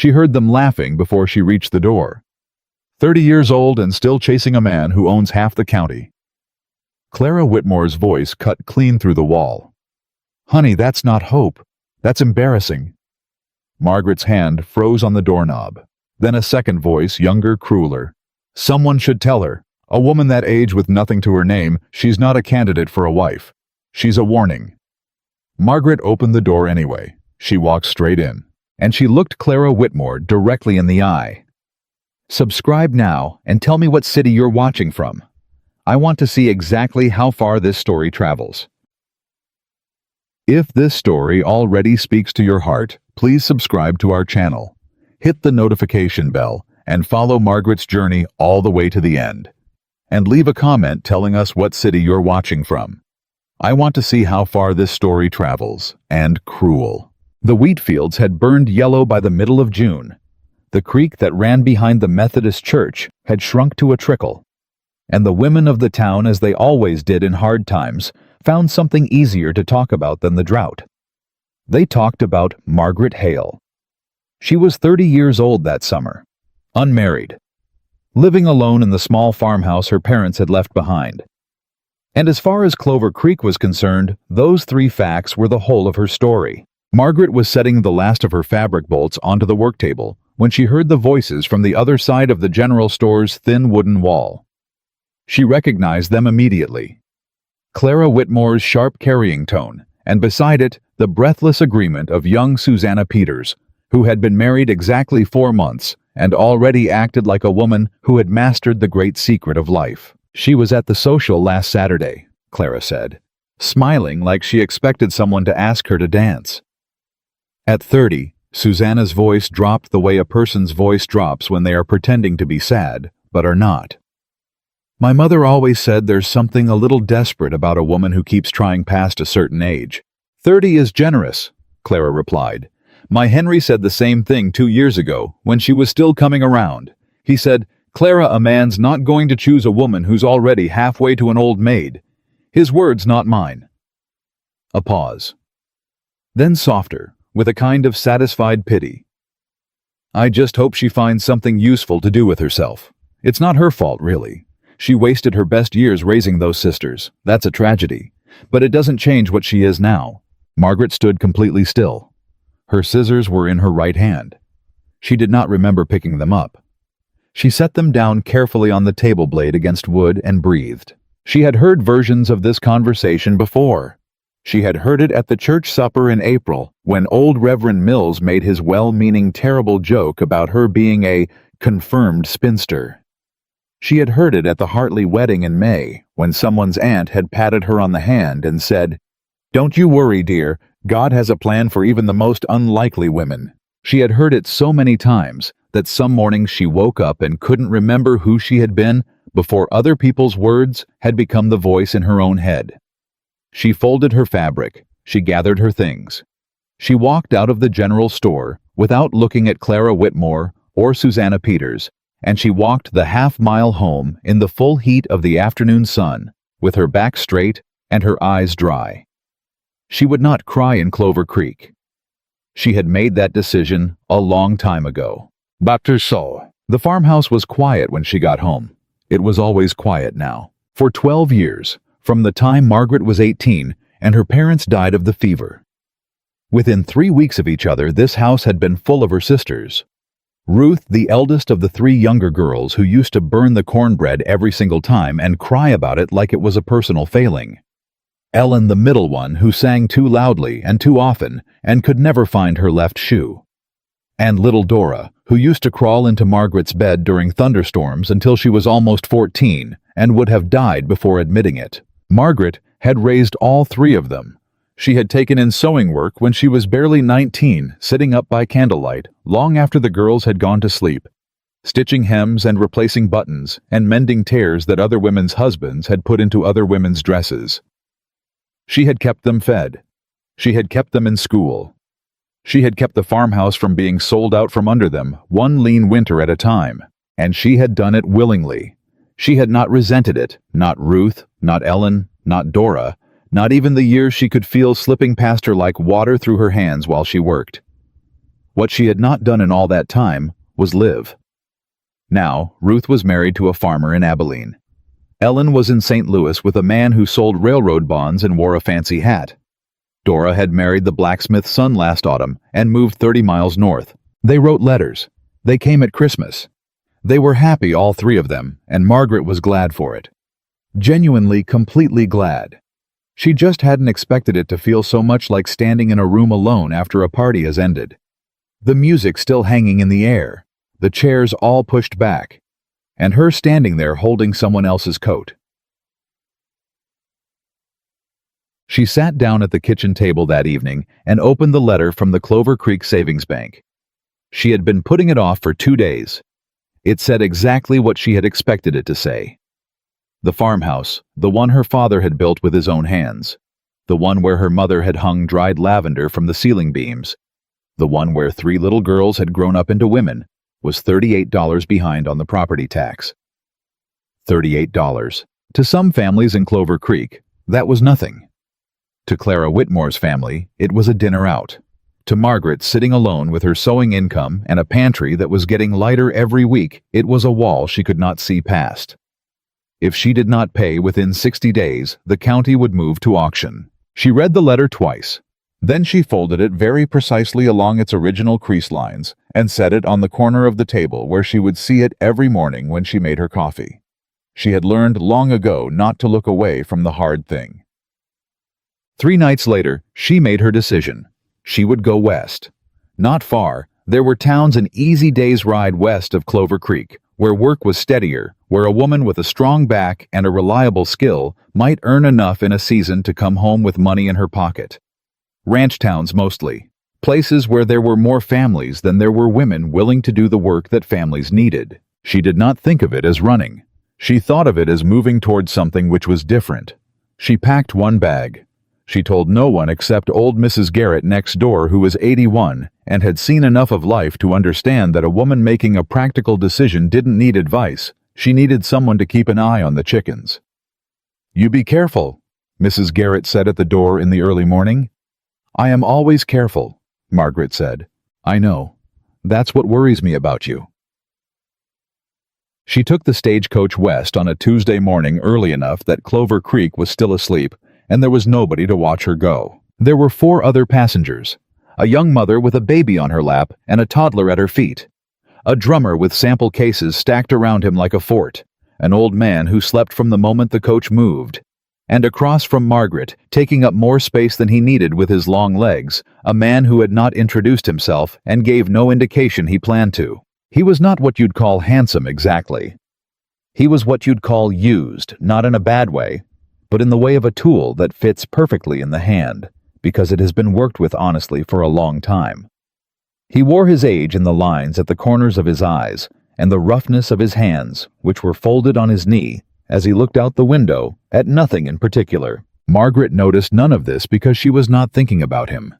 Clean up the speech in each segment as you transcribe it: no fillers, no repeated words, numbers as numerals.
She heard them laughing before she reached the door. 30 years old and still chasing a man who owns half the county. Clara Whitmore's voice cut clean through the wall. Honey, that's not hope. That's embarrassing. Margaret's hand froze on the doorknob. Then a second voice, younger, crueler. Someone should tell her. A woman that age with nothing to her name, she's not a candidate for a wife. She's a warning. Margaret opened the door anyway. She walked straight in, and she looked Clara Whitmore directly in the eye. Subscribe now and tell me what city you're watching from. I want to see exactly how far this story travels. If this story already speaks to your heart, please subscribe to our channel. Hit the notification bell and follow Margaret's journey all the way to the end. And leave a comment telling us what city you're watching from. I want to see how far this story travels, and cruel. The wheat fields had burned yellow by the middle of June. The creek that ran behind the Methodist church had shrunk to a trickle. And the women of the town, as they always did in hard times, found something easier to talk about than the drought. They talked about Margaret Hale. She was 30 years old that summer, unmarried, living alone in the small farmhouse her parents had left behind. And as far as Clover Creek was concerned, those three facts were the whole of her story. Margaret was setting the last of her fabric bolts onto the work table when she heard the voices from the other side of the general store's thin wooden wall. She recognized them immediately. Clara Whitmore's sharp carrying tone, and beside it, the breathless agreement of young Susanna Peters, who had been married exactly 4 months and already acted like a woman who had mastered the great secret of life. She was at the social last Saturday, Clara said, smiling like she expected someone to ask her to dance. At 30, Susanna's voice dropped the way a person's voice drops when they are pretending to be sad, but are not. My mother always said there's something a little desperate about a woman who keeps trying past a certain age. 30 is generous, Clara replied. My Henry said the same thing 2 years ago, when she was still coming around. He said, Clara, a man's not going to choose a woman who's already halfway to an old maid. His words, not mine. A pause. Then softer, with a kind of satisfied pity. I just hope she finds something useful to do with herself. It's not her fault, really. She wasted her best years raising those sisters. That's a tragedy. But it doesn't change what she is now. Margaret stood completely still. Her scissors were in her right hand. She did not remember picking them up. She set them down carefully on the table blade against wood and breathed. She had heard versions of this conversation before. She had heard it at the church supper in April, when old Reverend Mills made his well-meaning terrible joke about her being a confirmed spinster. She had heard it at the Hartley wedding in May, when someone's aunt had patted her on the hand and said, Don't you worry, dear, God has a plan for even the most unlikely women. She had heard it so many times that some mornings she woke up and couldn't remember who she had been before other people's words had become the voice in her own head. She folded her fabric. She gathered her things. She walked out of the general store without looking at Clara Whitmore or Susanna Peters, and she walked the half-mile home in the full heat of the afternoon sun, with her back straight and her eyes dry. She would not cry in Clover Creek. She had made that decision a long time ago. But so. The farmhouse was quiet when she got home. It was always quiet now. For 12 years, from the time Margaret was 18 and her parents died of the fever. Within 3 weeks of each other, this house had been full of her sisters. Ruth, the eldest of the 3 younger girls who used to burn the cornbread every single time and cry about it like it was a personal failing. Ellen, the middle one, who sang too loudly and too often and could never find her left shoe. And little Dora, who used to crawl into Margaret's bed during thunderstorms until she was almost 14 and would have died before admitting it. Margaret had raised all 3 of them. She had taken in sewing work when she was barely 19, sitting up by candlelight, long after the girls had gone to sleep, stitching hems and replacing buttons and mending tears that other women's husbands had put into other women's dresses. She had kept them fed. She had kept them in school. She had kept the farmhouse from being sold out from under them, one lean winter at a time, and she had done it willingly. She had not resented it, not Ruth, not Ellen, not Dora, not even the years she could feel slipping past her like water through her hands while she worked. What she had not done in all that time was live. Now, Ruth was married to a farmer in Abilene. Ellen was in St. Louis with a man who sold railroad bonds and wore a fancy hat. Dora had married the blacksmith's son last autumn and moved 30 miles north. They wrote letters. They came at Christmas. They were happy, all three of them, and Margaret was glad for it. Genuinely, completely glad. She just hadn't expected it to feel so much like standing in a room alone after a party has ended. The music still hanging in the air, the chairs all pushed back, and her standing there holding someone else's coat. She sat down at the kitchen table that evening and opened the letter from the Clover Creek Savings Bank. She had been putting it off for 2 days. It said exactly what she had expected it to say. The farmhouse, the one her father had built with his own hands, the one where her mother had hung dried lavender from the ceiling beams, the one where 3 little girls had grown up into women, was $38 behind on the property tax. $38. To some families in Clover Creek, that was nothing. To Clara Whitmore's family, it was a dinner out. To Margaret, sitting alone with her sewing income and a pantry that was getting lighter every week, it was a wall she could not see past. If she did not pay within 60 days, the county would move to auction. She read the letter twice. Then she folded it very precisely along its original crease lines and set it on the corner of the table where she would see it every morning when she made her coffee. She had learned long ago not to look away from the hard thing. 3 nights later, she made her decision. She would go west. Not far, there were towns an easy day's ride west of Clover Creek, where work was steadier, where a woman with a strong back and a reliable skill might earn enough in a season to come home with money in her pocket. Ranch towns mostly, places where there were more families than there were women willing to do the work that families needed. She did not think of it as running. She thought of it as moving towards something which was different. She packed 1 bag. She told no one except old Mrs. Garrett next door, who was 81 and had seen enough of life to understand that a woman making a practical decision didn't need advice. She needed someone to keep an eye on the chickens. "You be careful," Mrs. Garrett said at the door in the early morning. "I am always careful," Margaret said. "I know. That's what worries me about you." She took the stagecoach west on a Tuesday morning early enough that Clover Creek was still asleep, and there was nobody to watch her go. There were 4 other passengers, a young mother with a baby on her lap and a toddler at her feet, a drummer with sample cases stacked around him like a fort, an old man who slept from the moment the coach moved, and across from Margaret, taking up more space than he needed with his long legs, a man who had not introduced himself and gave no indication he planned to. He was not what you'd call handsome exactly. He was what you'd call used, not in a bad way, but in the way of a tool that fits perfectly in the hand, because it has been worked with honestly for a long time. He wore his age in the lines at the corners of his eyes and the roughness of his hands, which were folded on his knee, as he looked out the window at nothing in particular. Margaret noticed none of this because she was not thinking about him.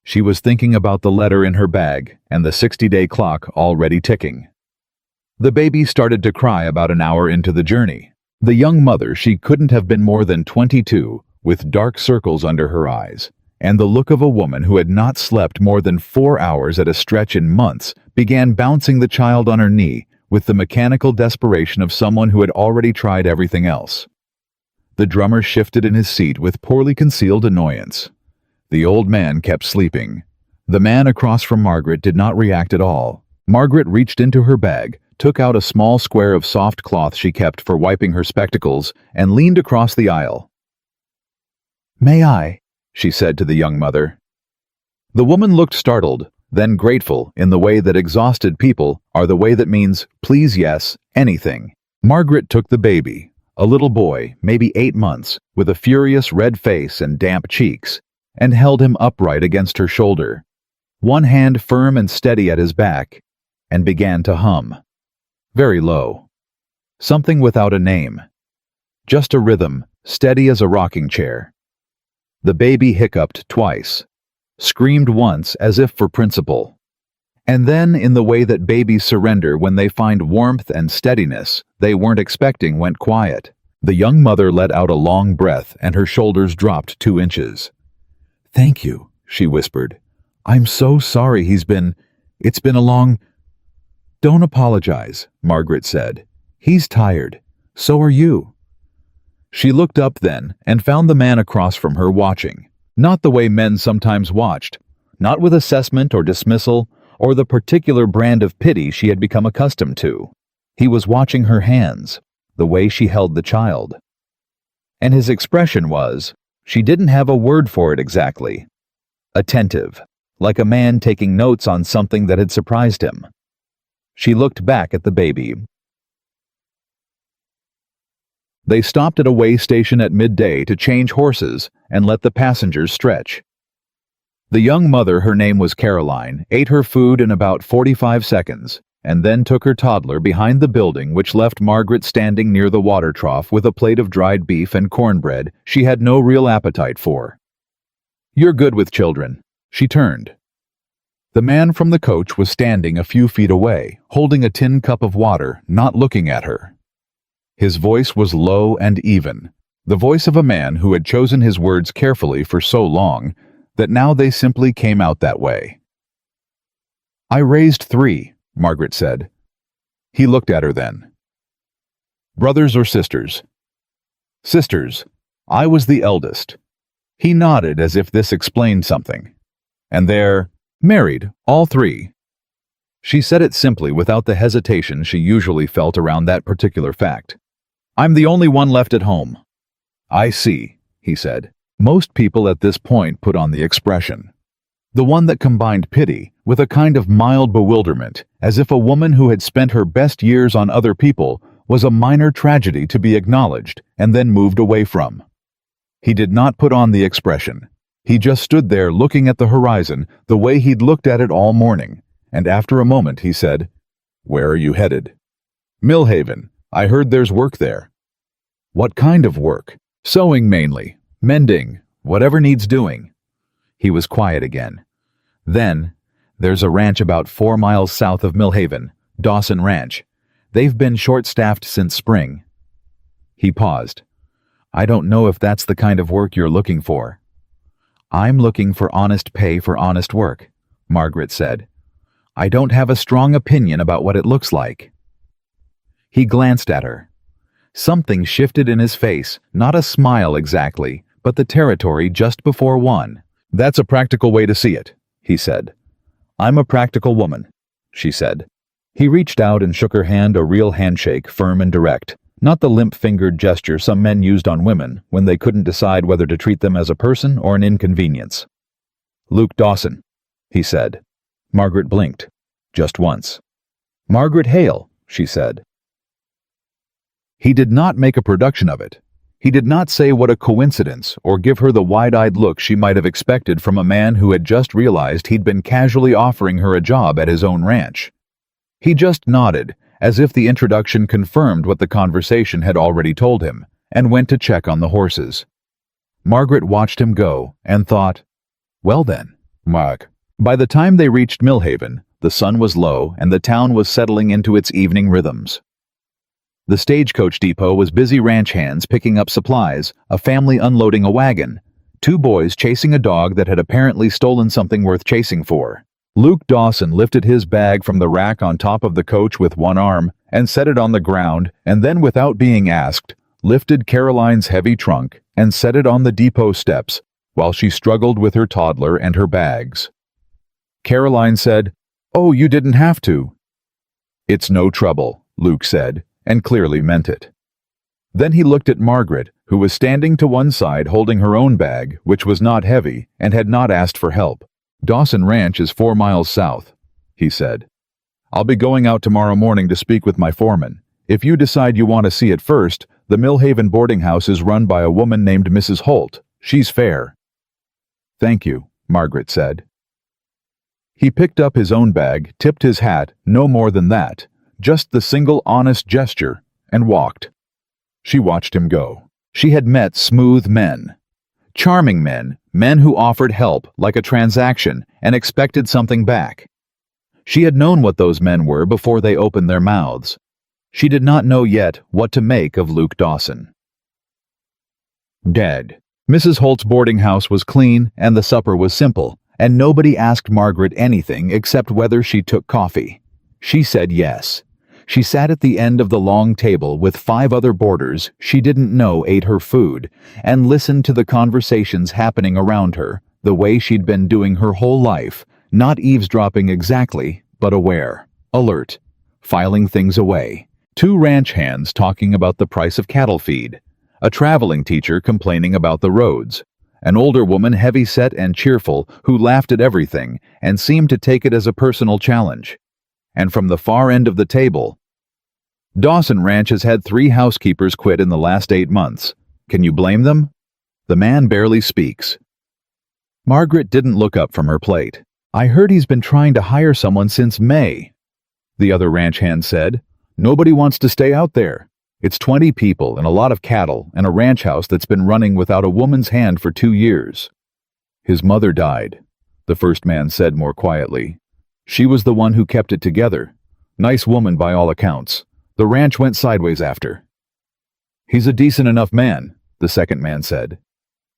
She was thinking about the letter in her bag and the 60-day clock already ticking. The baby started to cry about an hour into the journey. The young mother, she couldn't have been more than 22, with dark circles under her eyes, and the look of a woman who had not slept more than 4 hours at a stretch in months, began bouncing the child on her knee with the mechanical desperation of someone who had already tried everything else. The drummer shifted in his seat with poorly concealed annoyance. The old man kept sleeping. The man across from Margaret did not react at all. Margaret reached into her bag, took out a small square of soft cloth she kept for wiping her spectacles, and leaned across the aisle. "May I?" she said to the young mother. The woman looked startled, then grateful in the way that exhausted people are, the way that means, please yes, anything. Margaret took the baby, a little boy, maybe 8 months, with a furious red face and damp cheeks, and held him upright against her shoulder, one hand firm and steady at his back, and began to hum. Very low. Something without a name. Just a rhythm, steady as a rocking chair. The baby hiccuped twice, screamed once as if for principle, and then, in the way that babies surrender when they find warmth and steadiness they weren't expecting, went quiet. The young mother let out a long breath and her shoulders dropped 2 inches. "Thank you," she whispered. I'm so sorry it's been a long... Don't apologize, Margaret said. He's tired. So are you. She looked up then and found the man across from her watching, not the way men sometimes watched, not with assessment or dismissal or the particular brand of pity she had become accustomed to. He was watching her hands, the way she held the child. And his expression was, she didn't have a word for it exactly, attentive, like a man taking notes on something that had surprised him. She looked back at the baby. They stopped at a way station at midday to change horses and let the passengers stretch. The young mother, her name was Caroline, ate her food in about 45 seconds, and then took her toddler behind the building, which left Margaret standing near the water trough with a plate of dried beef and cornbread she had no real appetite for. "You're good with children." She turned. The man from the coach was standing a few feet away, holding a tin cup of water, not looking at her. His voice was low and even, the voice of a man who had chosen his words carefully for so long that now they simply came out that way. "I raised 3, Margaret said. He looked at her then. "Brothers or sisters?" "Sisters. I was the eldest." He nodded as if this explained something. "And they're married, all 3. She said it simply without the hesitation she usually felt around that particular fact. "I'm the only one left at home." "I see," he said. Most people at this point put on the expression, the one that combined pity with a kind of mild bewilderment, as if a woman who had spent her best years on other people was a minor tragedy to be acknowledged and then moved away from. He did not put on the expression. He just stood there looking at the horizon the way he'd looked at it all morning, and after a moment he said, "Where are you headed?" "Millhaven. I heard there's work there." "What kind of work?" "Sewing mainly. Mending. Whatever needs doing." He was quiet again. "Then, there's a ranch about 4 miles south of Millhaven, Dawson Ranch. They've been short-staffed since spring." He paused. "I don't know if that's the kind of work you're looking for." "I'm looking for honest pay for honest work," Margaret said. "I don't have a strong opinion about what it looks like." He glanced at her. Something shifted in his face, not a smile exactly, but the territory just before one. "That's a practical way to see it," he said. "I'm a practical woman," she said. He reached out and shook her hand, a real handshake, firm and direct, not the limp-fingered gesture some men used on women when they couldn't decide whether to treat them as a person or an inconvenience. "Luke Dawson," he said. Margaret blinked, just once. "Margaret Hale," she said. He did not make a production of it. He did not say what a coincidence or give her the wide-eyed look she might have expected from a man who had just realized he'd been casually offering her a job at his own ranch. He just nodded, as if the introduction confirmed what the conversation had already told him, and went to check on the horses. Margaret watched him go and thought, "Well then, Mark." By the time they reached Millhaven, the sun was low and the town was settling into its evening rhythms. The stagecoach depot was busy ranch hands picking up supplies, a family unloading a wagon, 2 boys chasing a dog that had apparently stolen something worth chasing for. Luke Dawson lifted his bag from the rack on top of the coach with one arm and set it on the ground, and then, without being asked, lifted Caroline's heavy trunk and set it on the depot steps while she struggled with her toddler and her bags. Caroline said, "Oh, you didn't have to." "It's no trouble," Luke said, and clearly meant it. Then he looked at Margaret, who was standing to one side holding her own bag, which was not heavy, and had not asked for help. "Dawson Ranch is 4 miles south," he said. "I'll be going out tomorrow morning to speak with my foreman. If you decide you want to see it first, the Millhaven boarding house is run by a woman named Mrs. Holt. She's fair." "Thank you," Margaret said. He picked up his own bag, tipped his hat, no more than that, just the single honest gesture, and walked. She watched him go. She had met smooth men. Charming men, men who offered help like a transaction and expected something back. She had known what those men were before they opened their mouths. She did not know yet what to make of Luke Dawson. Dead. Mrs. Holt's boarding house was clean and the supper was simple, and nobody asked Margaret anything except whether she took coffee. She said yes. She sat at the end of the long table with 5 other boarders she didn't know ate her food, and listened to the conversations happening around her, the way she'd been doing her whole life, not eavesdropping exactly, but aware, alert, filing things away. 2 ranch hands talking about the price of cattle feed, a traveling teacher complaining about the roads, an older woman heavy-set and cheerful who laughed at everything and seemed to take it as a personal challenge. And from the far end of the table, Dawson Ranch has had 3 housekeepers quit in the last 8 months. Can you blame them? The man barely speaks. Margaret didn't look up from her plate. I heard he's been trying to hire someone since May, the other ranch hand said. Nobody wants to stay out there. It's 20 people and a lot of cattle and a ranch house that's been running without a woman's hand for 2 years. His mother died, the first man said more quietly. She was the one who kept it together. Nice woman by all accounts. The ranch went sideways after. He's a decent enough man, the second man said.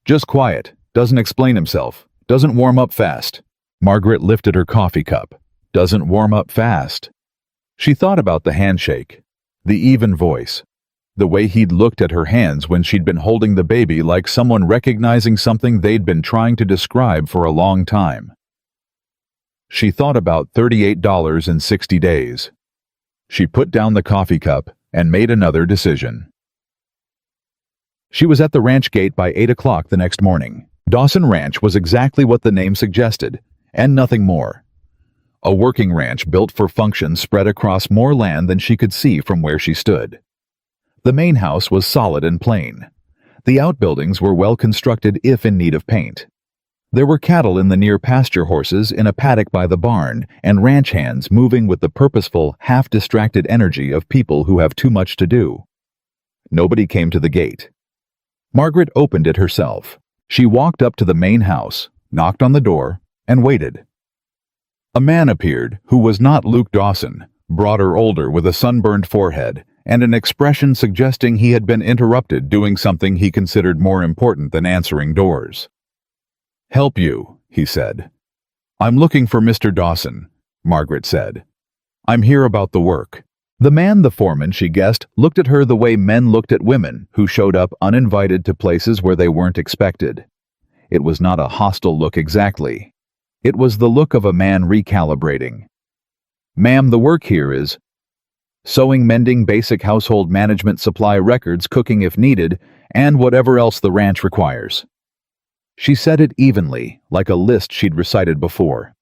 Just quiet, doesn't explain himself, doesn't warm up fast. Margaret lifted her coffee cup. Doesn't warm up fast. She thought about the handshake, the even voice, the way he'd looked at her hands when she'd been holding the baby like someone recognizing something they'd been trying to describe for a long time. She thought about $38 in 60 days. She put down the coffee cup and made another decision. She was at the ranch gate by 8 o'clock the next morning. Dawson Ranch was exactly what the name suggested, and nothing more. A working ranch built for function spread across more land than she could see from where she stood. The main house was solid and plain. The outbuildings were well constructed if in need of paint. There were cattle in the near pasture horses in a paddock by the barn, and ranch hands moving with the purposeful, half-distracted energy of people who have too much to do. Nobody came to the gate. Margaret opened it herself. She walked up to the main house, knocked on the door, and waited. A man appeared who was not Luke Dawson, broader, older, with a sunburned forehead, and an expression suggesting he had been interrupted doing something he considered more important than answering doors. "Help you," he said. "I'm looking for Mr. Dawson," Margaret said. "I'm here about the work." The man, the foreman, she guessed, looked at her the way men looked at women who showed up uninvited to places where they weren't expected. It was not a hostile look exactly. It was the look of a man recalibrating. "Ma'am, the work here is sewing, mending, basic household management, supply records, cooking if needed, and whatever else the ranch requires." She said it evenly, like a list she'd recited before.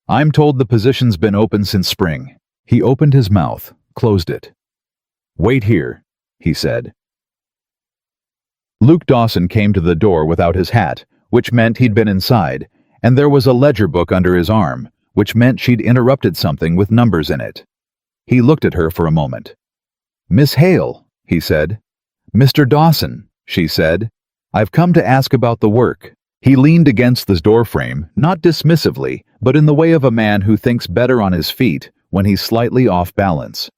"I'm told the position's been open since spring." He opened his mouth, closed it. "Wait here," he said. Luke Dawson came to the door without his hat, which meant he'd been inside, and there was a ledger book under his arm, which meant she'd interrupted something with numbers in it. He looked at her for a moment. "Miss Hale," he said. "Mr. Dawson," she said. "I've come to ask about the work." He leaned against the doorframe, not dismissively, but in the way of a man who thinks better on his feet when he's slightly off balance.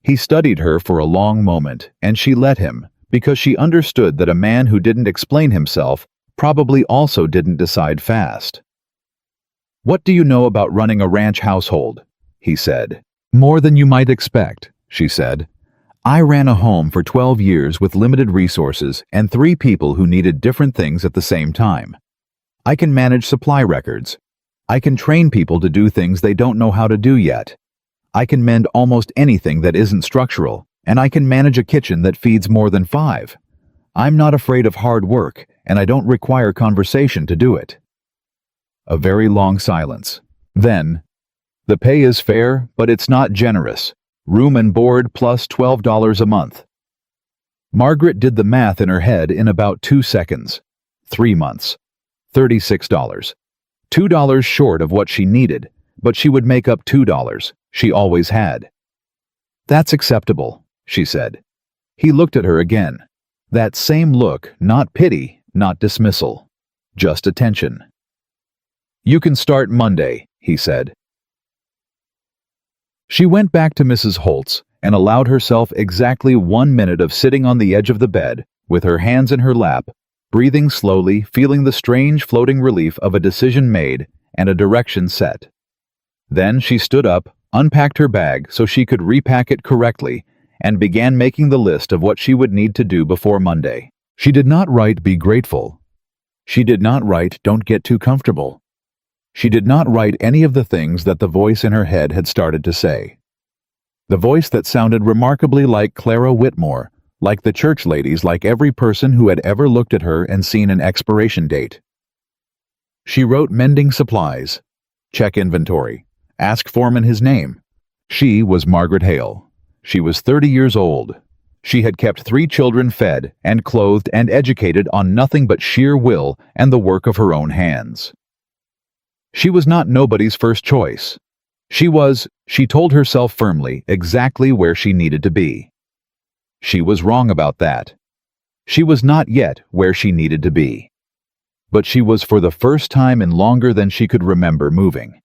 He studied her for a long moment, and she let him, because she understood that a man who didn't explain himself probably also didn't decide fast. "What do you know about running a ranch household?" he said. "More than you might expect," she said. "I ran a home for 12 years with limited resources and 3 people who needed different things at the same time. I can manage supply records. I can train people to do things they don't know how to do yet. I can mend almost anything that isn't structural, and I can manage a kitchen that feeds more than 5. I'm not afraid of hard work, and I don't require conversation to do it." A very long silence. Then, "The pay is fair, but it's not generous. Room and board plus $12 a month." Margaret did the math in her head in about 2 seconds. 3 months. $36. $2 short of what she needed, but she would make up $2. She always had. "That's acceptable," she said. He looked at her again. That same look, not pity, not dismissal. Just attention. "You can start Monday," he said. She went back to Mrs. Holt's and allowed herself exactly 1 minute of sitting on the edge of the bed, with her hands in her lap, breathing slowly, feeling the strange floating relief of a decision made and a direction set. Then she stood up, unpacked her bag so she could repack it correctly, and began making the list of what she would need to do before Monday. She did not write "be grateful." She did not write "don't get too comfortable." She did not write any of the things that the voice in her head had started to say. The voice that sounded remarkably like Clara Whitmore, like the church ladies, like every person who had ever looked at her and seen an expiration date. She wrote mending supplies, check inventory, ask foreman his name. She was Margaret Hale. She was 30 years old. She had kept 3 children fed and clothed and educated on nothing but sheer will and the work of her own hands. She was not nobody's first choice. She told herself firmly, exactly where she needed to be. She was wrong about that. She was not yet where she needed to be. But she was, for the first time in longer than she could remember, moving.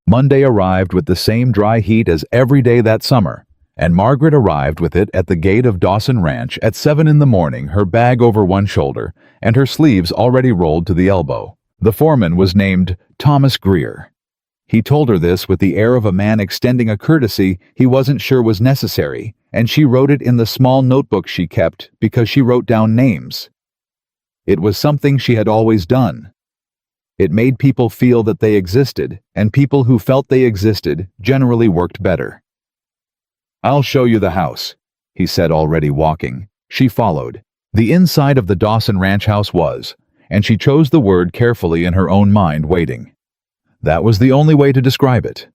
Monday arrived with the same dry heat as every day that summer, and Margaret arrived with it at the gate of Dawson Ranch at 7 in the morning, her bag over one shoulder and her sleeves already rolled to the elbow. The foreman was named Thomas Greer. He told her this with the air of a man extending a courtesy he wasn't sure was necessary, and she wrote it in the small notebook she kept because she wrote down names. It was something she had always done. It made people feel that they existed, and people who felt they existed generally worked better. "I'll show you the house," he said, already walking. She followed. The inside of the Dawson Ranch house was, and she chose the word carefully in her own mind, waiting. That was the only way to describe it.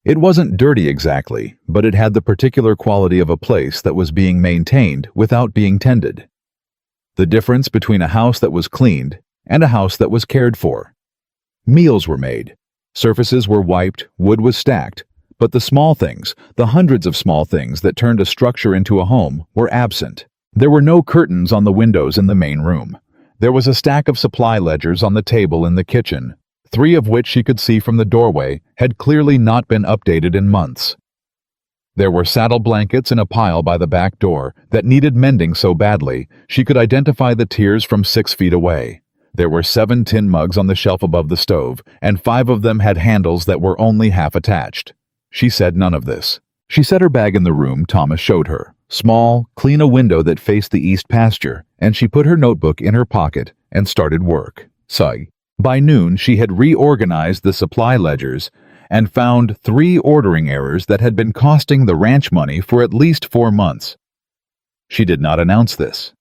It wasn't dirty exactly, but it had the particular quality of a place that was being maintained without being tended. The difference between a house that was cleaned and a house that was cared for. Meals were made, surfaces were wiped, wood was stacked, but the small things, the hundreds of small things that turned a structure into a home, were absent. There were no curtains on the windows in the main room. There was a stack of supply ledgers on the table in the kitchen, 3 of which she could see from the doorway had clearly not been updated in months. There were saddle blankets in a pile by the back door that needed mending so badly she could identify the tiers from 6 feet away. There were 7 tin mugs on the shelf above the stove, and 5 of them had handles that were only half attached. She said none of this. She set her bag in the room Thomas showed her, small, clean, a window that faced the east pasture, and she put her notebook in her pocket and started work. By noon, she had reorganized the supply ledgers and found 3 ordering errors that had been costing the ranch money for at least 4 months. She did not announce this.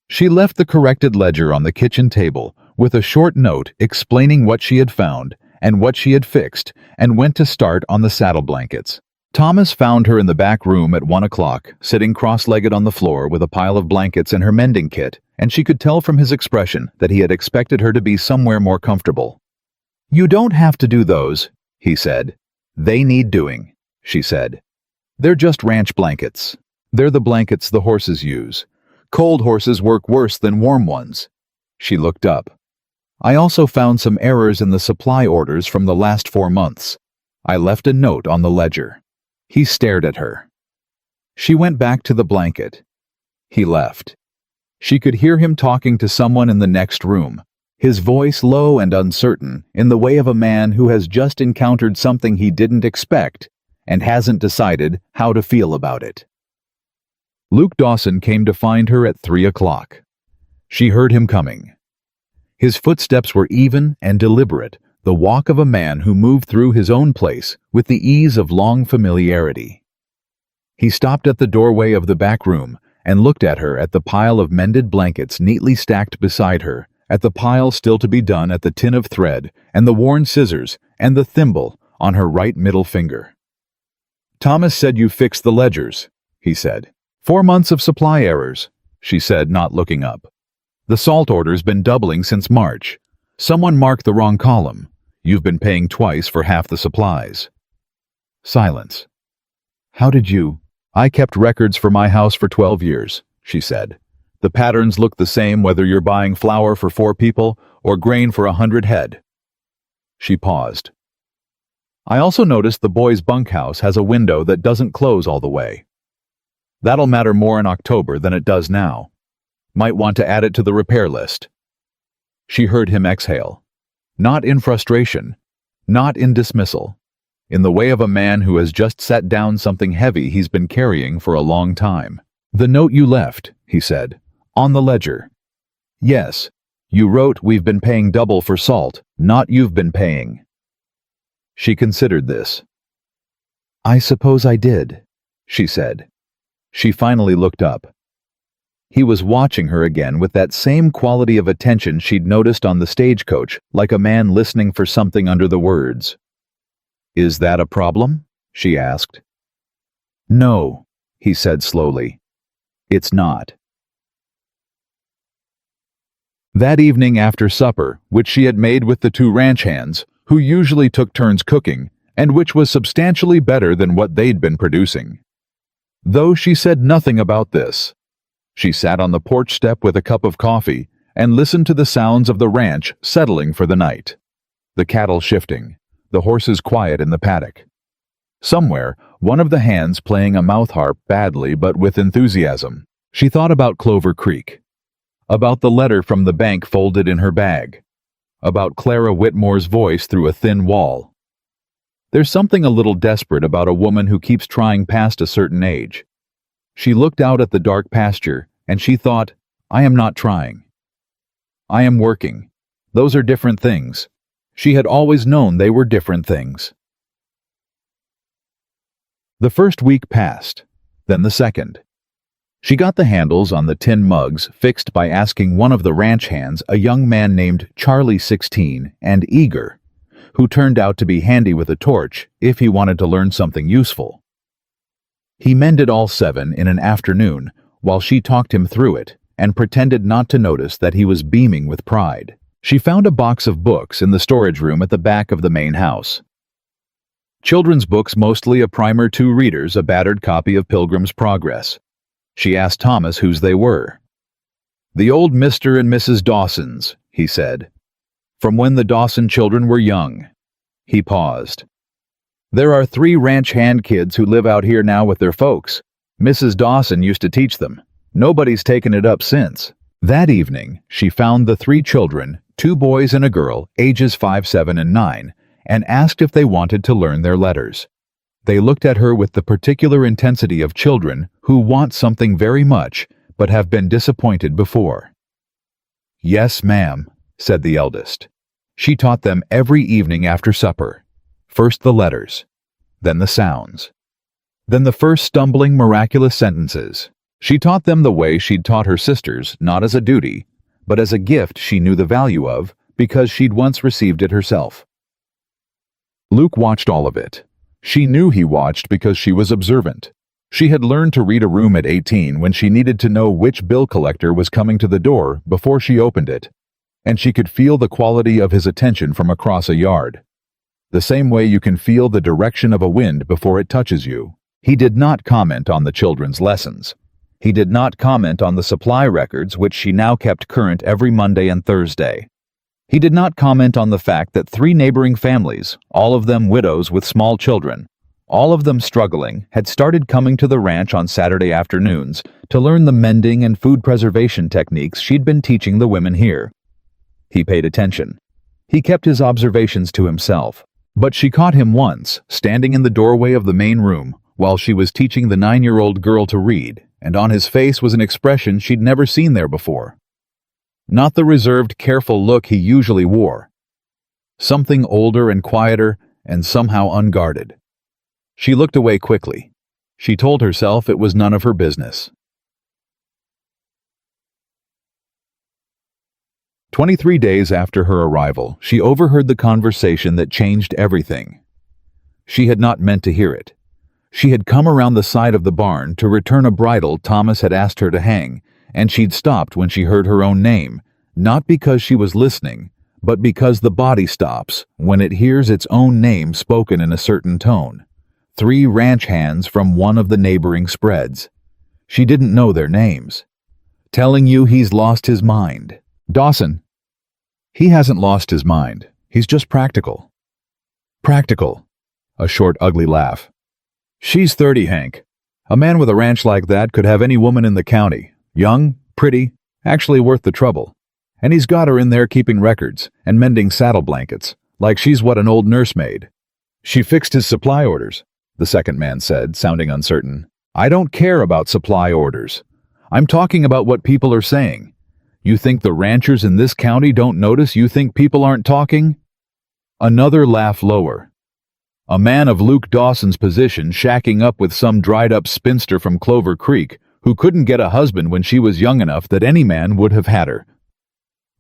She left the corrected ledger on the kitchen table with a short note explaining what she had found and what she had fixed, and went to start on the saddle blankets. Thomas found her in the back room at 1 o'clock, sitting cross-legged on the floor with a pile of blankets and her mending kit, and she could tell from his expression that he had expected her to be somewhere more comfortable. "You don't have to do those," he said. "They need doing," she said. "They're just ranch blankets. They're the blankets the horses use. Cold horses work worse than warm ones." She looked up. "I also found some errors in the supply orders from the last 4 months. I left a note on the ledger." He stared at her. She went back to the blanket. He left. She could hear him talking to someone in the next room, his voice low and uncertain, in the way of a man who has just encountered something he didn't expect and hasn't decided how to feel about it. Luke Dawson came to find her at 3 o'clock. She heard him coming. His footsteps were even and deliberate, the walk of a man who moved through his own place with the ease of long familiarity. He stopped at the doorway of the back room and looked at her, at the pile of mended blankets neatly stacked beside her, at the pile still to be done, at the tin of thread and the worn scissors and the thimble on her right middle finger. "Thomas said you fixed the ledgers," he said. "4 months of supply errors," she said, not looking up. "The salt order's been doubling since March. Someone marked the wrong column. You've been paying twice for half the supplies." Silence. "How did you?" "I kept records for my house for 12 years, she said. "The patterns look the same whether you're buying flour for 4 people or grain for 100 head. She paused. "I also noticed the boys' bunkhouse has a window that doesn't close all the way. That'll matter more in October than it does now. Might want to add it to the repair list. She heard him exhale. Not in frustration, not in dismissal. In the way of a man who has just set down something heavy he's been carrying for a long time. "The note you left," he said, "on the ledger." "Yes, you wrote we've been paying double for salt, not you've been paying." She considered this. "I suppose I did," she said. She finally looked up. He was watching her again with that same quality of attention she'd noticed on the stagecoach, like a man listening for something under the words. "Is that a problem?" she asked. "No," he said slowly. "It's not." That evening after supper, which she had made with the two ranch hands, who usually took turns cooking, and which was substantially better than what they'd been producing. Though she said nothing about this. She sat on the porch step with a cup of coffee and listened to the sounds of the ranch settling for the night. The cattle shifting, the horses quiet in the paddock. Somewhere, one of the hands playing a mouth harp badly but with enthusiasm. She thought about Clover Creek. About the letter from the bank folded in her bag. About Clara Whitmore's voice through a thin wall. There's something a little desperate about a woman who keeps trying past a certain age. She looked out at the dark pasture, and she thought, I am not trying. I am working. Those are different things. She had always known they were different things. The first week passed, then the second. She got the handles on the tin mugs fixed by asking one of the ranch hands, a young man named Charlie 16 and eager, who turned out to be handy with a torch if he wanted to learn something useful. He mended all 7 in an afternoon while she talked him through it and pretended not to notice that he was beaming with pride. She found a box of books in the storage room at the back of the main house. Children's books, mostly a primer to readers, a battered copy of Pilgrim's Progress. She asked Thomas whose they were. The old Mr. and Mrs. Dawson's, he said. From when the Dawson children were young. He paused. There are 3 ranch hand kids who live out here now with their folks. Mrs. Dawson used to teach them. Nobody's taken it up since. That evening, she found the 3 children, 2 boys and a girl, ages 5, 7, and 9, and asked if they wanted to learn their letters. They looked at her with the particular intensity of children who want something very much but have been disappointed before. Yes, ma'am, said the eldest. She taught them every evening after supper. First the letters, then the sounds, then the first stumbling miraculous sentences. She taught them the way she'd taught her sisters, not as a duty, but as a gift she knew the value of because she'd once received it herself. Luke watched all of it. She knew he watched because she was observant. She had learned to read a room at 18 when she needed to know which bill collector was coming to the door before she opened it, and she could feel the quality of his attention from across a yard. The same way you can feel the direction of a wind before it touches you. He did not comment on the children's lessons. He did not comment on the supply records which she now kept current every Monday and Thursday. He did not comment on the fact that 3 neighboring families, all of them widows with small children, all of them struggling, had started coming to the ranch on Saturday afternoons to learn the mending and food preservation techniques she'd been teaching the women here. He paid attention. He kept his observations to himself. But she caught him once, standing in the doorway of the main room, while she was teaching the 9-year-old girl to read, and on his face was an expression she'd never seen there before. Not the reserved, careful look he usually wore. Something older and quieter, and somehow unguarded. She looked away quickly. She told herself it was none of her business. 23 days after her arrival, she overheard the conversation that changed everything. She had not meant to hear it. She had come around the side of the barn to return a bridle Thomas had asked her to hang, and she'd stopped when she heard her own name, not because she was listening, but because the body stops when it hears its own name spoken in a certain tone. 3 ranch hands from one of the neighboring spreads. She didn't know their names. Telling you he's lost his mind. Dawson. He hasn't lost his mind. He's just practical. Practical. A short, ugly laugh. She's 30, Hank. A man with a ranch like that could have any woman in the county. Young, pretty, Actually worth the trouble. And he's got her in there keeping records and mending saddle blankets, like she's what an old nursemaid. She fixed his supply orders, the second man said, sounding uncertain. I don't care about supply orders. I'm talking about what people are saying. You think the ranchers in this county don't notice you think people aren't talking? Another laugh lower. A man of Luke Dawson's position shacking up with some dried-up spinster from Clover Creek who couldn't get a husband when she was young enough that any man would have had her.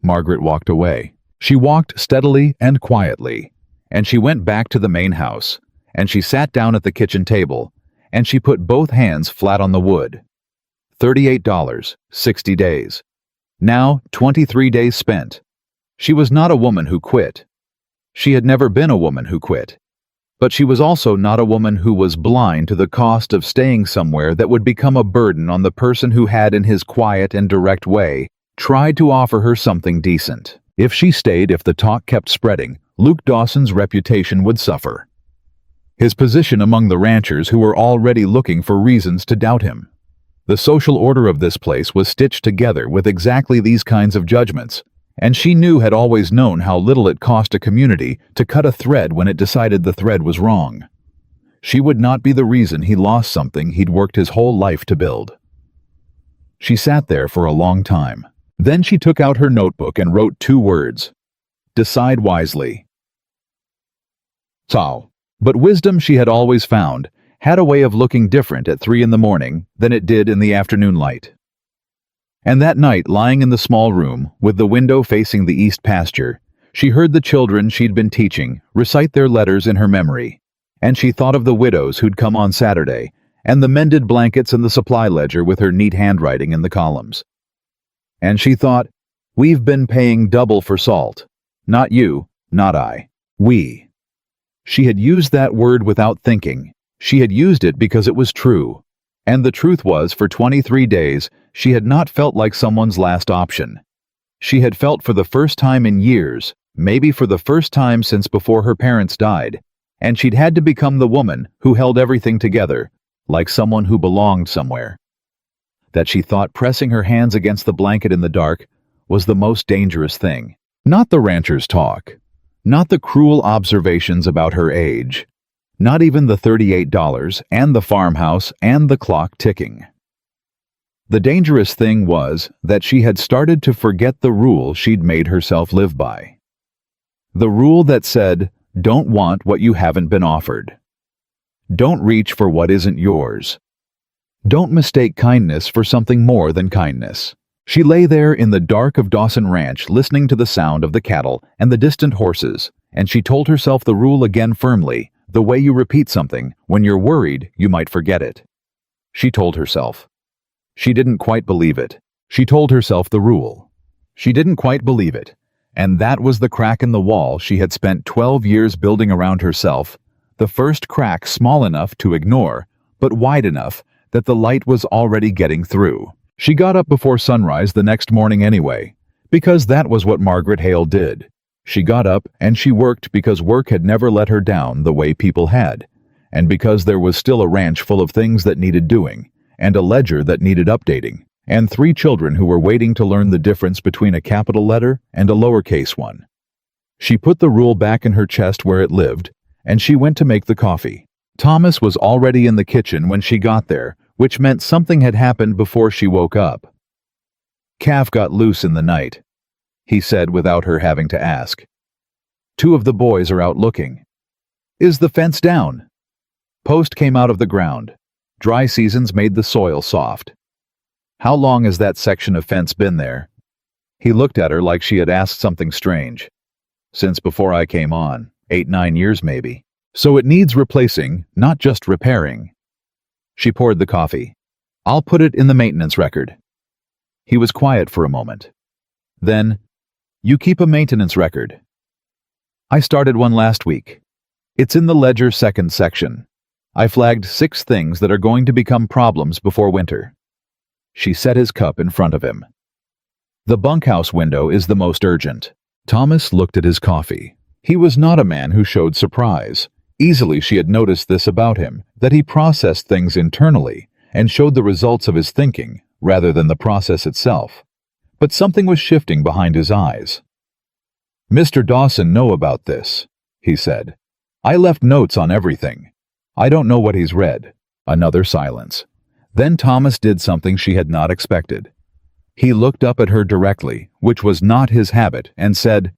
Margaret walked away. She walked steadily and quietly, and she went back to the main house, and she sat down at the kitchen table, and she put both hands flat on the wood. $38, 60 days. Now, 23 days spent. She was not a woman who quit. She had never been a woman who quit. But she was also not a woman who was blind to the cost of staying somewhere that would become a burden on the person who had, in his quiet and direct way, tried to offer her something decent. If she stayed, if the talk kept spreading, Luke Dawson's reputation would suffer. His position among the ranchers who were already looking for reasons to doubt him. The social order of this place was stitched together with exactly these kinds of judgments, and she had always known how little it cost a community to cut a thread when it decided the thread was wrong. She would not be the reason he lost something he'd worked his whole life to build. She sat there for a long time. Then she took out her notebook and wrote 2 words. Decide wisely. Sao. But wisdom, she had always found, had a way of looking different at 3 in the morning than it did in the afternoon light. And that night, lying in the small room, with the window facing the east pasture, she heard the children she'd been teaching recite their letters in her memory, and she thought of the widows who'd come on Saturday, and the mended blankets and the supply ledger with her neat handwriting in the columns. And she thought, we've been paying double for salt. Not you, not I. We. She had used that word without thinking. She had used it because it was true. And the truth was, for 23 days, she had not felt like someone's last option. She had felt for the first time in years, maybe for the first time since before her parents died, and she'd had to become the woman who held everything together, like someone who belonged somewhere. That she thought pressing her hands against the blanket in the dark was the most dangerous thing. Not the rancher's talk, not the cruel observations about her age, not even the $38 and the farmhouse and the clock ticking. The dangerous thing was that she had started to forget the rule she'd made herself live by. The rule that said, don't want what you haven't been offered. Don't reach for what isn't yours. Don't mistake kindness for something more than kindness. She lay there in the dark of Dawson Ranch, listening to the sound of the cattle and the distant horses, and she told herself the rule again firmly, the way you repeat something when you're worried you might forget it. She told herself. She didn't quite believe it. She told herself the rule. She didn't quite believe it, and that was the crack in the wall she had spent 12 years building around herself, the first crack small enough to ignore, but wide enough that the light was already getting through. She got up before sunrise the next morning anyway, because that was what Margaret Hale did. She got up and she worked because work had never let her down the way people had, and because there was still a ranch full of things that needed doing, and a ledger that needed updating, and 3 children who were waiting to learn the difference between a capital letter and a lowercase one. She put the rule back in her chest where it lived, and she went to make the coffee. Thomas was already in the kitchen when she got there, which meant something had happened before she woke up. Calf got loose in the night, he said without her having to ask. 2 of the boys are out looking. Is the fence down? Post came out of the ground. Dry seasons made the soil soft. How long has that section of fence been there? He looked at her like she had asked something strange. Since before I came on, 8-9 years maybe. So it needs replacing, not just repairing. She poured the coffee. I'll put it in the maintenance record. He was quiet for a moment. Then, you keep a maintenance record. I started one last week. It's in the ledger second section. I flagged 6 things that are going to become problems before winter. She set his cup in front of him. The bunkhouse window is the most urgent. Thomas looked at his coffee. He was not a man who showed surprise. Easily she had noticed this about him, that he processed things internally and showed the results of his thinking rather than the process itself. but something was shifting behind his eyes. "Mr. Dawson know about this," he said. "I left notes on everything. I don't know what he's read." Another silence. Then Thomas did something she had not expected. He looked up at her directly, which was not his habit, and said,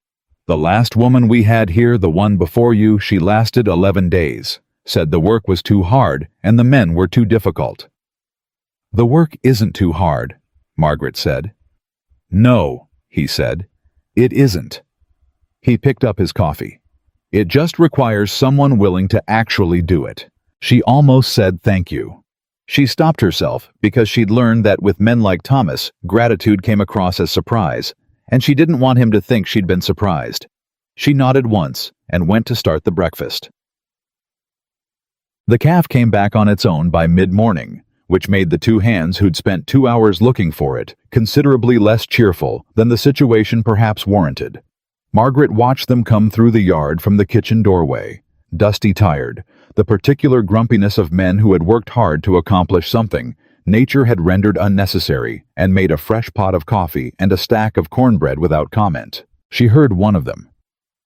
"The last woman we had here, the one before you, she lasted 11 days. Said the work was too hard and the men were too difficult." "The work isn't too hard," Margaret said. "No," he said, "it isn't." He picked up his coffee. "It just requires someone willing to actually do it." She almost said thank you. She stopped herself because she'd learned that with men like Thomas, gratitude came across as surprise, and she didn't want him to think she'd been surprised. She nodded once and went to start the breakfast. The calf came back on its own by mid-morning, which made the two hands who'd spent 2 hours looking for it considerably less cheerful than the situation perhaps warranted. Margaret watched them come through the yard from the kitchen doorway, dusty tired, the particular grumpiness of men who had worked hard to accomplish something nature had rendered unnecessary, and made a fresh pot of coffee and a stack of cornbread without comment. She heard one of them.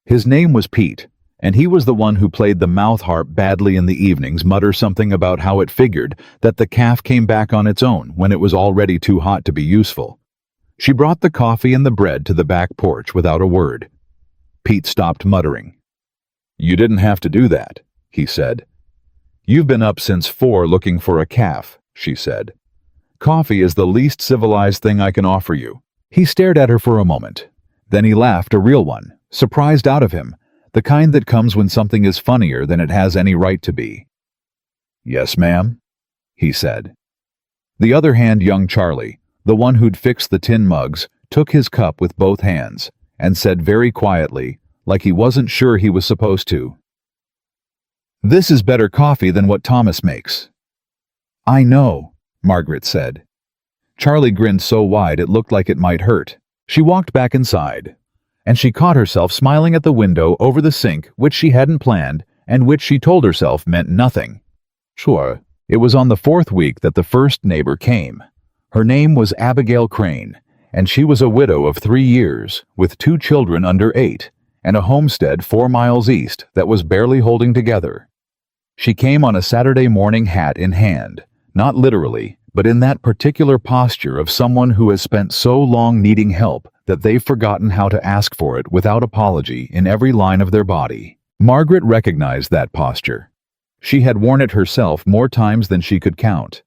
His name was Pete, and he was the one who played the mouth harp badly in the evenings mutter something about how it figured that the calf came back on its own when it was already too hot to be useful. She brought the coffee and the bread to the back porch without a word. Pete stopped muttering. "You didn't have to do that," he said. "You've been up since 4 looking for a calf," she said. "Coffee is the least civilized thing I can offer you." He stared at her for a moment. Then he laughed, a real one, surprised out of him, the kind that comes when something is funnier than it has any right to be. "Yes, ma'am," he said. The other hand, young Charlie, the one who'd fixed the tin mugs, took his cup with both hands and said very quietly, like he wasn't sure he was supposed to, "This is better coffee than what Thomas makes." "I know," Margaret said. Charlie grinned so wide it looked like it might hurt. She walked back inside, and she caught herself smiling at the window over the sink, which she hadn't planned and which she told herself meant nothing. Sure, it was on the 4th week that the first neighbor came. Her name was Abigail Crane, and she was a widow of 3 years, with 2 children under 8, and a homestead 4 miles east that was barely holding together. She came on a Saturday morning, hat in hand, not literally, but in that particular posture of someone who has spent so long needing help that they've forgotten how to ask for it without apology in every line of their body. Margaret recognized that posture. She had worn it herself more times than she could count.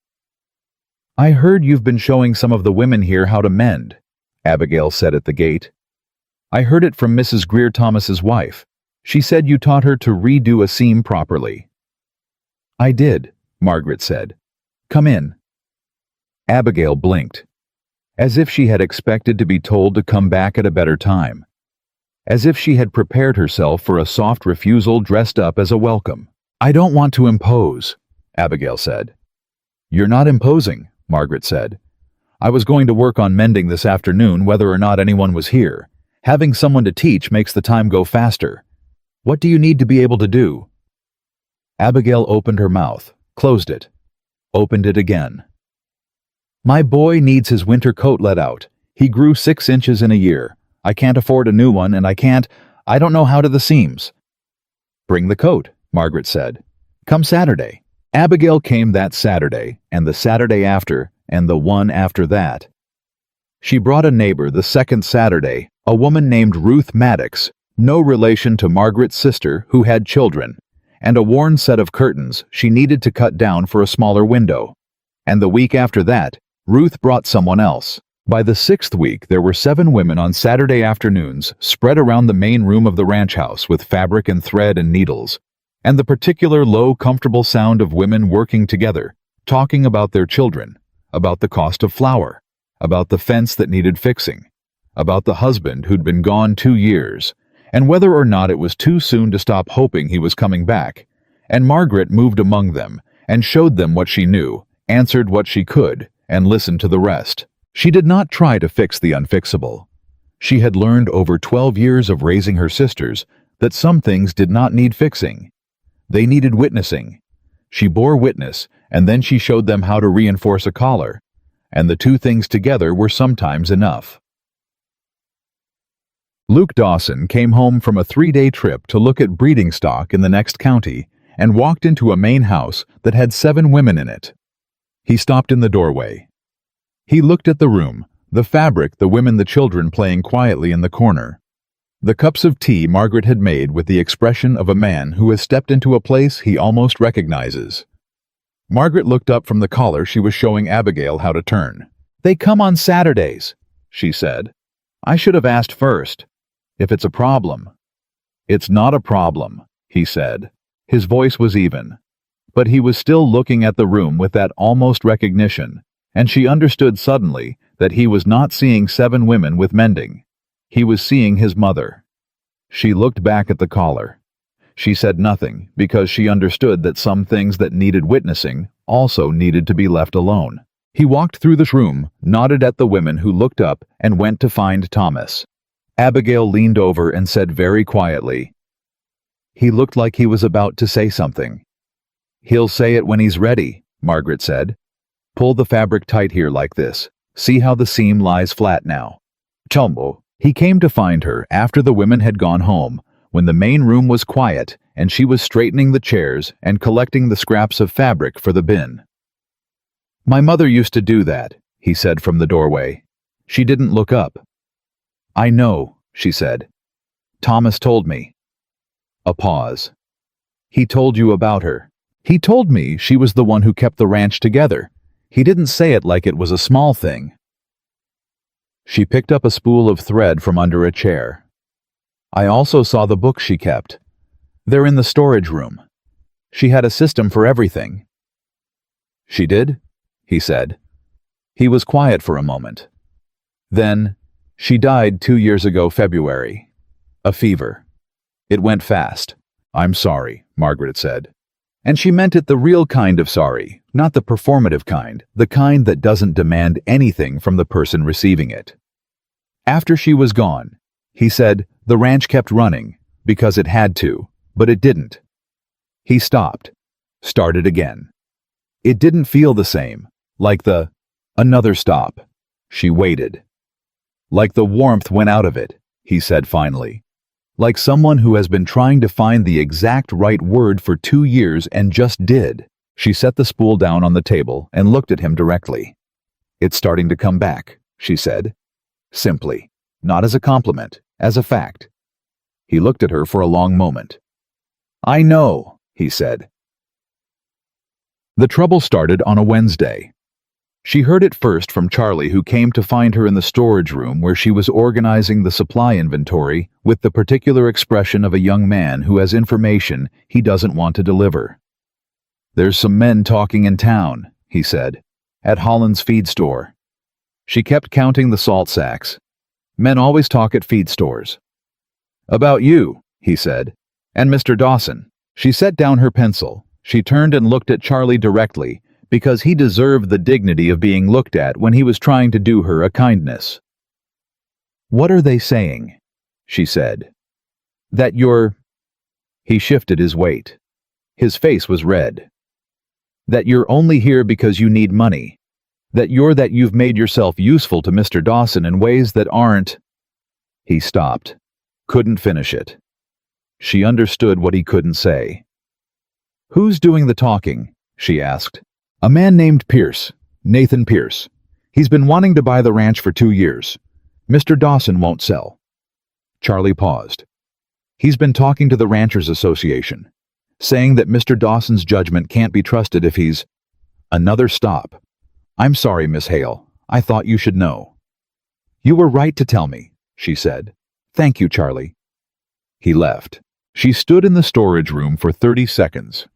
"I heard you've been showing some of the women here how to mend," Abigail said at the gate. "I heard it from Mrs. Greer Thomas's wife. She said you taught her to redo a seam properly." "I did," Margaret said. "Come in." Abigail blinked, as if she had expected to be told to come back at a better time, as if she had prepared herself for a soft refusal dressed up as a welcome. "I don't want to impose," Abigail said. "You're not imposing," Margaret said. "I was going to work on mending this afternoon whether or not anyone was here. Having someone to teach makes the time go faster. What do you need to be able to do?" Abigail opened her mouth, closed it, opened it again. "My boy needs his winter coat let out. He grew 6 inches in a year. I can't afford a new one, and I don't know how to the seams." "Bring the coat," Margaret said. "Come Saturday." Abigail came that Saturday, and the Saturday after, and the one after that. She brought a neighbor the 2nd Saturday, a woman named Ruth Maddox, no relation to Margaret's sister who had children, and a worn set of curtains she needed to cut down for a smaller window. And the week after that, Ruth brought someone else. By the 6th week, there were 7 women on Saturday afternoons spread around the main room of the ranch house with fabric and thread and needles, and the particular low, comfortable sound of women working together, talking about their children, about the cost of flour, about the fence that needed fixing, about the husband who'd been gone 2 years, and whether or not it was too soon to stop hoping he was coming back. And Margaret moved among them and showed them what she knew, answered what she could, and listened to the rest. She did not try to fix the unfixable. She had learned over 12 years of raising her sisters that some things did not need fixing. They needed witnessing. She bore witness, and then she showed them how to reinforce a collar, and the 2 things together were sometimes enough. Luke Dawson came home from a 3-day trip to look at breeding stock in the next county and walked into a main house that had 7 women in it. He stopped in the doorway. He looked at the room, the fabric, the women, the children playing quietly in the corner. The cups of tea Margaret had made with the expression of a man who has stepped into a place he almost recognizes. Margaret looked up from the collar she was showing Abigail how to turn. "They come on Saturdays," she said. "I should have asked first. If it's a problem." "It's not a problem," he said. His voice was even. But he was still looking at the room with that almost recognition, and she understood suddenly that he was not seeing 7 women with mending. He was seeing his mother. She looked back at the collar. She said nothing because she understood that some things that needed witnessing also needed to be left alone. He walked through this room, nodded at the women who looked up, and went to find Thomas. Abigail leaned over and said very quietly, "He looked like he was about to say something." "He'll say it when he's ready," Margaret said. "Pull the fabric tight here like this. See how the seam lies flat now." Chumbo. He came to find her after the women had gone home, when the main room was quiet and she was straightening the chairs and collecting the scraps of fabric for the bin. "My mother used to do that," he said from the doorway. She didn't look up. "I know," she said. "Thomas told me." A pause. "He told you about her." "He told me she was the one who kept the ranch together. He didn't say it like it was a small thing." She picked up a spool of thread from under a chair. "I also saw the books she kept. They're in the storage room. She had a system for everything." "She did?" he said. He was quiet for a moment. Then, "She died 2 years ago February. A fever. It went fast." "I'm sorry," Margaret said. And she meant it the real kind of sorry, not the performative kind, the kind that doesn't demand anything from the person receiving it. After she was gone, he said, the ranch kept running, because it had to, but it didn't. He stopped, started again. It didn't feel the same, like another stop. She waited. Like the warmth went out of it, he said finally. Like someone who has been trying to find the exact right word for 2 years and just did. She set the spool down on the table and looked at him directly. "It's starting to come back," she said. Simply, not as a compliment, as a fact. He looked at her for a long moment. "I know," he said. The trouble started on a Wednesday. She heard it first from Charlie, who came to find her in the storage room where she was organizing the supply inventory with the particular expression of a young man who has information he doesn't want to deliver. "There's some men talking in town," he said, "at Holland's feed store." She kept counting the salt sacks. "Men always talk at feed stores." "About you," he said, "and Mr. Dawson." She set down her pencil. She turned and looked at Charlie directly, because he deserved the dignity of being looked at when he was trying to do her a kindness. "What are they saying?" she said. "That you're—" He shifted his weight. His face was red. "That you're only here because you need money. That you've made yourself useful to Mr. Dawson in ways that aren't—" He stopped. Couldn't finish it. She understood what he couldn't say. "Who's doing the talking?" she asked. "A man named Pierce, Nathan Pierce. He's been wanting to buy the ranch for 2 years. Mr. Dawson won't sell." Charlie paused. "He's been talking to the Ranchers Association, saying that Mr. Dawson's judgment can't be trusted if he's—" Another stop. "I'm sorry, Miss Hale. I thought you should know." "You were right to tell me," she said. "Thank you, Charlie." He left. She stood in the storage room for 30 seconds.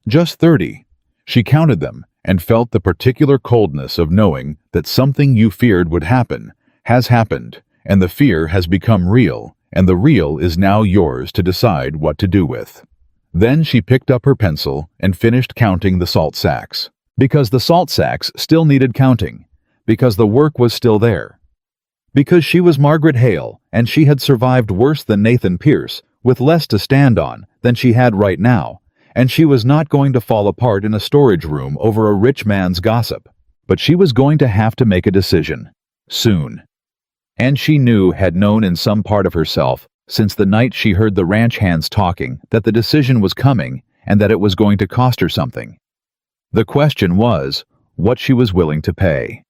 Just 30. She counted them and felt the particular coldness of knowing that something you feared would happen has happened, and the fear has become real, and the real is now yours to decide what to do with. Then she picked up her pencil and finished counting the salt sacks. Because the salt sacks still needed counting. Because the work was still there. Because she was Margaret Hale, and she had survived worse than Nathan Pierce, with less to stand on than she had right now, and she was not going to fall apart in a storage room over a rich man's gossip. But she was going to have to make a decision. Soon. And she knew, had known in some part of herself, since the night she heard the ranch hands talking, that the decision was coming and that it was going to cost her something. The question was, what she was willing to pay.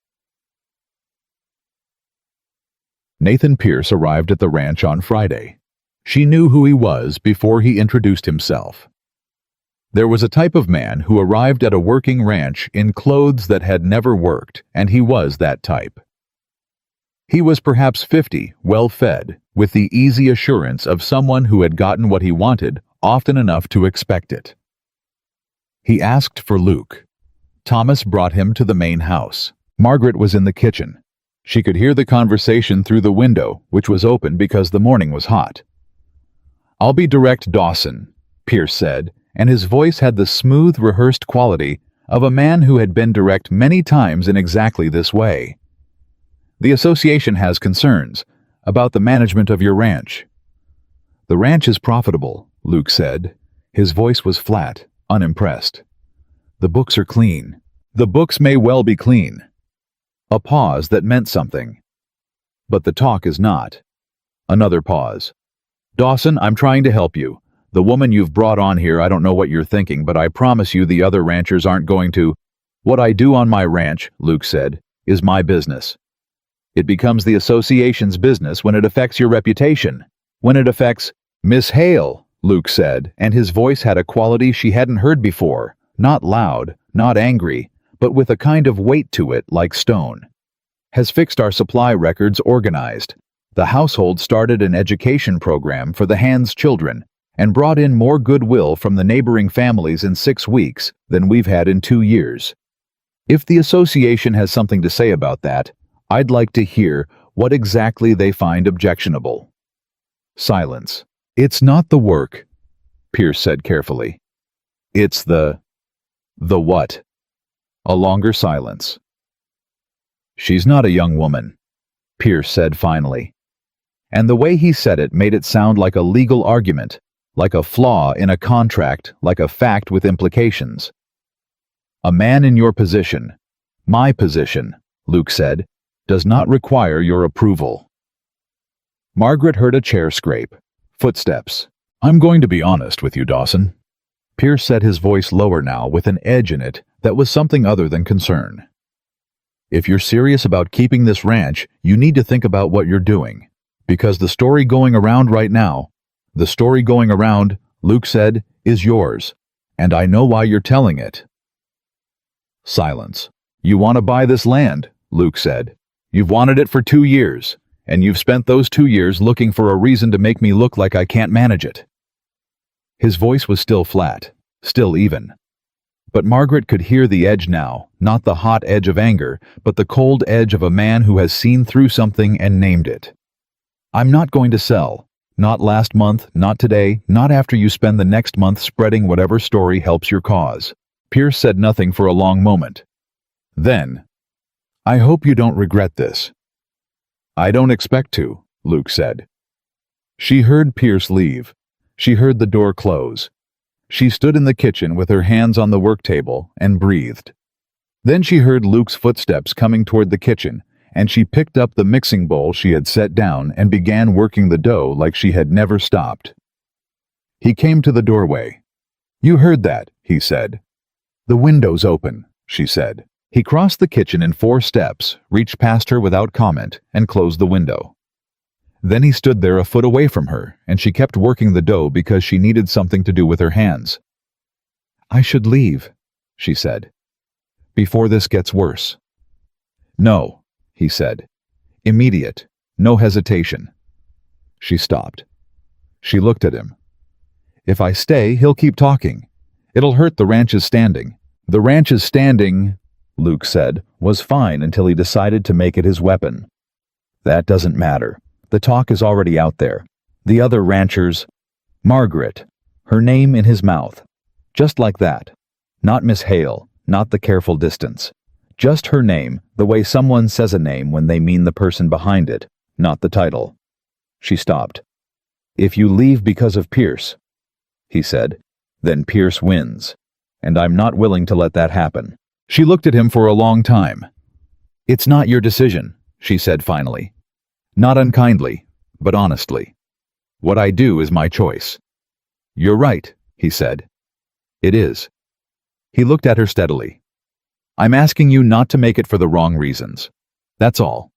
Nathan Pierce arrived at the ranch on Friday. She knew who he was before he introduced himself. There was a type of man who arrived at a working ranch in clothes that had never worked, and he was that type. He was perhaps 50, well-fed, with the easy assurance of someone who had gotten what he wanted often enough to expect it. He asked for Luke. Thomas brought him to the main house. Margaret was in the kitchen. She could hear the conversation through the window, which was open because the morning was hot. "I'll be direct, Dawson," Pierce said, and his voice had the smooth, rehearsed quality of a man who had been direct many times in exactly this way. "The association has concerns about the management of your ranch." "The ranch is profitable," Luke said. His voice was flat, unimpressed. "The books are clean." "The books may well be clean." A pause that meant something. "But the talk is not." Another pause. "Dawson, I'm trying to help you. The woman you've brought on here, I don't know what you're thinking, but I promise you the other ranchers aren't going to." "What I do on my ranch," Luke said, "is my business. It becomes the association's business when it affects your reputation. When it affects—" "Miss Hale," Luke said, and his voice had a quality she hadn't heard before, not loud, not angry, but with a kind of weight to it like stone. "Has fixed our supply records organized. The household started an education program for the Hands children and brought in more goodwill from the neighboring families in 6 weeks than we've had in 2 years. If the association has something to say about that, I'd like to hear what exactly they find objectionable." Silence. "It's not the work," Pierce said carefully. "It's the what?" A longer silence. "She's not a young woman," Pierce said finally. And the way he said it made it sound like a legal argument, like a flaw in a contract, like a fact with implications. "A man in your position, my position," Luke said, "does not require your approval." Margaret heard a chair scrape. Footsteps. "I'm going to be honest with you, Dawson." Pierce said, his voice lower now, with an edge in it that was something other than concern. "If you're serious about keeping this ranch, you need to think about what you're doing. Because the story going around right now," "The story going around," Luke said, "is yours. And I know why you're telling it." Silence. "You want to buy this land," Luke said. "You've wanted it for 2 years, and you've spent those 2 years looking for a reason to make me look like I can't manage it." His voice was still flat, still even. But Margaret could hear the edge now, not the hot edge of anger, but the cold edge of a man who has seen through something and named it. "I'm not going to sell. Not last month, not today, not after you spend the next month spreading whatever story helps your cause." Pierce said nothing for a long moment. Then, "I hope you don't regret this." "I don't expect to," Luke said. She heard Pierce leave. She heard the door close. She stood in the kitchen with her hands on the work table and breathed. Then she heard Luke's footsteps coming toward the kitchen, and she picked up the mixing bowl she had set down and began working the dough like she had never stopped. He came to the doorway. "You heard that," he said. "The window's open," she said. He crossed the kitchen in 4 steps, reached past her without comment, and closed the window. Then he stood there a foot away from her, and she kept working the dough because she needed something to do with her hands. "I should leave," she said, "before this gets worse." "No," he said. "Immediate. No hesitation." She stopped. She looked at him. "If I stay, he'll keep talking. It'll hurt the ranch's standing." "The ranch's standing," Luke said, "was fine until he decided to make it his weapon. That doesn't matter. The talk is already out there. The other ranchers—" Margaret, her name in his mouth. Just like that. Not Miss Hale, not the careful distance. Just her name, the way someone says a name when they mean the person behind it, not the title. She stopped. "If you leave because of Pierce," he said, "then Pierce wins. And I'm not willing to let that happen." She looked at him for a long time. "It's not your decision," she said finally. Not unkindly, but honestly. What I do is my choice. You're right, he said. It is. He looked at her steadily. I'm asking you not to make it for the wrong reasons. That's all.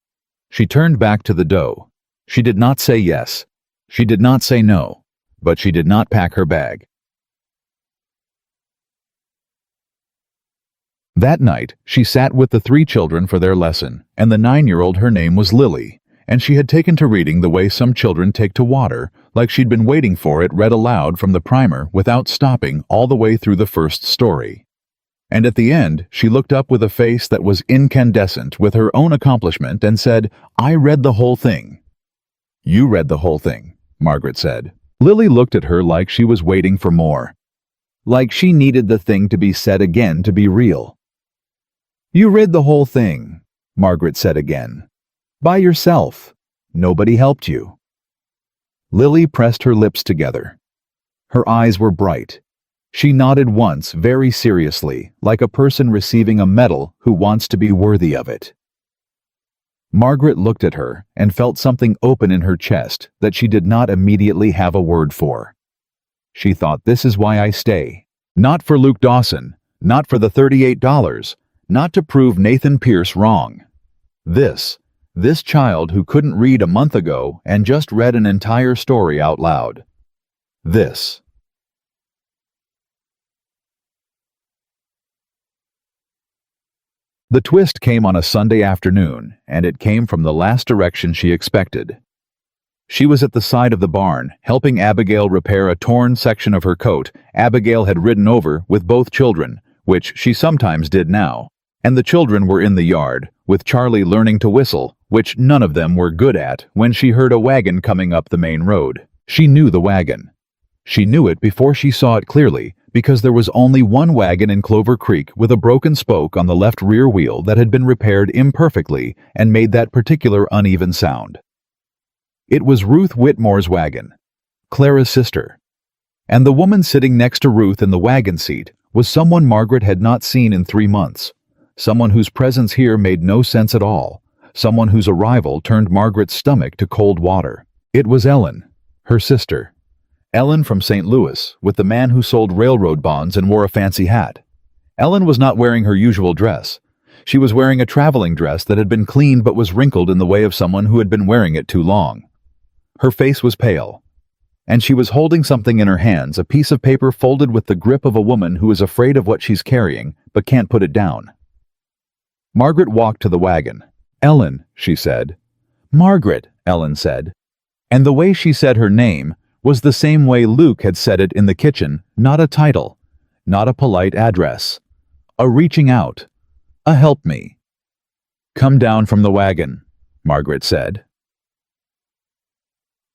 She turned back to the dough. She did not say yes. She did not say no. But she did not pack her bag. That night, she sat with the 3 children for their lesson, and the 9-year-old, her name was Lily, and she had taken to reading the way some children take to water, like she'd been waiting for it read aloud from the primer without stopping all the way through the first story. And at the end, she looked up with a face that was incandescent with her own accomplishment and said, I read the whole thing. You read the whole thing, Margaret said. Lily looked at her like she was waiting for more. Like she needed the thing to be said again to be real. You read the whole thing, Margaret said again. By yourself. Nobody helped you. Lily pressed her lips together. Her eyes were bright. She nodded once very seriously, like a person receiving a medal who wants to be worthy of it. Margaret looked at her and felt something open in her chest that she did not immediately have a word for. She thought, this is why I stay. Not for Luke Dawson, not for the $38, not to prove Nathan Pierce wrong. This child who couldn't read a month ago and just read an entire story out loud. This. The twist came on a Sunday afternoon, and it came from the last direction she expected. She was at the side of the barn, helping Abigail repair a torn section of her coat Abigail had ridden over with both children, which she sometimes did now. And the children were in the yard, with Charlie learning to whistle, which none of them were good at, when she heard a wagon coming up the main road. She knew the wagon. She knew it before she saw it clearly, because there was only one wagon in Clover Creek with a broken spoke on the left rear wheel that had been repaired imperfectly and made that particular uneven sound. It was Ruth Whitmore's wagon, Clara's sister. And the woman sitting next to Ruth in the wagon seat was someone Margaret had not seen in 3 months. Someone whose presence here made no sense at all. Someone whose arrival turned Margaret's stomach to cold water. It was Ellen, her sister. Ellen from St. Louis, with the man who sold railroad bonds and wore a fancy hat. Ellen was not wearing her usual dress. She was wearing a traveling dress that had been cleaned but was wrinkled in the way of someone who had been wearing it too long. Her face was pale, and she was holding something in her hands, a piece of paper folded with the grip of a woman who is afraid of what she's carrying but can't put it down. Margaret walked to the wagon. Ellen, she said. Margaret, Ellen said. And the way she said her name was the same way Luke had said it in the kitchen, not a title, not a polite address. A reaching out. A help me. Come down from the wagon, Margaret said.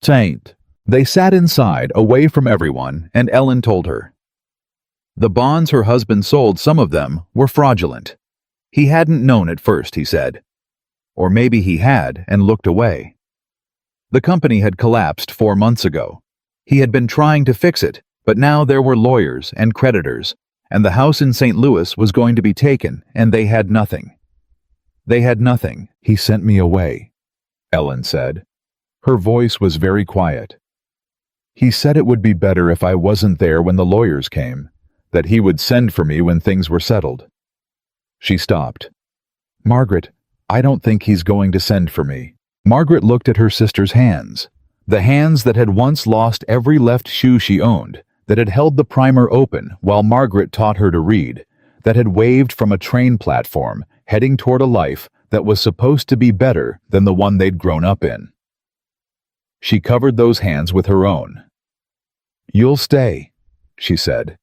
Tain't. They sat inside, away from everyone, and Ellen told her. The bonds her husband sold, some of them, were fraudulent. He hadn't known at first, he said. Or maybe he had and looked away. The company had collapsed 4 months ago. He had been trying to fix it, but now there were lawyers and creditors, and the house in St. Louis was going to be taken, and they had nothing. They had nothing. He sent me away, Ellen said. Her voice was very quiet. He said it would be better if I wasn't there when the lawyers came, that he would send for me when things were settled. She stopped. Margaret, I don't think he's going to send for me. Margaret looked at her sister's hands, the hands that had once lost every left shoe she owned, that had held the primer open while Margaret taught her to read, that had waved from a train platform, heading toward a life that was supposed to be better than the one they'd grown up in. She covered those hands with her own. You'll stay, she said.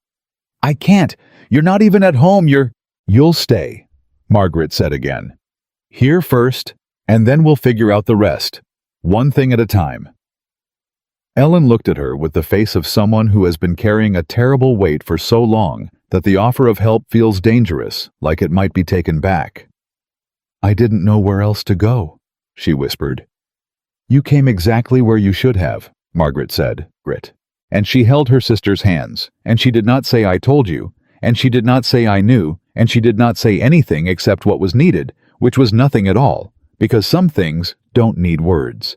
I can't. You're not even at home. You'll stay, Margaret said again. Here first, and then we'll figure out the rest, one thing at a time. Ellen looked at her with the face of someone who has been carrying a terrible weight for so long that the offer of help feels dangerous, like it might be taken back. I didn't know where else to go, she whispered. You came exactly where you should have, Margaret said, grit. And she held her sister's hands, and she did not say I told you, and she did not say I knew, and she did not say anything except what was needed, which was nothing at all, because some things don't need words.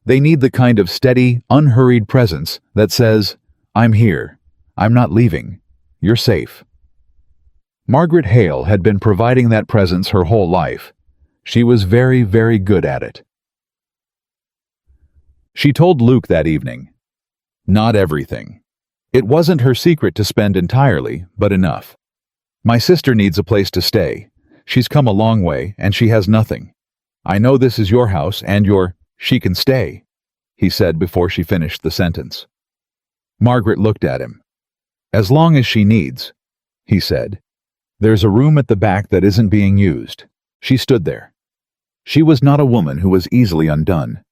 They need the kind of steady, unhurried presence that says, "I'm here. I'm not leaving. You're safe." Margaret Hale had been providing that presence her whole life. She was very, very good at it. She told Luke that evening. Not everything. It wasn't her secret to spend entirely, but enough. "My sister needs a place to stay. She's come a long way, and she has nothing. I know this is your house, and she can stay," he said before she finished the sentence. Margaret looked at him. "As long as she needs," he said. "There's a room at the back that isn't being used." She stood there. She was not a woman who was easily undone.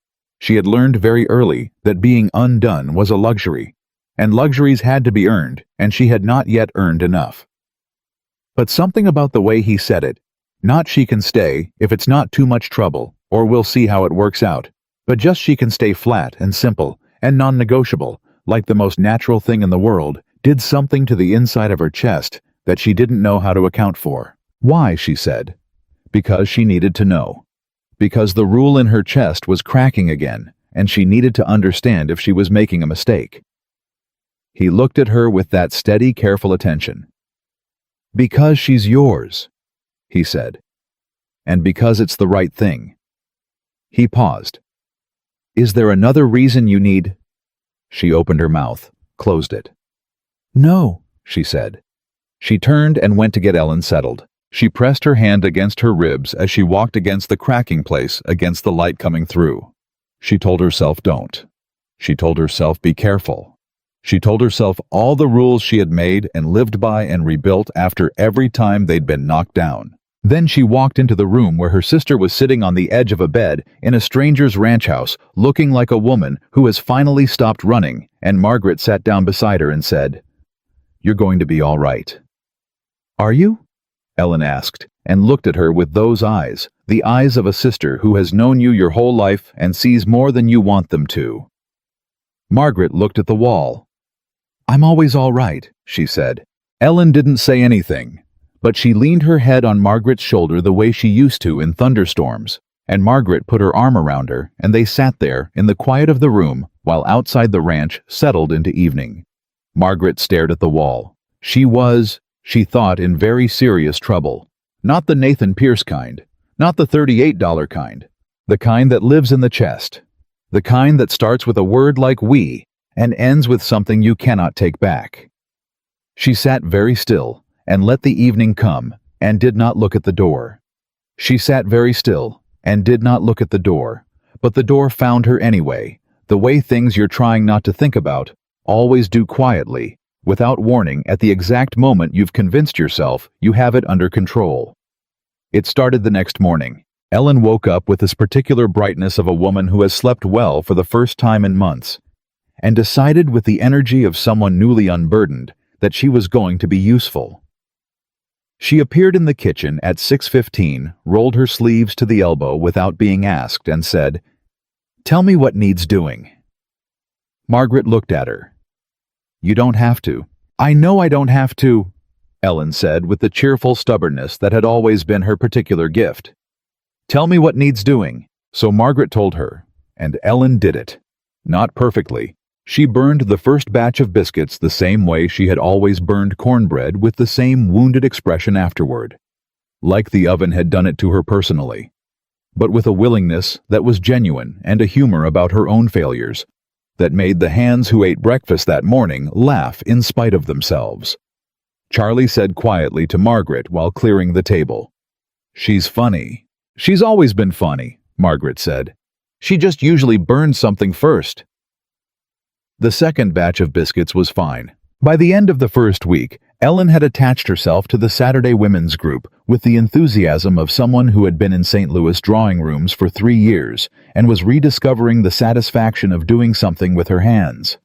She had learned very early that being undone was a luxury, and luxuries had to be earned, and she had not yet earned enough. But something about the way he said it, not "she can stay if it's not too much trouble, or we'll see how it works out," but just "she can stay" flat and simple and non-negotiable, like the most natural thing in the world, did something to the inside of her chest that she didn't know how to account for. Why, she said? Because she needed to know. Because the rule in her chest was cracking again, and she needed to understand if she was making a mistake. He looked at her with that steady, careful attention. "Because she's yours," he said. "And because it's the right thing." He paused. "Is there another reason you need—" She opened her mouth, closed it. "No," she said. She turned and went to get Ellen settled. She pressed her hand against her ribs as she walked against the cracking place, against the light coming through. She told herself don't. She told herself be careful. She told herself all the rules she had made and lived by and rebuilt after every time they'd been knocked down. Then she walked into the room where her sister was sitting on the edge of a bed in a stranger's ranch house, looking like a woman who has finally stopped running, and Margaret sat down beside her and said, "You're going to be all right." "Are you?" Ellen asked, and looked at her with those eyes, the eyes of a sister who has known you your whole life and sees more than you want them to. Margaret looked at the wall. "I'm always all right," she said. Ellen didn't say anything, but she leaned her head on Margaret's shoulder the way she used to in thunderstorms, and Margaret put her arm around her, and they sat there in the quiet of the room while outside the ranch settled into evening. Margaret stared at the wall. She thought, in very serious trouble. Not the Nathan Pierce kind, not the $38 kind, the kind that lives in the chest, the kind that starts with a word like "we" and ends with something you cannot take back. She sat very still and let the evening come and did not look at the door. She sat very still and did not look at the door, but the door found her anyway, the way things you're trying not to think about always do quietly, without warning at the exact moment you've convinced yourself you have it under control. It started the next morning. Ellen woke up with this particular brightness of a woman who has slept well for the first time in months, and decided with the energy of someone newly unburdened that she was going to be useful. She appeared in the kitchen at 6:15, rolled her sleeves to the elbow without being asked, and said, "Tell me what needs doing." Margaret looked at her. "You don't have to." "I know I don't have to," Ellen said with the cheerful stubbornness that had always been her particular gift. "Tell me what needs doing." So Margaret told her, and Ellen did it. Not perfectly. She burned the first batch of biscuits the same way she had always burned cornbread, with the same wounded expression afterward, like the oven had done it to her personally, but with a willingness that was genuine and a humor about her own failures that made the hands who ate breakfast that morning laugh in spite of themselves. Charlie said quietly to Margaret while clearing the table, "She's funny." "She's always been funny," Margaret said. "She just usually burns something first." The second batch of biscuits was fine. By the end of the first week, Ellen had attached herself to the Saturday women's group with the enthusiasm of someone who had been in St. Louis drawing rooms for 3 years and was rediscovering the satisfaction of doing something with her hands.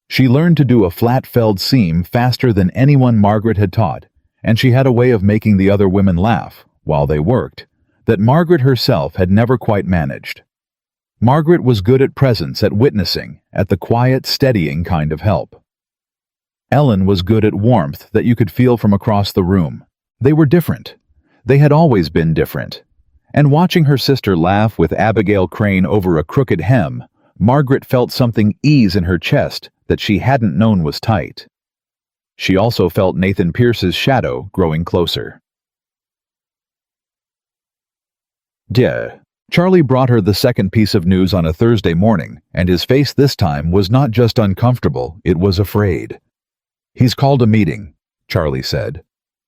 She learned to do a flat-felled seam faster than anyone Margaret had taught, and she had a way of making the other women laugh, while they worked, that Margaret herself had never quite managed. Margaret was good at presence, at witnessing, at the quiet, steadying kind of help. Ellen was good at warmth that you could feel from across the room. They were different. They had always been different. And watching her sister laugh with Abigail Crane over a crooked hem, Margaret felt something ease in her chest that she hadn't known was tight. She also felt Nathan Pierce's shadow growing closer. Duh. Charlie brought her the second piece of news on a Thursday morning, and his face this time was not just uncomfortable, it was afraid. "He's called a meeting," Charlie said.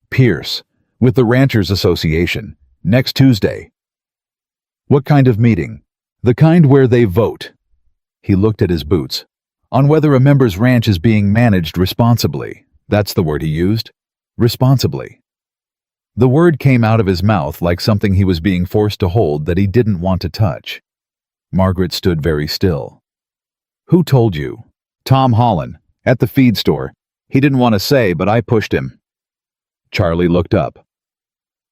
"Pierce, with the Ranchers Association, next Tuesday." "What kind of meeting?" "The kind where they vote." He looked at his boots. "On whether a member's ranch is being managed responsibly." That's the word he used. Responsibly. The word came out of his mouth like something he was being forced to hold that he didn't want to touch. Margaret stood very still. "Who told you?" "Tom Holland, at the feed store. He didn't want to say, but I pushed him." Charlie looked up.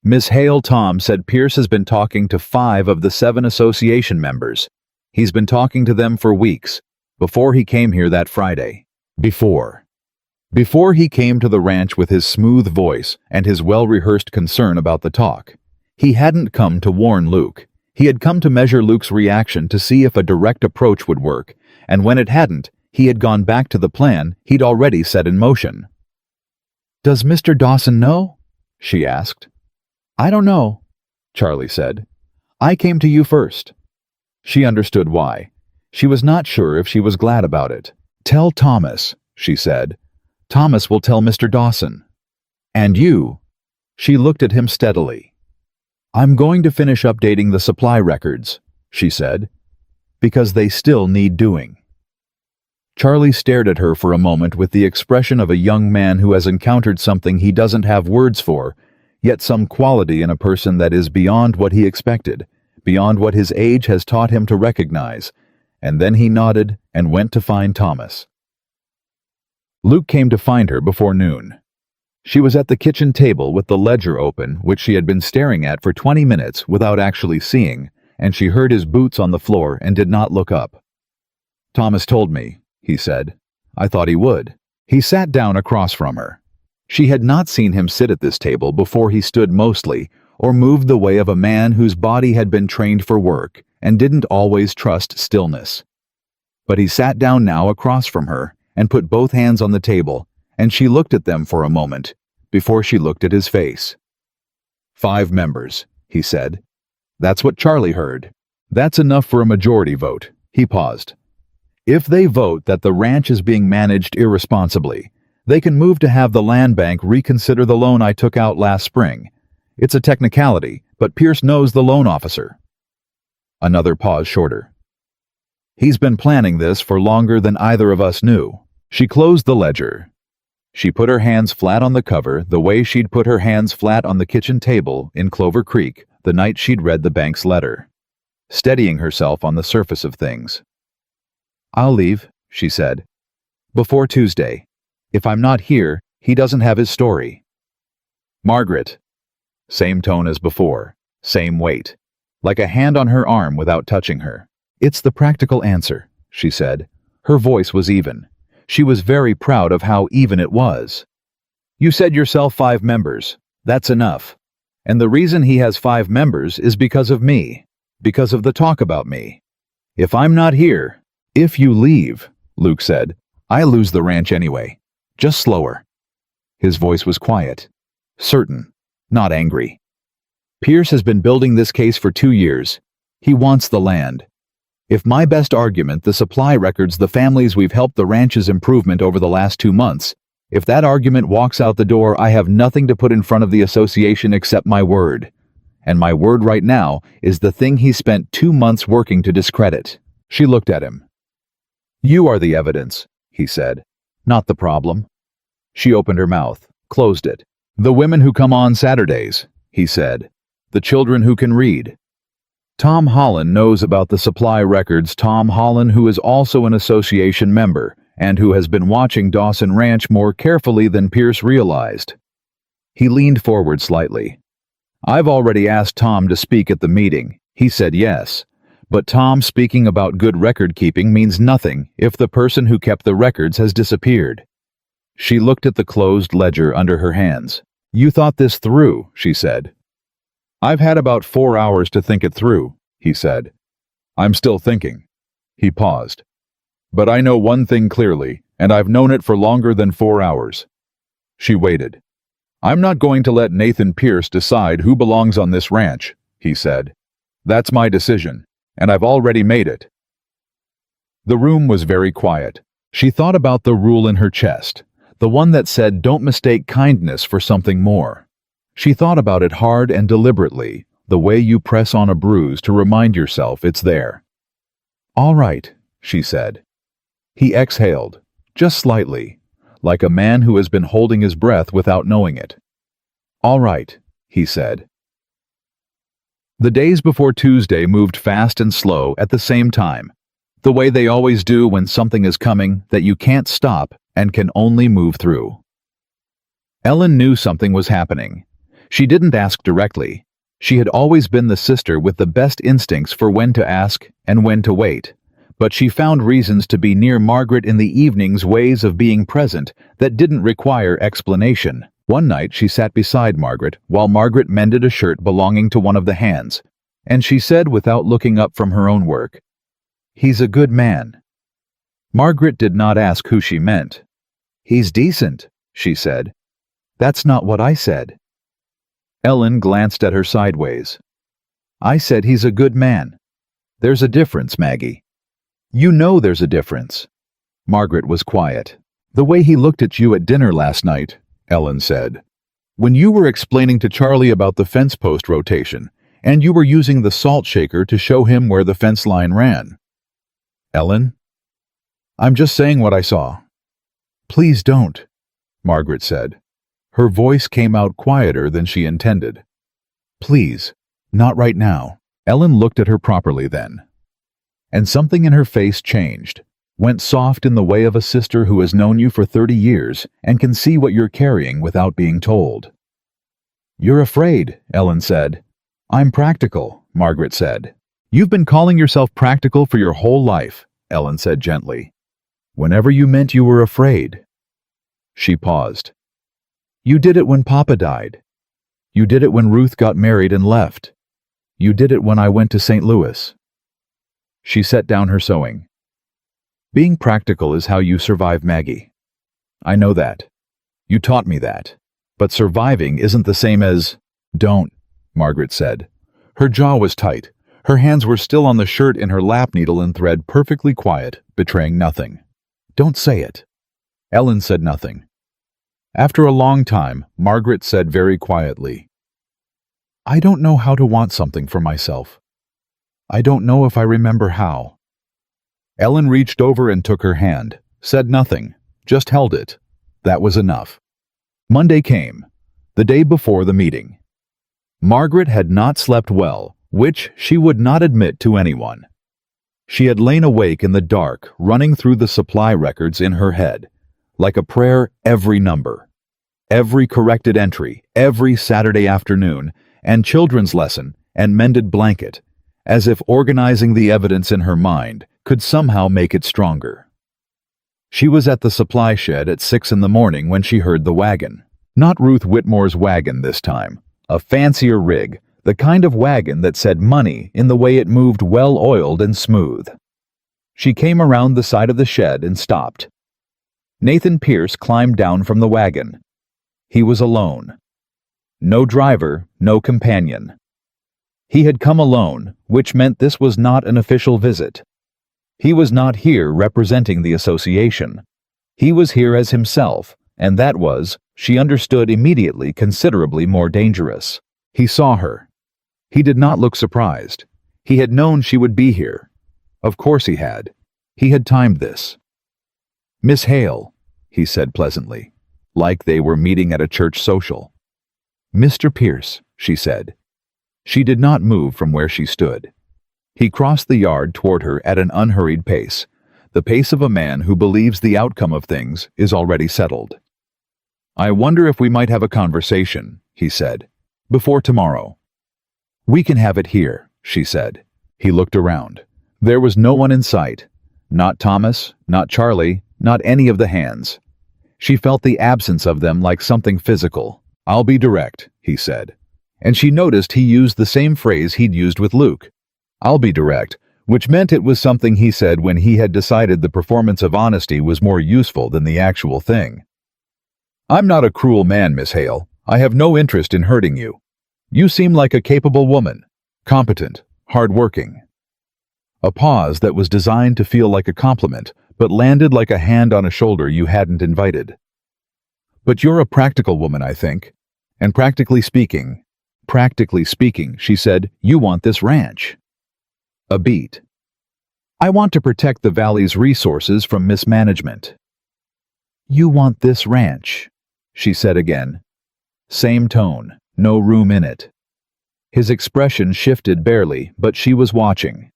"Miss Hale, Tom said Pierce has been talking to 5 of the 7 association members. He's been talking to them for weeks, before he came here that Friday. Before he came to the ranch with his smooth voice and his well-rehearsed concern about the talk. He hadn't come to warn Luke. He had come to measure Luke's reaction to see if a direct approach would work, and when it hadn't, he had gone back to the plan he'd already set in motion. "Does Mr. Dawson know?" she asked. "I don't know," Charlie said. "I came to you first." She understood why. She was not sure if she was glad about it. "Tell Thomas," she said. "Thomas will tell Mr. Dawson." "And you?" She looked at him steadily. "I'm going to finish updating the supply records," she said, "because they still need doing." Charlie stared at her for a moment with the expression of a young man who has encountered something he doesn't have words for, yet some quality in a person that is beyond what he expected, beyond what his age has taught him to recognize, and then he nodded and went to find Thomas. Luke came to find her before noon. She was at the kitchen table with the ledger open, which she had been staring at for 20 minutes without actually seeing, and she heard his boots on the floor and did not look up. "Thomas told me," he said. "I thought he would." He sat down across from her. She had not seen him sit at this table before he stood mostly, or moved the way of a man whose body had been trained for work and didn't always trust stillness. But he sat down now across from her and put both hands on the table, and she looked at them for a moment, before she looked at his face. 5 members, he said. That's what Charlie heard. That's enough for a majority vote. He paused. If they vote that the ranch is being managed irresponsibly, they can move to have the land bank reconsider the loan I took out last spring. It's a technicality, but Pierce knows the loan officer. Another pause shorter. He's been planning this for longer than either of us knew. She closed the ledger. She put her hands flat on the cover the way she'd put her hands flat on the kitchen table in Clover Creek the night she'd read the bank's letter, steadying herself on the surface of things. I'll leave, she said. Before Tuesday. If I'm not here, he doesn't have his story. Margaret. Same tone as before, same weight, like a hand on her arm without touching her. It's the practical answer, she said. Her voice was even. She was very proud of how even it was. You said yourself 5 members. That's enough. And the reason he has 5 members is because of me, because of the talk about me. If I'm not here, if you leave, Luke said, I lose the ranch anyway. Just slower. His voice was quiet, certain, not angry. Pierce has been building this case for 2 years. He wants the land. If my best argument, the supply records the families we've helped the ranch's improvement over the last 2 months, if that argument walks out the door, I have nothing to put in front of the association except my word. And my word right now is the thing he spent 2 months working to discredit. She looked at him. You are the evidence, he said, not the problem. She opened her mouth, closed it. The women who come on Saturdays, he said. The children who can read. Tom Holland knows about the supply records. Tom Holland, who is also an association member, and who has been watching Dawson Ranch more carefully than Pierce realized. He leaned forward slightly. I've already asked Tom to speak at the meeting. He said yes. But Tom speaking about good record-keeping means nothing if the person who kept the records has disappeared. She looked at the closed ledger under her hands. You thought this through, she said. I've had about 4 hours to think it through, he said. I'm still thinking. He paused. But I know one thing clearly, and I've known it for longer than 4 hours. She waited. I'm not going to let Nathan Pierce decide who belongs on this ranch, he said. That's my decision, and I've already made it. The room was very quiet. She thought about the rule in her chest, the one that said don't mistake kindness for something more. She thought about it hard and deliberately, the way you press on a bruise to remind yourself it's there. All right, she said. He exhaled, just slightly, like a man who has been holding his breath without knowing it. All right, he said. The days before Tuesday moved fast and slow at the same time, the way they always do when something is coming that you can't stop and can only move through. Ellen knew something was happening. She didn't ask directly. She had always been the sister with the best instincts for when to ask and when to wait, but she found reasons to be near Margaret in the evenings, ways of being present that didn't require explanation. One night she sat beside Margaret while Margaret mended a shirt belonging to one of the hands, and she said without looking up from her own work, "He's a good man." Margaret did not ask who she meant. "He's decent," she said. "That's not what I said." Ellen glanced at her sideways. "I said he's a good man. There's a difference, Maggie." "You know there's a difference." Margaret was quiet. "The way he looked at you at dinner last night," Ellen said. "When you were explaining to Charlie about the fence post rotation, and you were using the salt shaker to show him where the fence line ran." "Ellen?" "I'm just saying what I saw." "Please don't," Margaret said. Her voice came out quieter than she intended. "Please, not right now." Ellen looked at her properly then. And something in her face changed, went soft in the way of a sister who has known you for 30 years and can see what you're carrying without being told. "You're afraid," Ellen said. "I'm practical," Margaret said. "You've been calling yourself practical for your whole life," Ellen said gently. "Whenever you meant you were afraid." She paused. "You did it when Papa died. You did it when Ruth got married and left. You did it when I went to St. Louis." She set down her sewing. "Being practical is how you survive, Maggie. I know that. You taught me that. But surviving isn't the same as—" "Don't," Margaret said. Her jaw was tight. Her hands were still on the shirt in her lap, needle and thread, perfectly quiet, betraying nothing. "Don't say it." Ellen said nothing. After a long time, Margaret said very quietly, "I don't know how to want something for myself. I don't know if I remember how." Ellen reached over and took her hand, said nothing, just held it. That was enough. Monday came, the day before the meeting. Margaret had not slept well, which she would not admit to anyone. She had lain awake in the dark, running through the supply records in her head, like a prayer, every number, every corrected entry, every Saturday afternoon, and children's lesson, and mended blanket, as if organizing the evidence in her mind could somehow make it stronger. She was at the supply shed at 6 in the morning when she heard the wagon. Not Ruth Whitmore's wagon this time, a fancier rig, the kind of wagon that said money in the way it moved, well-oiled and smooth. She came around the side of the shed and stopped. Nathan Pierce climbed down from the wagon. He was alone. No driver, no companion. He had come alone, which meant this was not an official visit. He was not here representing the association. He was here as himself, and that was, she understood immediately, considerably more dangerous. He saw her. He did not look surprised. He had known she would be here. Of course he had. He had timed this. "Miss Hale," he said pleasantly, like they were meeting at a church social. "Mr. Pierce," she said. She did not move from where she stood. He crossed the yard toward her at an unhurried pace, the pace of a man who believes the outcome of things is already settled. "I wonder if we might have a conversation," he said, "before tomorrow." "We can have it here," she said. He looked around. There was no one in sight. Not Thomas, not Charlie, not any of the hands. She felt the absence of them like something physical. "I'll be direct," he said. and she noticed he used the same phrase he'd used with Luke. "I'll be direct," which meant it was something he said when he had decided the performance of honesty was more useful than the actual thing. "I'm not a cruel man, Miss Hale. I have no interest in hurting you. You seem like a capable woman, competent, hard-working." A pause that was designed to feel like a compliment, but landed like a hand on a shoulder you hadn't invited. "But you're a practical woman, I think. And practically speaking, she said, you want this ranch." A beat. "I want to protect the valley's resources from mismanagement." "You want this ranch," she said again. Same tone, no room in it. His expression shifted barely, but she was watching.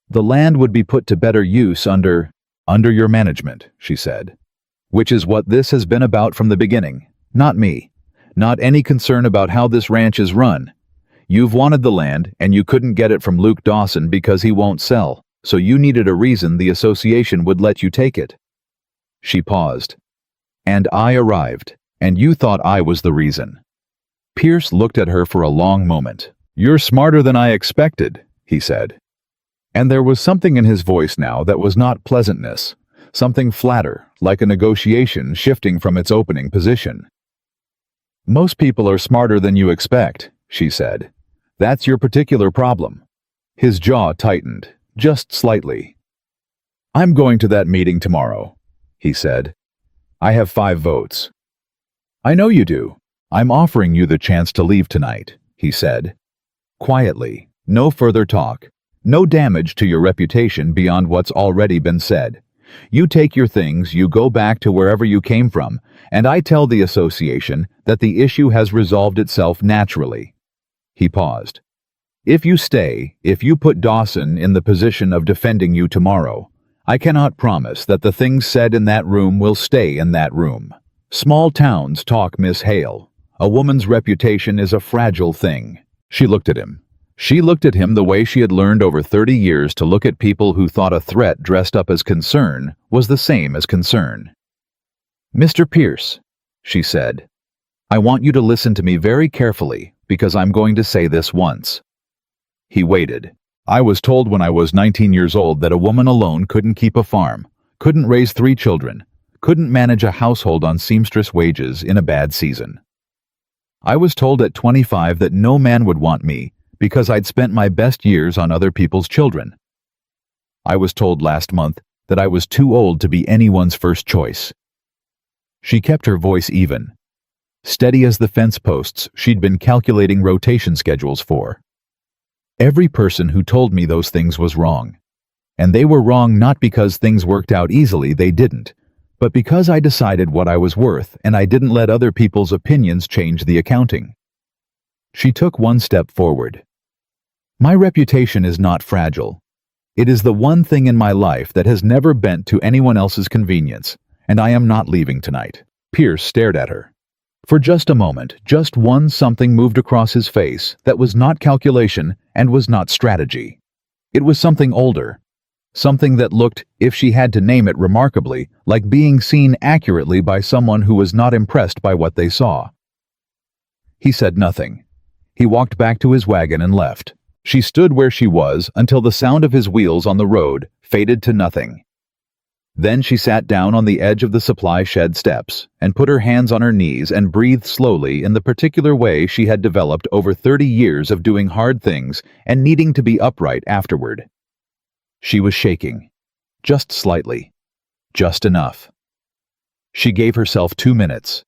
"The land would be put to better use under your management," she said. "Which is what this has been about from the beginning. Not me. Not any concern about how this ranch is run. You've wanted the land, and you couldn't get it from Luke Dawson because he won't sell, so you needed a reason the association would let you take it." She paused. "And I arrived, and you thought I was the reason." Pierce looked at her for a long moment. "You're smarter than I expected," he said. And there was something in his voice now that was not pleasantness, something flatter, like a negotiation shifting from its opening position. "Most people are smarter than you expect," she said. "That's your particular problem." His jaw tightened, just slightly. "I'm going to that meeting tomorrow," he said. "I have 5 votes." "I know you do. I'm offering you the chance to leave tonight," he said. Quietly, no further talk. No damage to your reputation beyond what's already been said. You take your things, you go back to wherever you came from, and I tell the association that the issue has resolved itself naturally. He paused. "If you stay, if you put Dawson in the position of defending you tomorrow, I cannot promise that the things said in that room will stay in that room. Small towns talk, Miss Hale. A woman's reputation is a fragile thing." She looked at him. She looked at him the way she had learned over 30 years to look at people who thought a threat dressed up as concern was the same as concern. "Mr. Pierce," she said, "I want you to listen to me very carefully because I'm going to say this once." He waited. "I was told when I was 19 years old that a woman alone couldn't keep a farm, couldn't raise 3 children, couldn't manage a household on seamstress wages in a bad season. I was told at 25 that no man would want me because I'd spent my best years on other people's children. I was told last month that I was too old to be anyone's first choice." She kept her voice even, steady as the fence posts she'd been calculating rotation schedules for. "Every person who told me those things was wrong. And they were wrong not because things worked out easily, they didn't, but because I decided what I was worth and I didn't let other people's opinions change the accounting." She took one step forward. "My reputation is not fragile. It is the one thing in my life that has never bent to anyone else's convenience, and I am not leaving tonight." Pierce stared at her. For just a moment, just one something moved across his face that was not calculation and was not strategy. It was something older. Something that looked, if she had to name it remarkably, like being seen accurately by someone who was not impressed by what they saw. He said nothing. He walked back to his wagon and left. She stood where she was until the sound of his wheels on the road faded to nothing. Then she sat down on the edge of the supply shed steps and put her hands on her knees and breathed slowly in the particular way she had developed over 30 years of doing hard things and needing to be upright afterward. She was shaking. Just slightly. Just enough. She gave herself 2 minutes.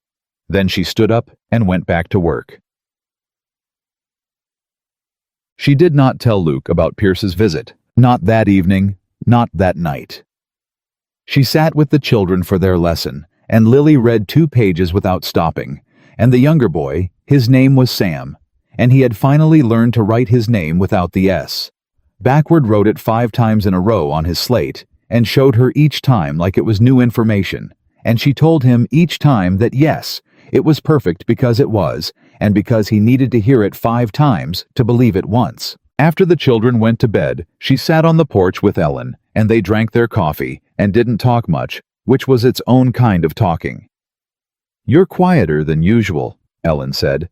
Then she stood up and went back to work. She did not tell Luke about Pierce's visit. Not that evening, not that night. She sat with the children for their lesson, and Lily read 2 pages without stopping, and the younger boy, his name was Sam, and he had finally learned to write his name without the S. Backward wrote it 5 times in a row on his slate, and showed her each time like it was new information, and she told him each time that yes, it was perfect because it was, and because he needed to hear it 5 times to believe it once. After the children went to bed, she sat on the porch with Ellen, and they drank their coffee and didn't talk much, which was its own kind of talking. "You're quieter than usual," Ellen said.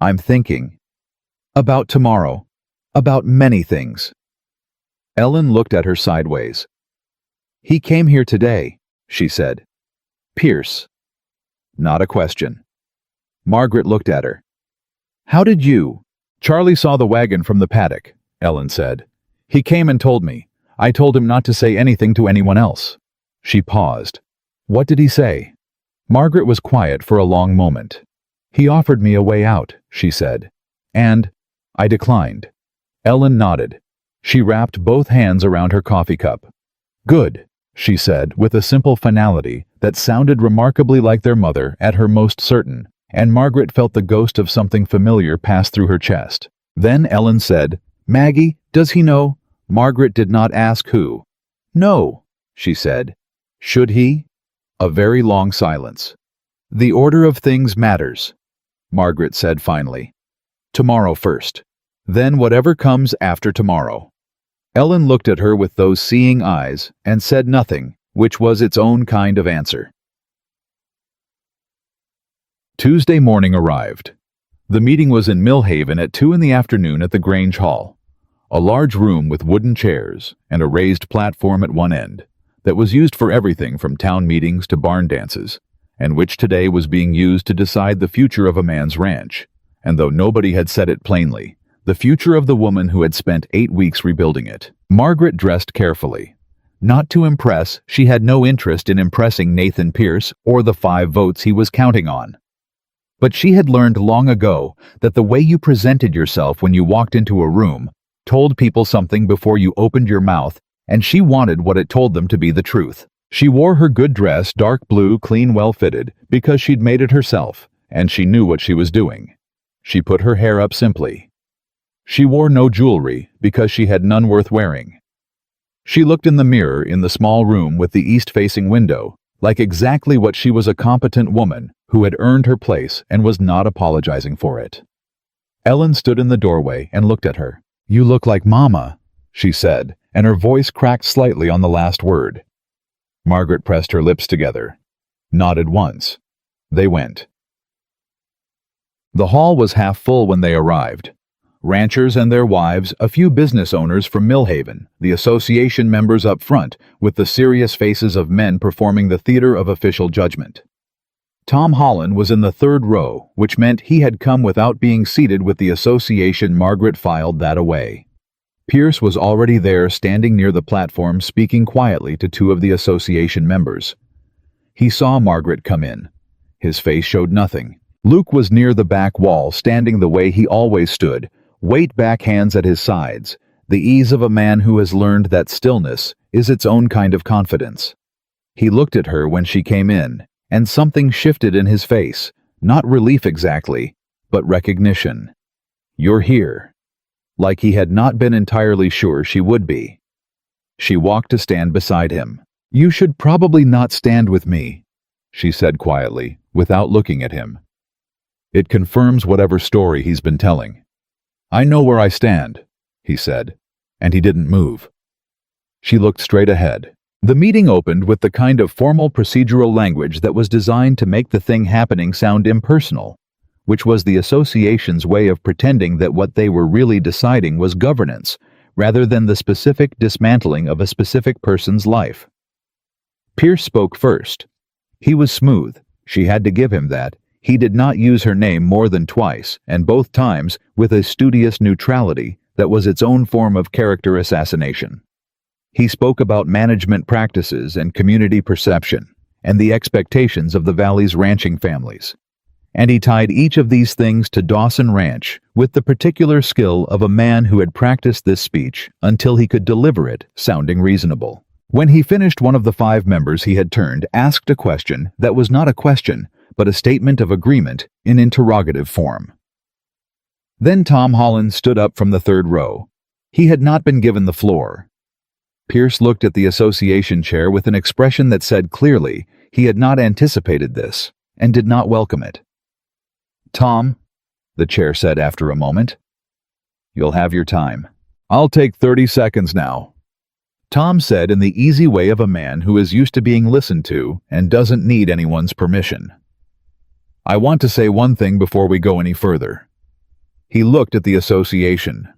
I'm thinking. About tomorrow. About many things. Ellen looked at her sideways. He came here today, she said. Pierce. Not a question. Margaret looked at her. How did you? Charlie saw the wagon from the paddock, Ellen said. He came and told me. I told him not to say anything to anyone else. She paused. What did he say? Margaret was quiet for a long moment. He offered me a way out, she said. And I declined. Ellen nodded. She wrapped both hands around her coffee cup. Good, she said with a simple finality that sounded remarkably like their mother at her most certain, and Margaret felt the ghost of something familiar pass through her chest. Then Ellen said, Maggie, does he know? Margaret did not ask who. No, she said. Should he? A very long silence. The order of things matters, Margaret said finally. Tomorrow first. Then whatever comes after tomorrow. Ellen looked at her with those seeing eyes and said nothing, which was its own kind of answer. Tuesday morning arrived. The meeting was in Millhaven at 2 p.m. at the Grange Hall, a large room with wooden chairs and a raised platform at one end that was used for everything from town meetings to barn dances, and which today was being used to decide the future of a man's ranch, and though nobody had said it plainly, the future of the woman who had spent 8 weeks rebuilding it. Margaret dressed carefully. Not to impress, she had no interest in impressing Nathan Pierce or the 5 votes he was counting on. But she had learned long ago that the way you presented yourself when you walked into a room told people something before you opened your mouth, and she wanted what it told them to be the truth. She wore her good dress, dark blue, clean, well-fitted, because she'd made it herself, and she knew what she was doing. She put her hair up simply. She wore no jewelry because she had none worth wearing. She looked in the mirror in the small room with the east-facing window, like exactly what she was, a competent woman who had earned her place and was not apologizing for it. Ellen stood in the doorway and looked at her. You look like Mama, she said, and her voice cracked slightly on the last word. Margaret pressed her lips together, nodded once. They went. The hall was half full when they arrived. Ranchers and their wives, a few business owners from Millhaven, the association members up front, with the serious faces of men performing the theater of official judgment. Tom Holland was in the 3rd row, which meant he had come without being seated with the association. Margaret filed that away. Pierce was already there, standing near the platform, speaking quietly to 2 of the association members. He saw Margaret come in. His face showed nothing. Luke was near the back wall, standing the way he always stood, weight back, hands at his sides, the ease of a man who has learned that stillness is its own kind of confidence. He looked at her when she came in, and something shifted in his face, not relief exactly, but recognition. You're here. Like he had not been entirely sure she would be. She walked to stand beside him. You should probably not stand with me, she said quietly, without looking at him. It confirms whatever story he's been telling. I know where I stand, he said, and he didn't move. She looked straight ahead. The meeting opened with the kind of formal procedural language that was designed to make the thing happening sound impersonal, which was the association's way of pretending that what they were really deciding was governance, rather than the specific dismantling of a specific person's life. Pierce spoke first. He was smooth. She had to give him that. He did not use her name more than twice, and both times with a studious neutrality that was its own form of character assassination. He spoke about management practices and community perception, and the expectations of the Valley's ranching families. And he tied each of these things to Dawson Ranch with the particular skill of a man who had practiced this speech until he could deliver it sounding reasonable. When he finished, one of the 5 members he had turned asked a question that was not a question, but a statement of agreement in interrogative form. Then Tom Holland stood up from the 3rd row. He had not been given the floor. Pierce looked at the association chair with an expression that said clearly he had not anticipated this and did not welcome it. Tom, the chair said after a moment, you'll have your time. I'll take 30 seconds now. Tom said in the easy way of a man who is used to being listened to and doesn't need anyone's permission. I want to say one thing before we go any further. He looked at the association.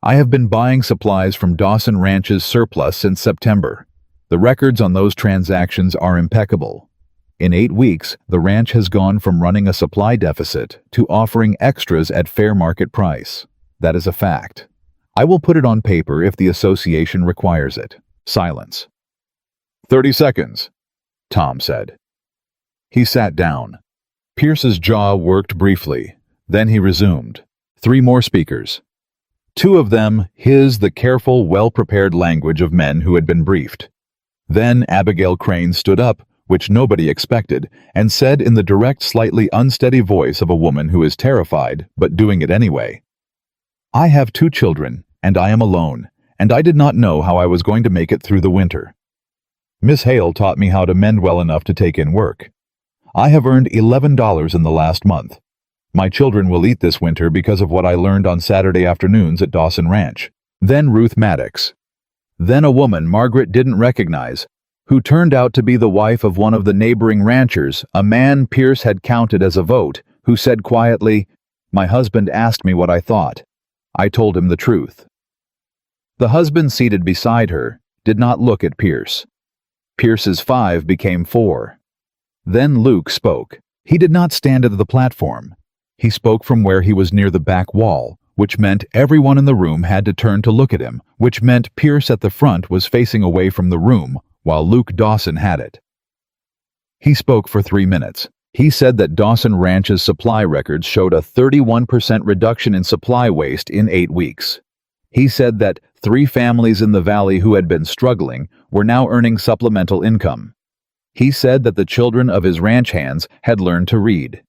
I have been buying supplies from Dawson Ranch's surplus since September. The records on those transactions are impeccable. In 8 weeks, the ranch has gone from running a supply deficit to offering extras at fair market price. That is a fact. I will put it on paper if the association requires it. Silence. 30 seconds, Tom said. He sat down. Pierce's jaw worked briefly. Then he resumed. 3 more speakers. 2 of them the careful, well-prepared language of men who had been briefed. Then Abigail Crane stood up, which nobody expected, and said in the direct, slightly unsteady voice of a woman who is terrified, but doing it anyway. I have 2 children, and I am alone, and I did not know how I was going to make it through the winter. Miss Hale taught me how to mend well enough to take in work. I have earned $11 in the last month. My children will eat this winter because of what I learned on Saturday afternoons at Dawson Ranch. Then Ruth Maddox. Then a woman Margaret didn't recognize, who turned out to be the wife of one of the neighboring ranchers, a man Pierce had counted as a vote, who said quietly, "My husband asked me what I thought. I told him the truth." The husband seated beside her did not look at Pierce. Pierce's 5 became 4. Then Luke spoke. He did not stand at the platform. He spoke from where he was near the back wall, which meant everyone in the room had to turn to look at him, which meant Pierce at the front was facing away from the room, while Luke Dawson had it. He spoke for 3 minutes. He said that Dawson Ranch's supply records showed a 31% reduction in supply waste in 8 weeks. He said that 3 families in the valley who had been struggling were now earning supplemental income. He said that the children of his ranch hands had learned to read.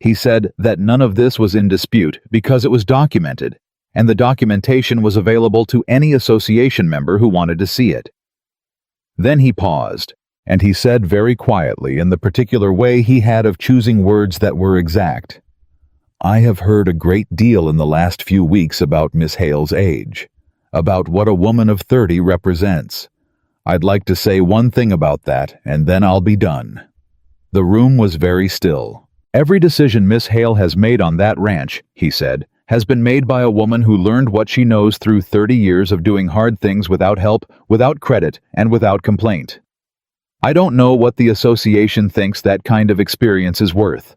He said that none of this was in dispute because it was documented, and the documentation was available to any association member who wanted to see it. Then he paused, and he said very quietly in the particular way he had of choosing words that were exact, "I have heard a great deal in the last few weeks about Miss Hale's age, about what a woman of 30 represents. I'd like to say one thing about that, and then I'll be done." The room was very still. "Every decision Miss Hale has made on that ranch," he said, "has been made by a woman who learned what she knows through 30 years of doing hard things without help, without credit, and without complaint. I don't know what the association thinks that kind of experience is worth.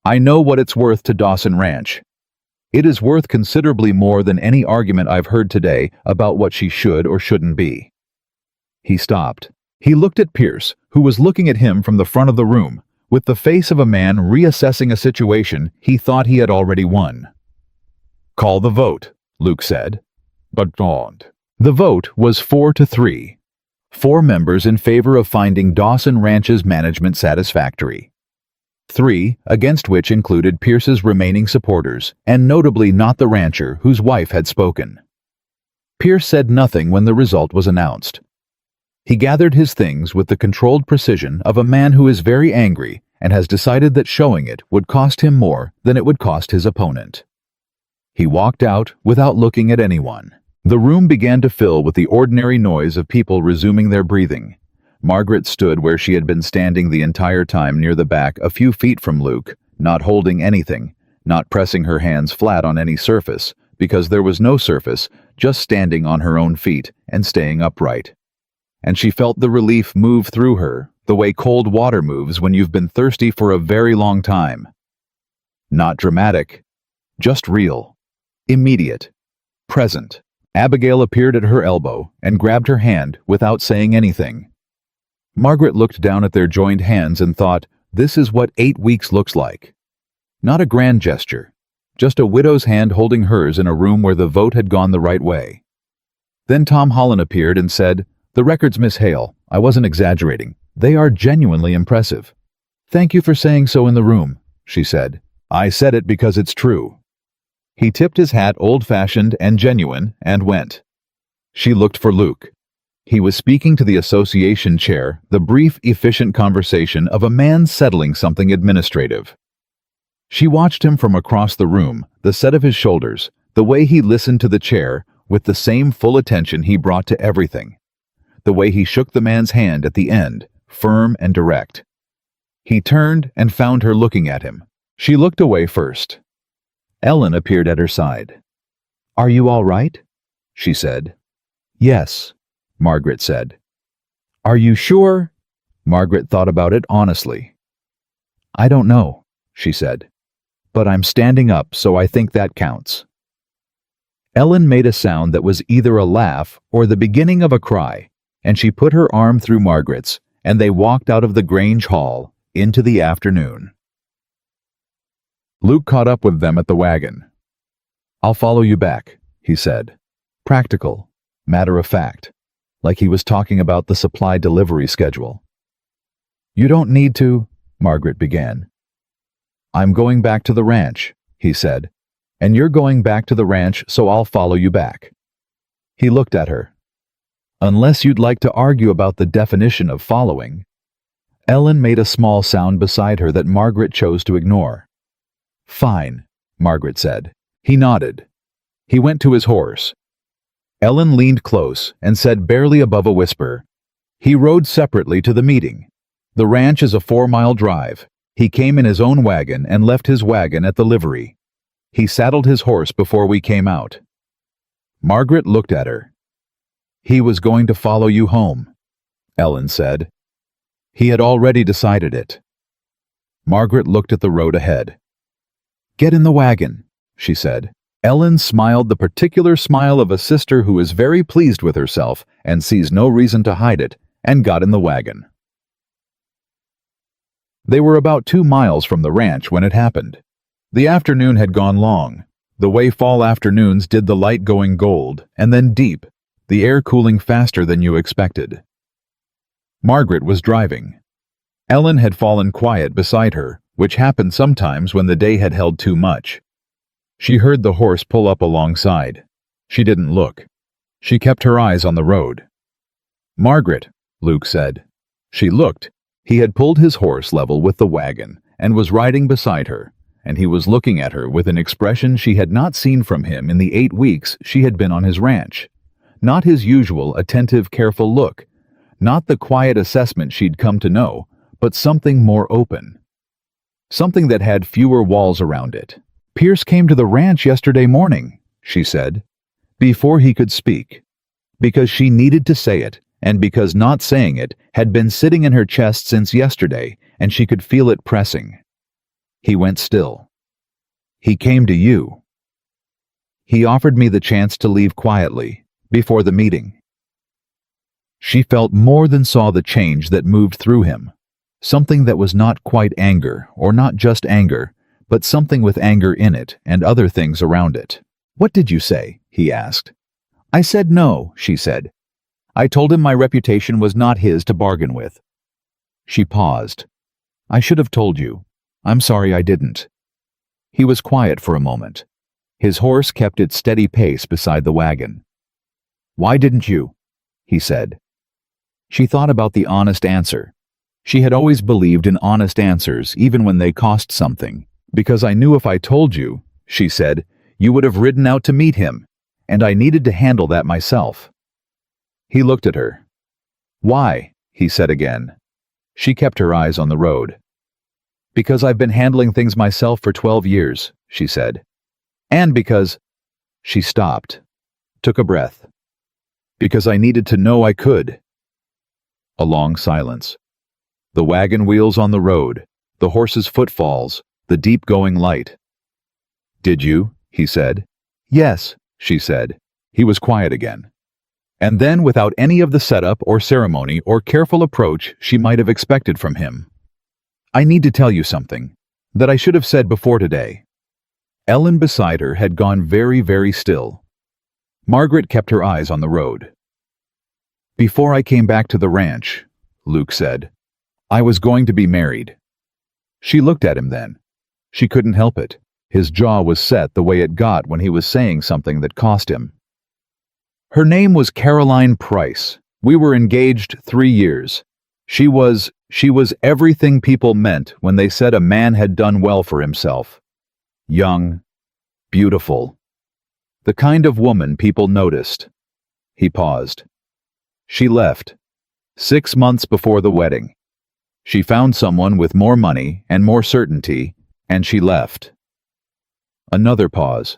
I know what it's worth to Dawson Ranch. It is worth considerably more than any argument I've heard today about what she should or shouldn't be." He stopped. He looked at Pierce, who was looking at him from the front of the room, with the face of a man reassessing a situation he thought he had already won. "Call the vote," Luke said. But don't. The vote was 4-3. 4 members in favor of finding Dawson Ranch's management satisfactory. 3 against, which included Pierce's remaining supporters, and notably not the rancher whose wife had spoken. Pierce said nothing when the result was announced. He gathered his things with the controlled precision of a man who is very angry and has decided that showing it would cost him more than it would cost his opponent. He walked out without looking at anyone. The room began to fill with the ordinary noise of people resuming their breathing. Margaret stood where she had been standing the entire time, near the back, a few feet from Luke, not holding anything, not pressing her hands flat on any surface, because there was no surface, just standing on her own feet and staying upright. And she felt the relief move through her, the way cold water moves when you've been thirsty for a very long time. Not dramatic, just real, immediate, present. Abigail appeared at her elbow and grabbed her hand without saying anything. Margaret looked down at their joined hands and thought, this is what 8 weeks looks like. Not a grand gesture, just a widow's hand holding hers in a room where the vote had gone the right way. Then Tom Holland appeared and said, "The records, Miss Hale, I wasn't exaggerating. They are genuinely impressive." "Thank you for saying so in the room," she said. "I said it because it's true." He tipped his hat, old-fashioned and genuine, and went. She looked for Luke. He was speaking to the association chair, the brief, efficient conversation of a man settling something administrative. She watched him from across the room, the set of his shoulders, the way he listened to the chair, with the same full attention he brought to everything. The way he shook the man's hand at the end, firm and direct. He turned and found her looking at him. She looked away first. Ellen appeared at her side. "Are you all right?" she said. "Yes," Margaret said. "Are you sure?" Margaret thought about it honestly. "I don't know," she said. "But I'm standing up, so I think that counts." Ellen made a sound that was either a laugh or the beginning of a cry, and she put her arm through Margaret's, and they walked out of the Grange Hall into the afternoon. Luke caught up with them at the wagon. "I'll follow you back," he said. Practical, matter of fact, like he was talking about the supply delivery schedule. "You don't need to," Margaret began. "I'm going back to the ranch," he said, "and you're going back to the ranch, so I'll follow you back." He looked at her. "Unless you'd like to argue about the definition of following." Ellen made a small sound beside her that Margaret chose to ignore. "Fine," Margaret said. He nodded. He went to his horse. Ellen leaned close and said barely above a whisper, "He rode separately to the meeting. The ranch is a 4-mile drive. He came in his own wagon and left his wagon at the livery. He saddled his horse before we came out." Margaret looked at her. "He was going to follow you home," Ellen said. He had already decided it. Margaret looked at the road ahead. "Get in the wagon," she said. Ellen smiled the particular smile of a sister who is very pleased with herself and sees no reason to hide it, and got in the wagon. They were about 2 miles from the ranch when it happened. The afternoon had gone long, the way fall afternoons did, the light going gold, and then deep, the air cooling faster than you expected. Margaret was driving. Ellen had fallen quiet beside her, which happened sometimes when the day had held too much. She heard the horse pull up alongside. She didn't look. She kept her eyes on the road. "Margaret," Luke said. She looked. He had pulled his horse level with the wagon and was riding beside her, and he was looking at her with an expression she had not seen from him in the 8 weeks she had been on his ranch. Not his usual attentive, careful look, not the quiet assessment she'd come to know, but something more open. Something that had fewer walls around it. "Pierce came to the ranch yesterday morning," she said, before he could speak, because she needed to say it, and because not saying it had been sitting in her chest since yesterday, and she could feel it pressing. He went still. "He came to you. He offered me the chance to leave quietly, before the meeting." She felt more than saw the change that moved through him, something that was not quite anger, or not just anger, but something with anger in it and other things around it. "What did you say?" he asked. "I said no," she said. "I told him my reputation was not his to bargain with." She paused. "I should have told you. I'm sorry I didn't." He was quiet for a moment. His horse kept its steady pace beside the wagon. "Why didn't you?" he said. She thought about the honest answer. She had always believed in honest answers, even when they cost something. "Because I knew if I told you," she said, "you would have ridden out to meet him, and I needed to handle that myself." He looked at her. "Why?" he said again. She kept her eyes on the road. "Because I've been handling things myself for 12 years, she said. "And because—" She stopped, took a breath. "Because I needed to know I could." A long silence. The wagon wheels on the road, the horse's footfalls, the deep going light. "Did you?" he said. "Yes," she said. He was quiet again. And then, without any of the setup or ceremony or careful approach she might have expected from him, "I need to tell you something that I should have said before today." Ellen beside her had gone very, very still. Margaret kept her eyes on the road. "Before I came back to the ranch," Luke said, "I was going to be married." She looked at him then. She couldn't help it. His jaw was set the way it got when he was saying something that cost him. "Her name was Caroline Price. We were engaged 3 years. She was everything people meant when they said a man had done well for himself. Young, beautiful. The kind of woman people noticed." He paused. "She left 6 months before the wedding. She found someone with more money and more certainty, and she left." Another pause.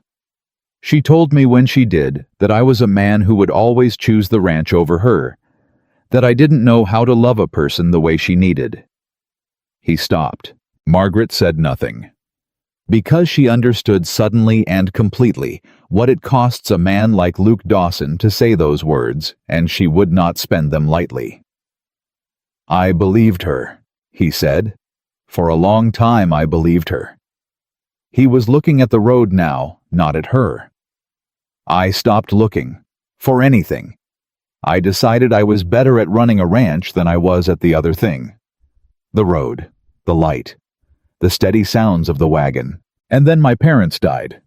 She told me when she did that I was a man who would always choose the ranch over her, that I didn't know how to love a person the way she needed. He stopped. Margaret said nothing. Because she understood suddenly and completely what it costs a man like Luke Dawson to say those words, and she would not spend them lightly. I believed her, he said. For a long time I believed her. He was looking at the road now, not at her. I stopped looking. For anything. I decided I was better at running a ranch than I was at the other thing. The road, the light, the steady sounds of the wagon. And then my parents died,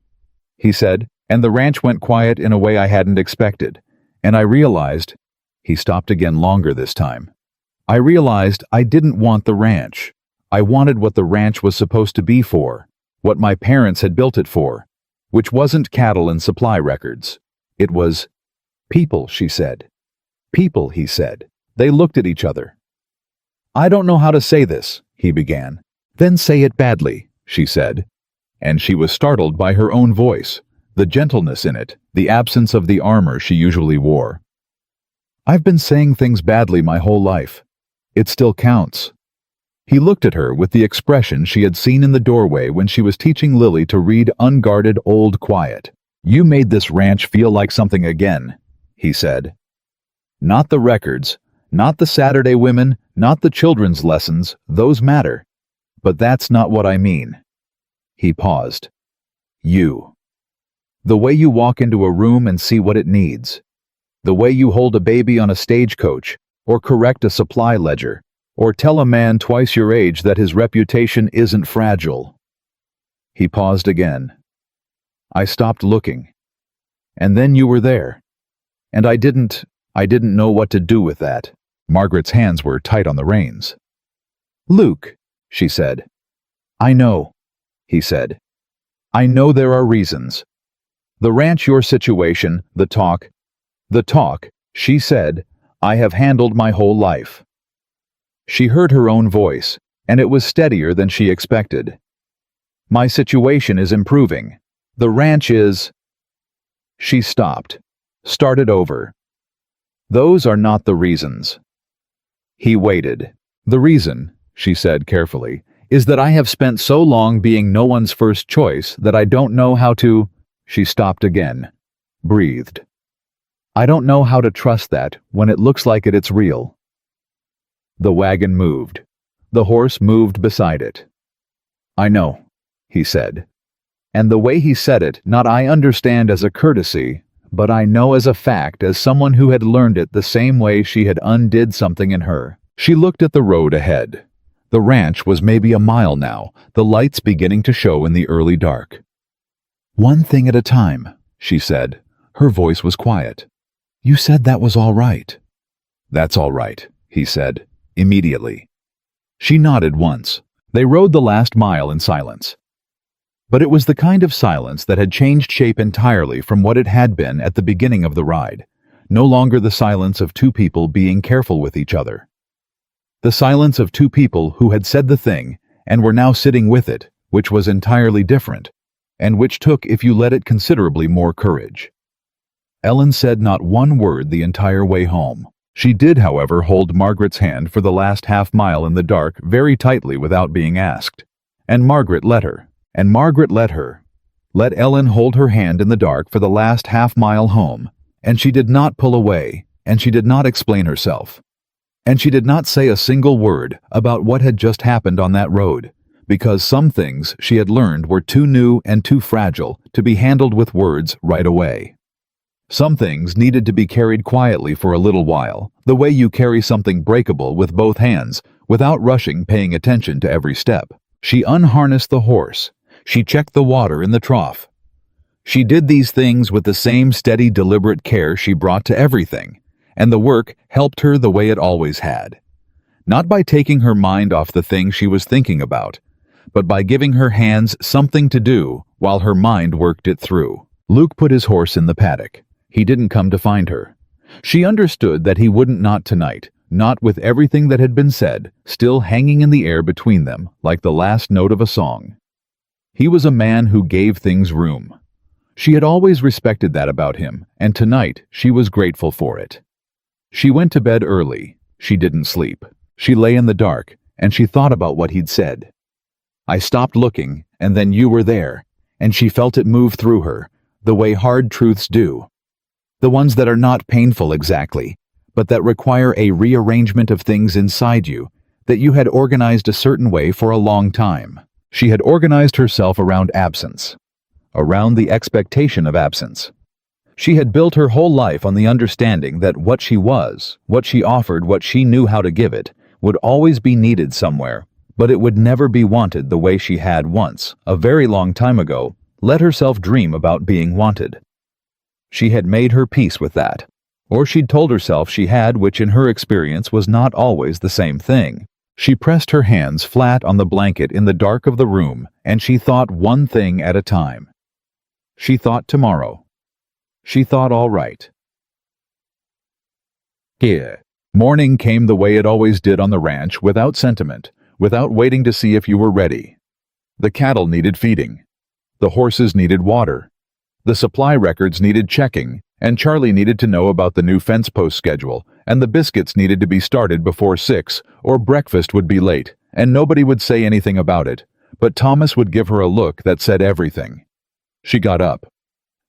he said, and the ranch went quiet in a way I hadn't expected. And I realized, he stopped again longer this time. I realized I didn't want the ranch. I wanted what the ranch was supposed to be for, what my parents had built it for, which wasn't cattle and supply records. It was people, she said. People, he said. They looked at each other. I don't know how to say this, he began. Then say it badly, she said. And she was startled by her own voice, the gentleness in it, the absence of the armor she usually wore. I've been saying things badly my whole life. It still counts. He looked at her with the expression she had seen in the doorway when she was teaching Lily to read Unguarded Old Quiet. You made this ranch feel like something again, he said. Not the records, not the Saturday women, not the children's lessons, those matter. But that's not what I mean. He paused. You. The way you walk into a room and see what it needs. The way you hold a baby on a stagecoach, or correct a supply ledger, or tell a man twice your age that his reputation isn't fragile. He paused again. I stopped looking. And then you were there. And I didn't know what to do with that. Margaret's hands were tight on the reins. Luke, she said. I know, he said. I know there are reasons. The ranch, your situation, the talk, she said, I have handled my whole life. She heard her own voice, and it was steadier than she expected. My situation is improving. The ranch is... She stopped, started over. Those are not the reasons. He waited. The reason, she said carefully, is that I have spent so long being no one's first choice that I don't know how to... She stopped again, breathed. I don't know how to trust that when it looks like it's real. The wagon moved. The horse moved beside it. I know, he said. And the way he said it, not I understand as a courtesy, but I know as a fact, as someone who had learned it the same way she had undid something in her. She looked at the road ahead. The ranch was maybe a mile now, the lights beginning to show in the early dark. One thing at a time, she said. Her voice was quiet. You said that was all right. That's all right, he said. Immediately. She nodded once. They rode the last mile in silence. But it was the kind of silence that had changed shape entirely from what it had been at the beginning of the ride. No longer the silence of two people being careful with each other. The silence of two people who had said the thing and were now sitting with it, which was entirely different, and which took, if you let it, considerably more courage. Ellen said not one word the entire way home. She did, however, hold Margaret's hand for the last half mile in the dark very tightly without being asked. And Margaret let her. And Margaret let her. Let Ellen hold her hand in the dark for the last half mile home. And she did not pull away, and she did not explain herself. And she did not say a single word about what had just happened on that road, because some things she had learned were too new and too fragile to be handled with words right away. Some things needed to be carried quietly for a little while, the way you carry something breakable with both hands, without rushing, paying attention to every step. She unharnessed the horse. She checked the water in the trough. She did these things with the same steady, deliberate care she brought to everything, and the work helped her the way it always had. Not by taking her mind off the thing she was thinking about, but by giving her hands something to do while her mind worked it through. Luke put his horse in the paddock. He didn't come to find her. She understood that he wouldn't, not tonight, not with everything that had been said, still hanging in the air between them like the last note of a song. He was a man who gave things room. She had always respected that about him, and tonight she was grateful for it. She went to bed early. She didn't sleep. She lay in the dark, and she thought about what he'd said. I stopped looking, and then you were there, and she felt it move through her, the way hard truths do. The ones that are not painful exactly, but that require a rearrangement of things inside you that you had organized a certain way for a long time. She had organized herself around absence, around the expectation of absence. She had built her whole life on the understanding that what she was, what she offered, what she knew how to give it, would always be needed somewhere, but it would never be wanted the way she had once, a very long time ago, let herself dream about being wanted. She had made her peace with that, or she'd told herself she had, which in her experience was not always the same thing. She pressed her hands flat on the blanket in the dark of the room, and she thought one thing at a time. She thought tomorrow. She thought all right. Here. Morning came the way it always did on the ranch, without sentiment, without waiting to see if you were ready. The cattle needed feeding. The horses needed water. The supply records needed checking, and Charlie needed to know about the new fence post schedule, and the biscuits needed to be started before 6, or breakfast would be late, and nobody would say anything about it, but Thomas would give her a look that said everything. She got up.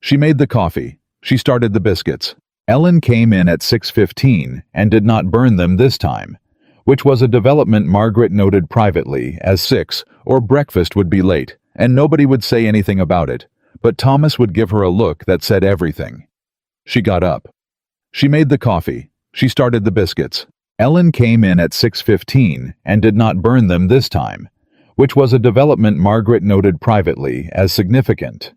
She made the coffee. She started the biscuits. Ellen came in at 6:15 and did not burn them this time, which was a development Margaret noted privately as 6, or breakfast would be late, and nobody would say anything about it, but Thomas would give her a look that said everything. She got up. She made the coffee. She started the biscuits. Ellen came in at 6:15 and did not burn them this time, which was a development Margaret noted privately as significant.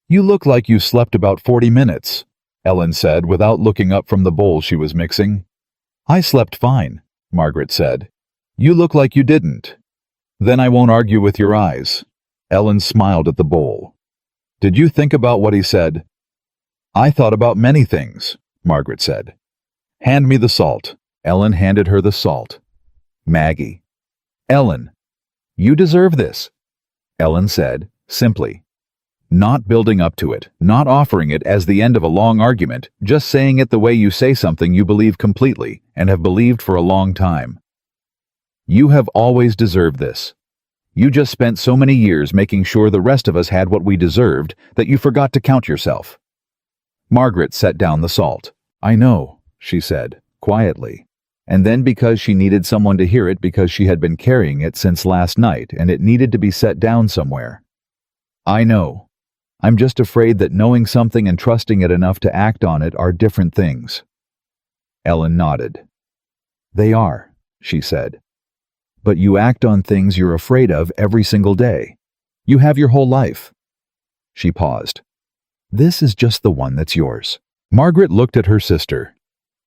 "You look like you slept about 40 minutes, Ellen said without looking up from the bowl she was mixing. "I slept fine," Margaret said. "You look like you didn't." "Then I won't argue with your eyes." Ellen smiled at the bowl. "Did you think about what he said?" "I thought about many things," Margaret said. "Hand me the salt." Ellen handed her the salt. Maggie. "Ellen, you deserve this," Ellen said, simply. Not building up to it, not offering it as the end of a long argument, just saying it the way you say something you believe completely and have believed for a long time. "You have always deserved this. You just spent so many years making sure the rest of us had what we deserved that you forgot to count yourself." Margaret set down the salt. "I know," she said, quietly. And then because she needed someone to hear it because she had been carrying it since last night and it needed to be set down somewhere. "I know. I'm just afraid that knowing something and trusting it enough to act on it are different things." Ellen nodded. "They are," she said. "But you act on things you're afraid of every single day. You have your whole life." She paused. "This is just the one that's yours." Margaret looked at her sister.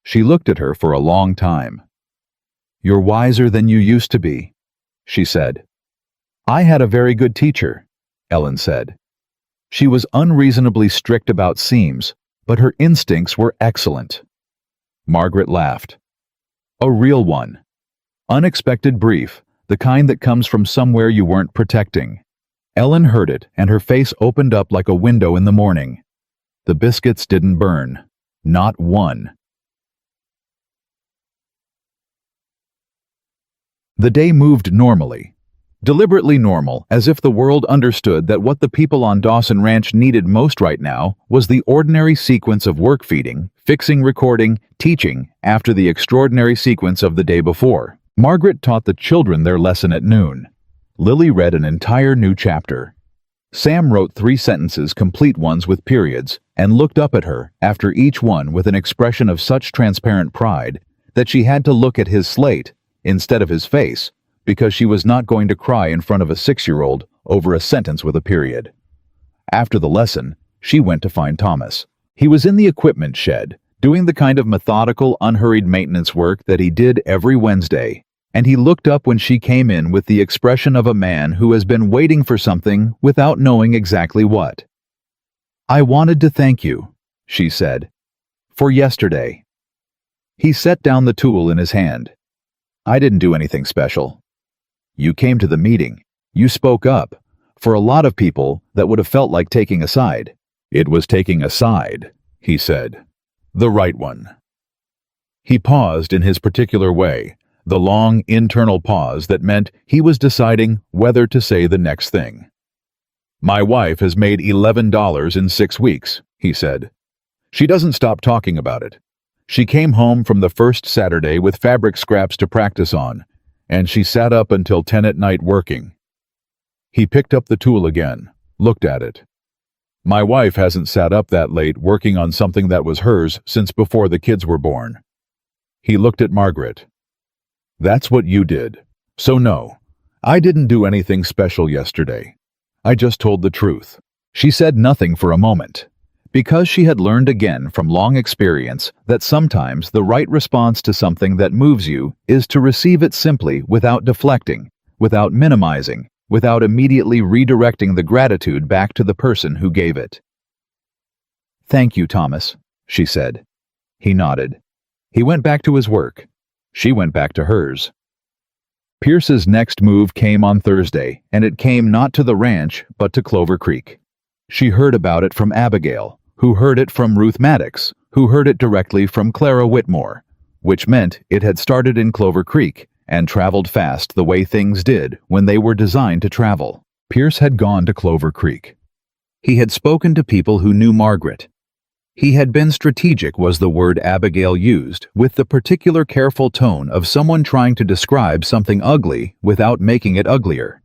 She looked at her for a long time. "You're wiser than you used to be," she said. "I had a very good teacher," Ellen said. She was unreasonably strict about seams, but her instincts were excellent. Margaret laughed. "A real one. Unexpected brief, the kind that comes from somewhere you weren't protecting." Ellen heard it, and her face opened up like a window in the morning. The biscuits didn't burn. Not one. The day moved normally. Deliberately normal, as if the world understood that what the people on Dawson Ranch needed most right now was the ordinary sequence of work feeding, fixing, recording, teaching after the extraordinary sequence of the day before. Margaret taught the children their lesson at noon. Lily read an entire new chapter. Sam wrote 3 sentences, complete ones with periods, and looked up at her after each one with an expression of such transparent pride that she had to look at his slate instead of his face, because she was not going to cry in front of a 6-year-old over a sentence with a period. After the lesson, she went to find Thomas. He was in the equipment shed, doing the kind of methodical, unhurried maintenance work that he did every Wednesday, and he looked up when she came in with the expression of a man who has been waiting for something without knowing exactly what. "I wanted to thank you," she said, "for yesterday." He set down the tool in his hand. "I didn't do anything special. You came to the meeting. You spoke up. For a lot of people, that would have felt like taking a side. It was taking a side, he said. The right one. He paused in his particular way, the long internal pause that meant he was deciding whether to say the next thing. My wife has made $11 in 6 weeks, he said. She doesn't stop talking about it. She came home from the first Saturday with fabric scraps to practice on, and she sat up until 10 at night working. He picked up the tool again, looked at it. My wife hasn't sat up that late working on something that was hers since before the kids were born. He looked at Margaret. That's what you did. So no, I didn't do anything special yesterday. I just told the truth. She said nothing for a moment, because she had learned again from long experience that sometimes the right response to something that moves you is to receive it simply without deflecting, without minimizing, without immediately redirecting the gratitude back to the person who gave it. Thank you, Thomas, she said. He nodded. He went back to his work. She went back to hers. Pierce's next move came on Thursday, and it came not to the ranch, but to Clover Creek. She heard about it from Abigail, who heard it from Ruth Maddox, who heard it directly from Clara Whitmore, which meant it had started in Clover Creek and traveled fast the way things did when they were designed to travel. Pierce had gone to Clover Creek. He had spoken to people who knew Margaret. He had been strategic, was the word Abigail used, with the particular careful tone of someone trying to describe something ugly without making it uglier.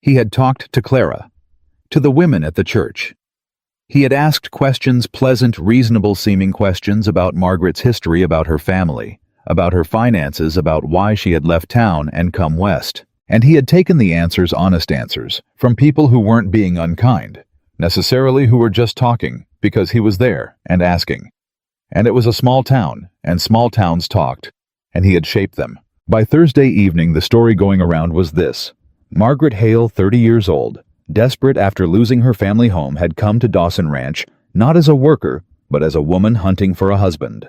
He had talked to Clara, to the women at the church. He had asked questions, pleasant, reasonable-seeming questions about Margaret's history, about her family, about her finances, about why she had left town and come west. And he had taken the answers, honest answers, from people who weren't being unkind, necessarily who were just talking, because he was there and asking. And it was a small town, and small towns talked, and he had shaped them. By Thursday evening, the story going around was this. Margaret Hale, 30 years old, desperate after losing her family home, had come to Dawson Ranch, not as a worker, but as a woman hunting for a husband.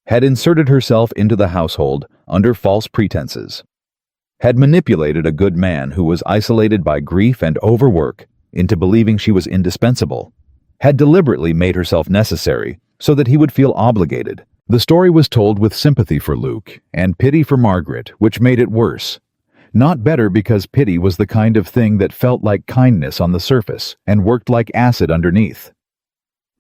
Had inserted herself into the household under false pretenses. Had manipulated a good man who was isolated by grief and overwork into believing she was indispensable. Had deliberately made herself necessary so that he would feel obligated. The story was told with sympathy for Luke and pity for Margaret, which made it worse. Not better, because pity was the kind of thing that felt like kindness on the surface and worked like acid underneath.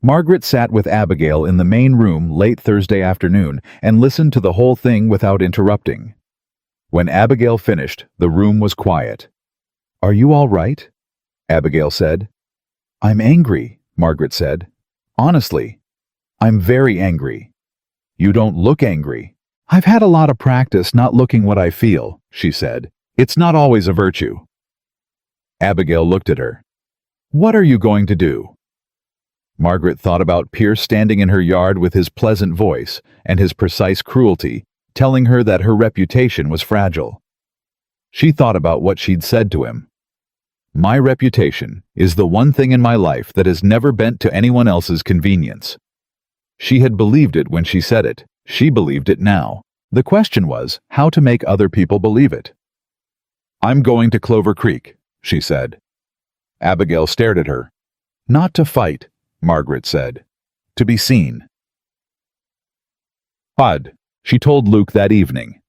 Margaret sat with Abigail in the main room late Thursday afternoon and listened to the whole thing without interrupting. When Abigail finished, the room was quiet. "Are you all right?" Abigail said. "I'm angry," Margaret said. "Honestly, I'm very angry." "You don't look angry." "I've had a lot of practice not looking what I feel," she said. "It's not always a virtue." Abigail looked at her. "What are you going to do?" Margaret thought about Pierce standing in her yard with his pleasant voice and his precise cruelty, telling her that her reputation was fragile. She thought about what she'd said to him. "My reputation is the one thing in my life that has never bent to anyone else's convenience." She had believed it when she said it. She believed it now. The question was how to make other people believe it. "I'm going to Clover Creek," she said. Abigail stared at her. "Not to fight," Margaret said. "To be seen." "Odd," she told Luke that evening.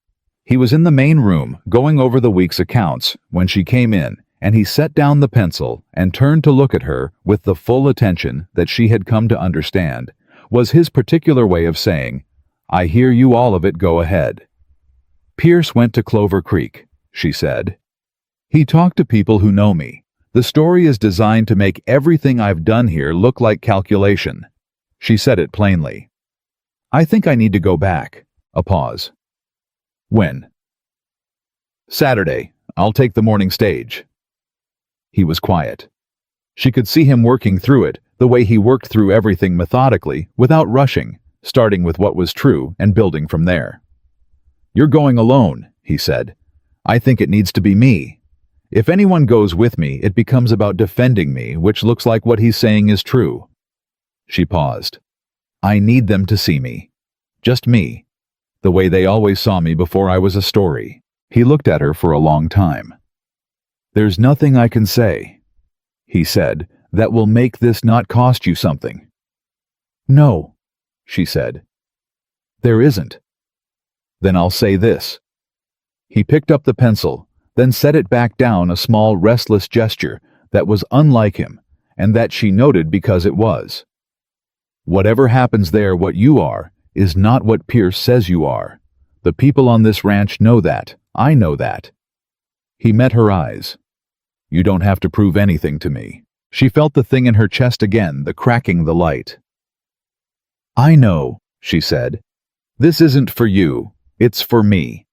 He was in the main room going over the week's accounts when she came in, and he set down the pencil and turned to look at her with the full attention that she had come to understand was his particular way of saying, "I hear you, all of it, go ahead." "Pierce went to Clover Creek," she said. "He talked to people who know me. The story is designed to make everything I've done here look like calculation." She said it plainly. "I think I need to go back." A pause. "When?" "Saturday. I'll take the morning stage." He was quiet. She could see him working through it, the way he worked through everything methodically, without rushing, starting with what was true and building from there. "You're going alone," he said. "I think it needs to be me. If anyone goes with me, it becomes about defending me, which looks like what he's saying is true." She paused. "I need them to see me. Just me. The way they always saw me before I was a story." He looked at her for a long time. "There's nothing I can say. he said, that will make this not cost you something. No, she said. There isn't. Then I'll say this. He picked up the pencil, then set it back down, a small, restless gesture that was unlike him, and that she noted because it was. Whatever happens there, what you are is not what Pierce says you are. The people on this ranch know that. I know that. He met her eyes. You don't have to prove anything to me. She felt the thing in her chest again, the cracking, the light. I know, she said. This isn't for you. It's for me.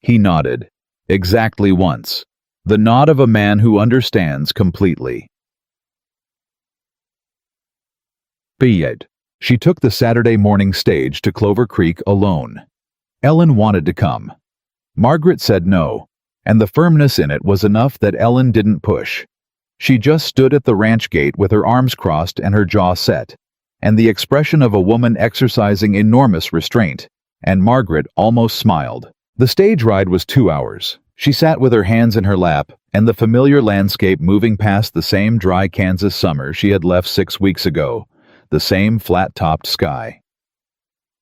He nodded. Exactly once. The nod of a man who understands completely. Bed. She took the Saturday morning stage to Clover Creek alone. Ellen wanted to come. Margaret said no, and the firmness in it was enough that Ellen didn't push. She just stood at the ranch gate with her arms crossed and her jaw set, and the expression of a woman exercising enormous restraint, and Margaret almost smiled. The stage ride was 2 hours. She sat with her hands in her lap, and the familiar landscape moving past the same dry Kansas summer she had left 6 weeks ago, the same flat-topped sky.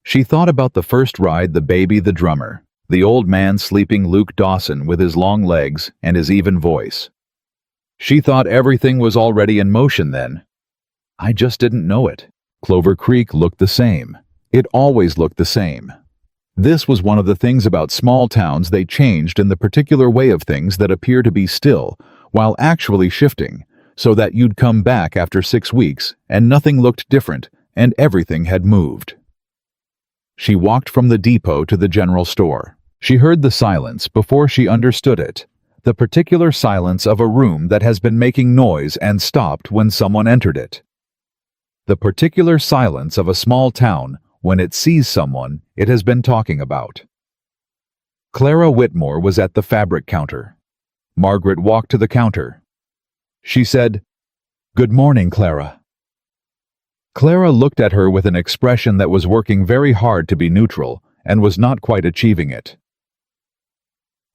She thought about the first ride, the baby, the drummer, the old man sleeping Luke Dawson with his long legs and his even voice. She thought everything was already in motion then. I just didn't know it. Clover Creek looked the same. It always looked the same. This was one of the things about small towns: they changed in the particular way of things that appear to be still, while actually shifting, so that you'd come back after 6 weeks and nothing looked different and everything had moved. She walked from the depot to the general store. She heard the silence before she understood it, the particular silence of a room that has been making noise and stopped when someone entered it. The particular silence of a small town when it sees someone it has been talking about. Clara Whitmore was at the fabric counter. Margaret walked to the counter. She said, "Good morning, Clara." Clara looked at her with an expression that was working very hard to be neutral and was not quite achieving it.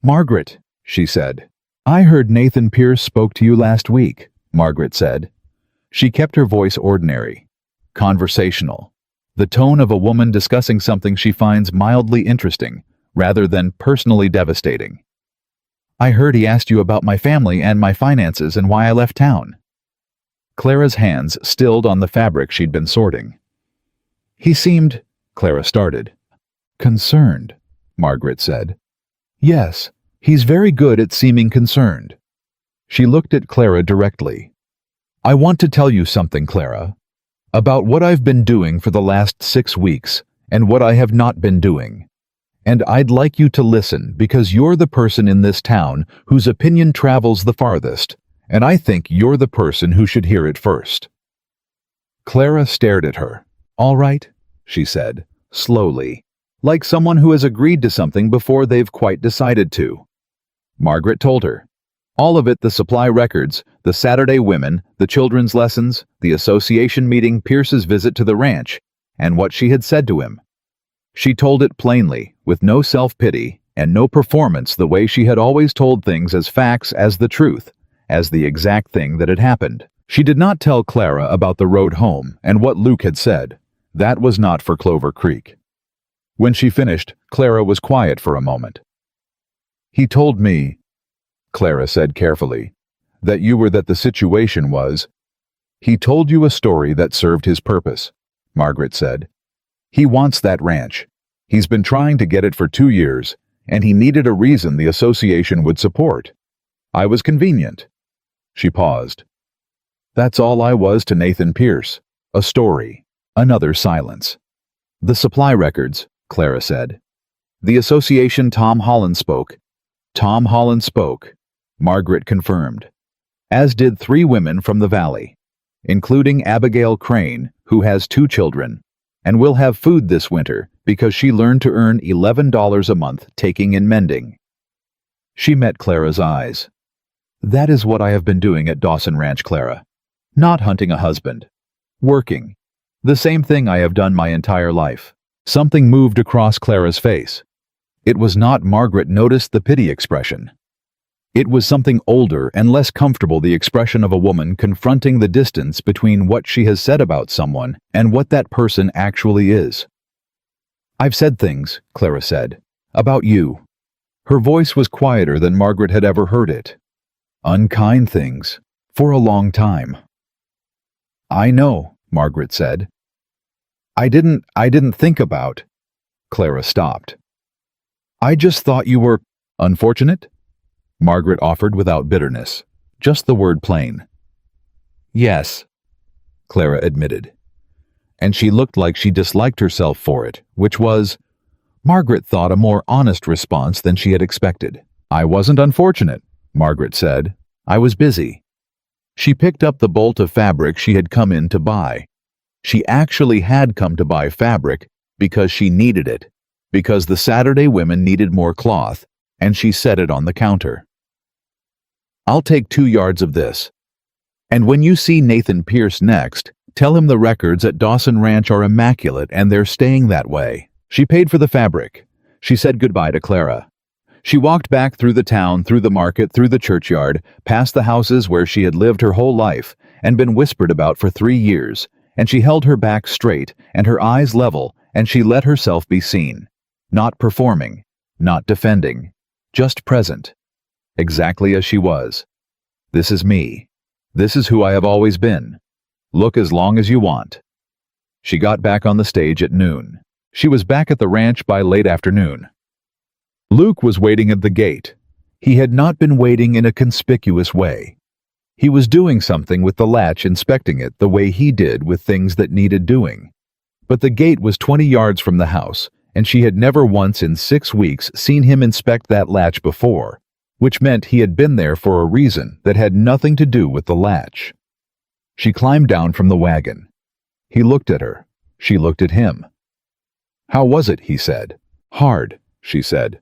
"Margaret," she said. "I heard Nathan Pierce spoke to you last week," Margaret said. She kept her voice ordinary, conversational, the tone of a woman discussing something she finds mildly interesting, rather than personally devastating. "I heard he asked you about my family and my finances and why I left town." Clara's hands stilled on the fabric she'd been sorting. "He seemed," Clara started. "Concerned," Margaret said. "Yes, he's very good at seeming concerned." She looked at Clara directly. "I want to tell you something, Clara, about what I've been doing for the last 6 weeks and what I have not been doing. And I'd like you to listen because you're the person in this town whose opinion travels the farthest, and I think you're the person who should hear it first." Clara stared at her. "All right," she said, slowly, like someone who has agreed to something before they've quite decided to. Margaret told her. All of it: the supply records, the Saturday women, the children's lessons, the association meeting, Pierce's visit to the ranch, and what she had said to him. She told it plainly, with no self-pity and no performance, the way she had always told things, as facts, as the truth, as the exact thing that had happened. She did not tell Clara about the road home and what Luke had said. That was not for Clover Creek. When she finished, Clara was quiet for a moment. "He told me," Clara said carefully, "that the situation was—" "He told you a story that served his purpose," Margaret said. "He wants that ranch. He's been trying to get it for 2 years, and he needed a reason the association would support. I was convenient." She paused. "That's all I was to Nathan Pierce. A story." Another silence. "The supply records," Clara said. "The association, Tom Holland spoke." "Tom Holland spoke," Margaret confirmed. "As did 3 women from the valley, including Abigail Crane, who has 2 children, and will have food this winter because she learned to earn $11 a month taking in mending." She met Clara's eyes. "That is what I have been doing at Dawson Ranch, Clara. Not hunting a husband. Working. The same thing I have done my entire life." Something moved across Clara's face. It was not Margaret noticed the pity expression. It was something older and less comfortable, the expression of a woman confronting the distance between what she has said about someone and what that person actually is. "I've said things," Clara said, "about you." Her voice was quieter than Margaret had ever heard it. "Unkind things, for a long time." "I know," Margaret said. I didn't think about." Clara stopped. "I just thought you were unfortunate," Margaret offered without bitterness, just the word plain. "Yes," Clara admitted. And she looked like she disliked herself for it, which was, Margaret thought, a more honest response than she had expected. "I wasn't unfortunate," Margaret said. "I was busy." She picked up the bolt of fabric she had come in to buy. She actually had come to buy fabric because she needed it, because the Saturday women needed more cloth, and she set it on the counter. "I'll take 2 yards of this. And when you see Nathan Pierce next, tell him the records at Dawson Ranch are immaculate and they're staying that way." She paid for the fabric. She said goodbye to Clara. She walked back through the town, through the market, through the churchyard, past the houses where she had lived her whole life and been whispered about for 3 years, and she held her back straight and her eyes level, and she let herself be seen. Not performing, not defending, just present. Exactly as she was. "This is me. This is who I have always been. Look as long as you want." She got back on the stage at noon. She was back at the ranch by late afternoon. Luke was waiting at the gate. He had not been waiting in a conspicuous way. He was doing something with the latch, inspecting it the way he did with things that needed doing. But the gate was 20 yards from the house, and she had never once in 6 weeks seen him inspect that latch before, which meant he had been there for a reason that had nothing to do with the latch. She climbed down from the wagon. He looked at her. She looked at him. "How was it?" he said. "Hard," she said.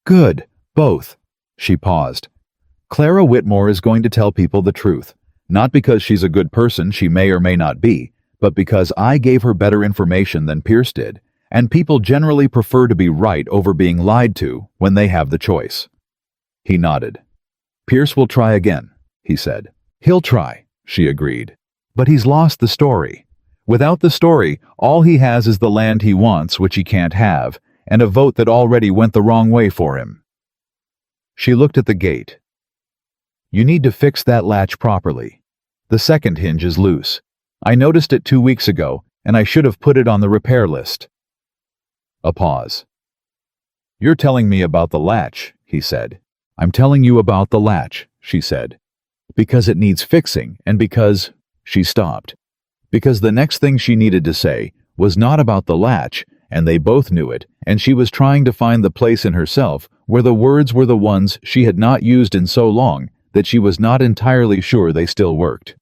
"Good, both." She paused. "Clara Whitmore is going to tell people the truth, not because she's a good person, she may or may not be, but because I gave her better information than Pierce did, and people generally prefer to be right over being lied to when they have the choice." He nodded. "Pierce will try again," he said. "He'll try," she agreed. "But he's lost the story. Without the story, all he has is the land he wants, which he can't have, and a vote that already went the wrong way for him." She looked at the gate. "You need to fix that latch properly. The second hinge is loose. I noticed it 2 weeks ago, and I should have put it on the repair list." A pause. "You're telling me about the latch," he said. "I'm telling you about the latch," she said. "Because it needs fixing, and because—" She stopped. Because the next thing she needed to say was not about the latch, and they both knew it, and she was trying to find the place in herself where the words were the ones she had not used in so long that she was not entirely sure they still worked.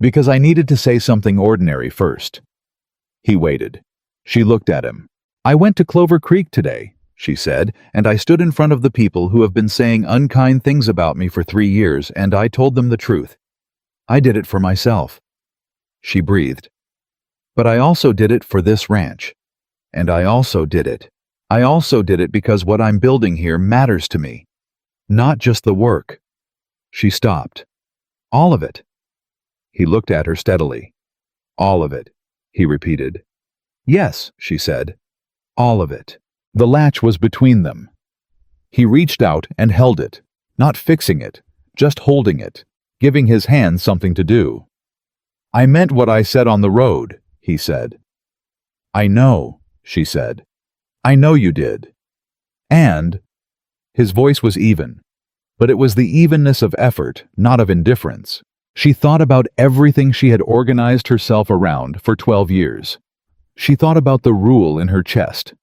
"Because I needed to say something ordinary first." He waited. She looked at him. "I went to Clover Creek today," she said, "and I stood in front of the people who have been saying unkind things about me for 3 years, and I told them the truth. I did it for myself." She breathed. "But I also did it for this ranch. And I also did it. I also did it because what I'm building here matters to me. Not just the work." She stopped. "All of it." He looked at her steadily. "All of it," he repeated. "Yes," she said. "All of it." The latch was between them. He reached out and held it, not fixing it, just holding it, giving his hand something to do. "I meant what I said on the road," he said. "I know," she said. "I know you did." And his voice was even, but it was the evenness of effort, not of indifference. She thought about everything she had organized herself around for 12 years. She thought about the rule in her chest.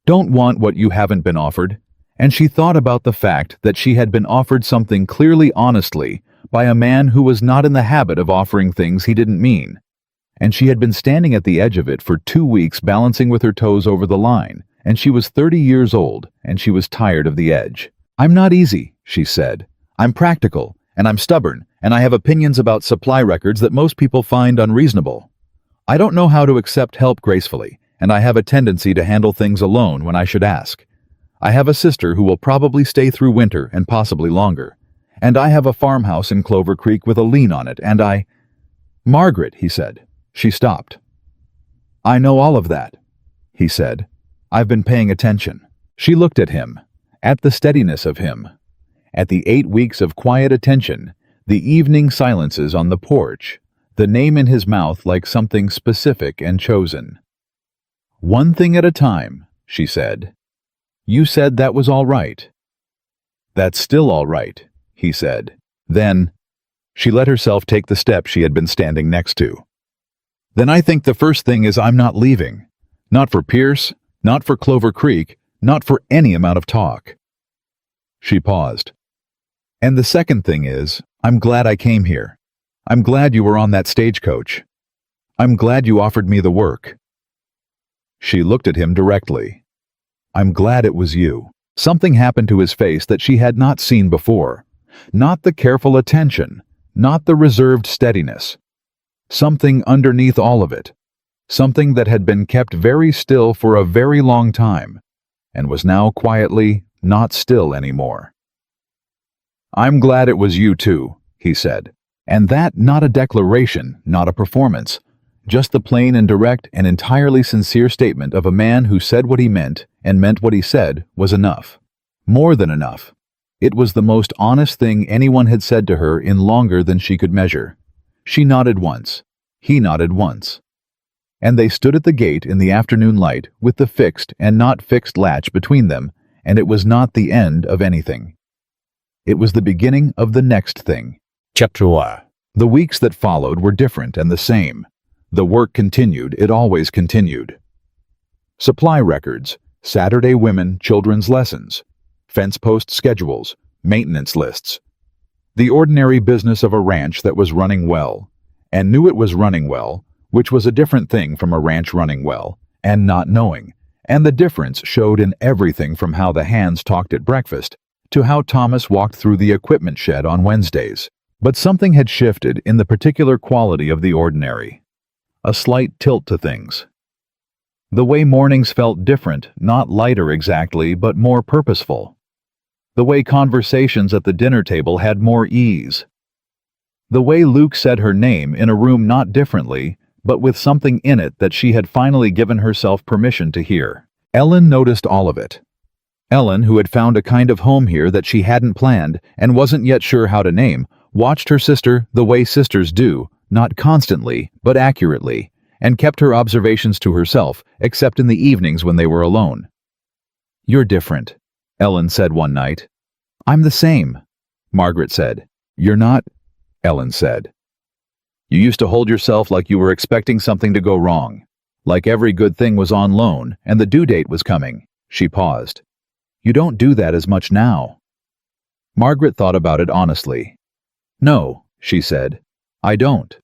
Don't want what you haven't been offered. And she thought about the fact that she had been offered something clearly honestly by a man who was not in the habit of offering things he didn't mean. And she had been standing at the edge of it for 2 weeks, balancing with her toes over the line, and she was 30 years old, and she was tired of the edge. "I'm not easy," she said. "I'm practical, and I'm stubborn, and I have opinions about supply records that most people find unreasonable. I don't know how to accept help gracefully, and I have a tendency to handle things alone when I should ask. I have a sister who will probably stay through winter and possibly longer. And I have a farmhouse in Clover Creek with a lien on it, and I—" "Margaret," he said. She stopped. "I know all of that," he said. "I've been paying attention." She looked at him, at the steadiness of him, at the 8 weeks of quiet attention, the evening silences on the porch, the name in his mouth like something specific and chosen. "One thing at a time," she said. "You said that was all right." "That's still all right," he said. Then, she let herself take the step she had been standing next to. "Then I think the first thing is I'm not leaving. Not for Pierce, not for Clover Creek, not for any amount of talk." She paused. "And the second thing is, I'm glad I came here. I'm glad you were on that stagecoach. I'm glad you offered me the work." She looked at him directly. "I'm glad it was you." Something happened to his face that she had not seen before. Not the careful attention, not the reserved steadiness. Something underneath all of it. Something that had been kept very still for a very long time, and was now quietly not still anymore. "I'm glad it was you too," he said. And that not a declaration, not a performance, just the plain and direct and entirely sincere statement of a man who said what he meant and meant what he said was enough. More than enough. It was the most honest thing anyone had said to her in longer than she could measure. She nodded once. He nodded once. And they stood at the gate in the afternoon light with the fixed and not fixed latch between them, and it was not the end of anything. It was the beginning of the next thing. Chapter 1. The weeks that followed were different and the same. The work continued, it always continued. Supply records, Saturday women children's lessons, fence post schedules, maintenance lists. The ordinary business of a ranch that was running well, and knew it was running well, which was a different thing from a ranch running well, and not knowing, and the difference showed in everything from how the hands talked at breakfast to how Thomas walked through the equipment shed on Wednesdays. But something had shifted in the particular quality of the ordinary. A slight tilt to things. The way mornings felt different, not lighter exactly, but more purposeful. The way conversations at the dinner table had more ease. The way Luke said her name in a room not differently, but with something in it that she had finally given herself permission to hear. Ellen noticed all of it. Ellen, who had found a kind of home here that she hadn't planned and wasn't yet sure how to name, watched her sister the way sisters do, not constantly, but accurately, and kept her observations to herself, except in the evenings when they were alone. "You're different," Ellen said one night. "I'm the same," Margaret said. "You're not," Ellen said. "You used to hold yourself like you were expecting something to go wrong, like every good thing was on loan and the due date was coming." She paused. "You don't do that as much now." Margaret thought about it honestly. "No," she said. "I don't."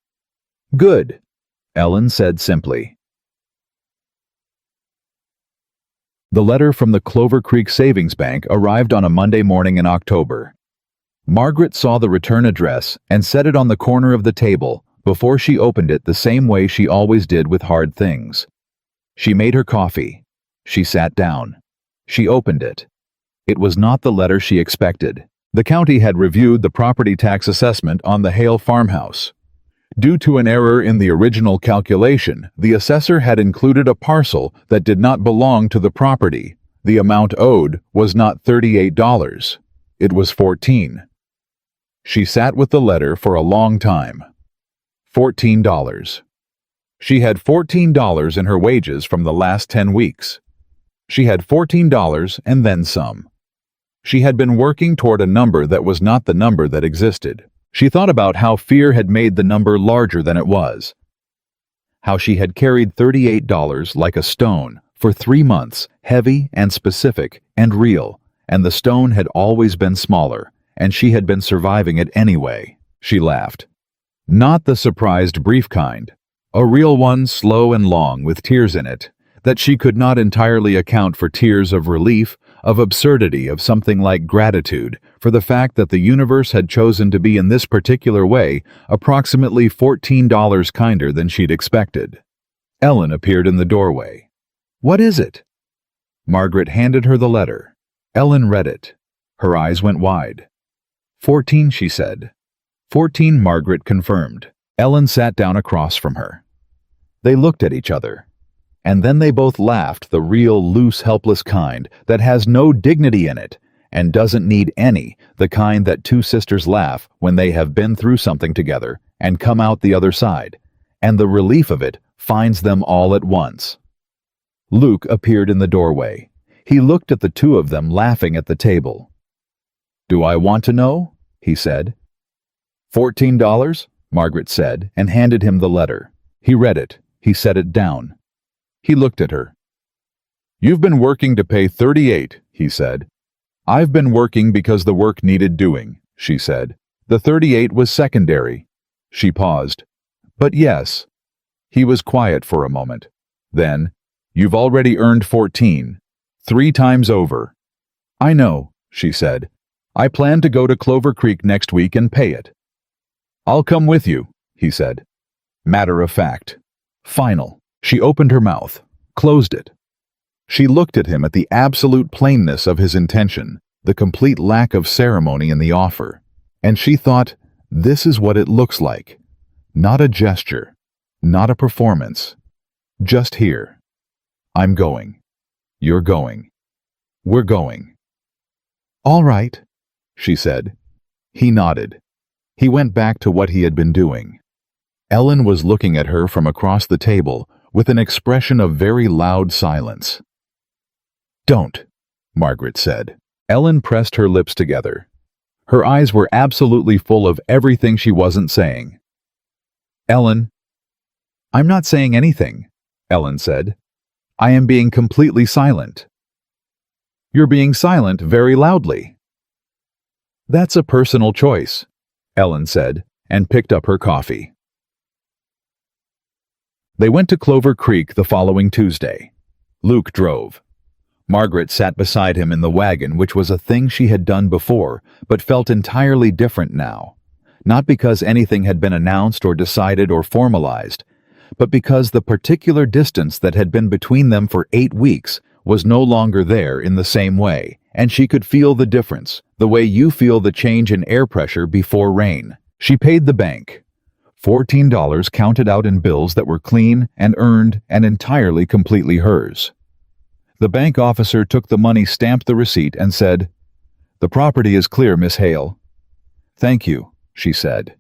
"Good," Ellen said simply. The letter from the Clover Creek Savings Bank arrived on a Monday morning in October. Margaret saw the return address and set it on the corner of the table before she opened it the same way she always did with hard things. She made her coffee. She sat down. She opened it. It was not the letter she expected. The county had reviewed the property tax assessment on the Hale farmhouse. Due to an error in the original calculation, the assessor had included a parcel that did not belong to the property. The amount owed was not $38. It was $14. She sat with the letter for a long time. $14. She had $14 in her wages from the last 10 weeks. She had $14 and then some. She had been working toward a number that was not the number that existed. She thought about how fear had made the number larger than it was. How she had carried $38 like a stone for 3 months, heavy and specific and real, and the stone had always been smaller, and she had been surviving it anyway. She laughed. Not the surprised brief kind. A real one, slow and long, with tears in it, that she could not entirely account for tears of relief, of absurdity, of something like gratitude for the fact that the universe had chosen to be in this particular way approximately $14 kinder than she'd expected. Ellen appeared in the doorway. "What is it?" Margaret handed her the letter. Ellen read it. Her eyes went wide. 14, she said. 14, Margaret confirmed. Ellen sat down across from her. They looked at each other. And then they both laughed, the real, loose, helpless kind that has no dignity in it and doesn't need any, the kind that two sisters laugh when they have been through something together and come out the other side, and the relief of it finds them all at once. Luke appeared in the doorway. He looked at the two of them laughing at the table. "Do I want to know?" he said. $14, Margaret said, and handed him the letter. He read it. He set it down. He looked at her. "You've been working to pay 38, he said. "I've been working because the work needed doing," she said. "The 38 was secondary." She paused. "But yes." He was quiet for a moment. Then, "You've already earned 14. 3 times over." "I know," she said. "I plan to go to Clover Creek next week and pay it." "I'll come with you," he said. Matter of fact. Final. She opened her mouth, closed it. She looked at him at the absolute plainness of his intention, the complete lack of ceremony in the offer, and she thought, this is what it looks like. Not a gesture, not a performance. Just here. I'm going. You're going. We're going. "All right," she said. He nodded. He went back to what he had been doing. Ellen was looking at her from across the table with an expression of very loud silence. "Don't," Margaret said. Ellen pressed her lips together. Her eyes were absolutely full of everything she wasn't saying. "Ellen." "I'm not saying anything," Ellen said. "I am being completely silent." "You're being silent very loudly." "That's a personal choice," Ellen said, and picked up her coffee. They went to Clover Creek the following Tuesday. Luke drove. Margaret sat beside him in the wagon, which was a thing she had done before, but felt entirely different now. Not because anything had been announced or decided or formalized, but because the particular distance that had been between them for 8 weeks was no longer there in the same way, and she could feel the difference, the way you feel the change in air pressure before rain. She paid the bank. $14 counted out in bills that were clean and earned and entirely completely hers. The bank officer took the money, stamped the receipt, and said, "The property is clear, Miss Hale." "Thank you," she said.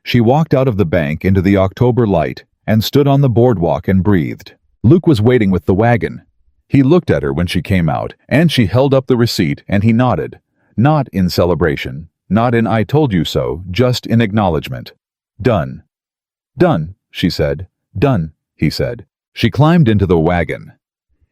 She walked out of the bank into the October light and stood on the boardwalk and breathed. Luke was waiting with the wagon. He looked at her when she came out, and she held up the receipt, and he nodded. Not in celebration, not in "I told you so," just in acknowledgement. "Done." "Done," she said. "Done," he said. She climbed into the wagon.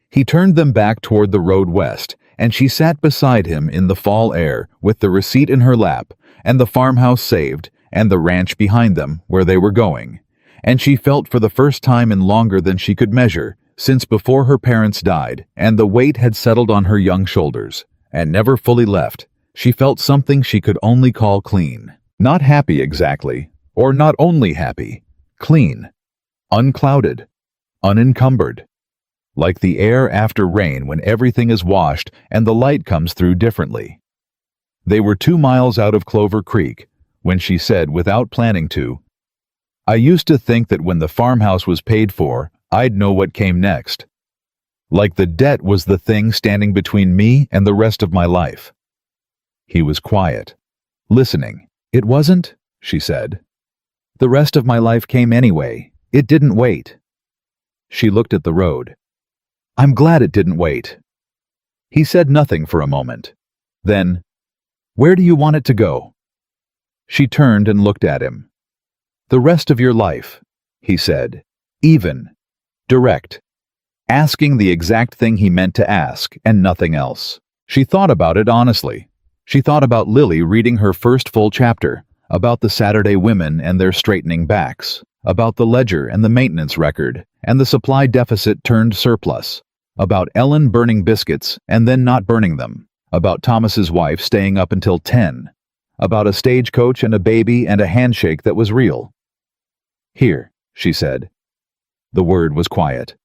He turned them back toward the road west, and she sat beside him in the fall air with the receipt in her lap, and the farmhouse saved, and the ranch behind them where they were going. And she felt for the first time in longer than she could measure, since before her parents died, and the weight had settled on her young shoulders, and never fully left, she felt something she could only call clean. Not happy exactly, or not only happy, clean, unclouded, unencumbered. Like the air after rain when everything is washed and the light comes through differently. They were 2 miles out of Clover Creek when she said, without planning to, "I used to think that when the farmhouse was paid for, I'd know what came next. Like the debt was the thing standing between me and the rest of my life." He was quiet, listening. "It wasn't," she said. "The rest of my life came anyway. It didn't wait." She looked at the road. "I'm glad it didn't wait." He said nothing for a moment. Then, "Where do you want it to go?" She turned and looked at him. "The rest of your life," he said. Even. Direct. Asking the exact thing he meant to ask, and nothing else. She thought about it honestly. She thought about Lily reading her first full chapter, about the Saturday women and their straightening backs, about the ledger and the maintenance record, and the supply deficit turned surplus, about Ellen burning biscuits and then not burning them, about Thomas's wife staying up until 10, about a stagecoach and a baby and a handshake that was real. "Here," she said. The word was quiet,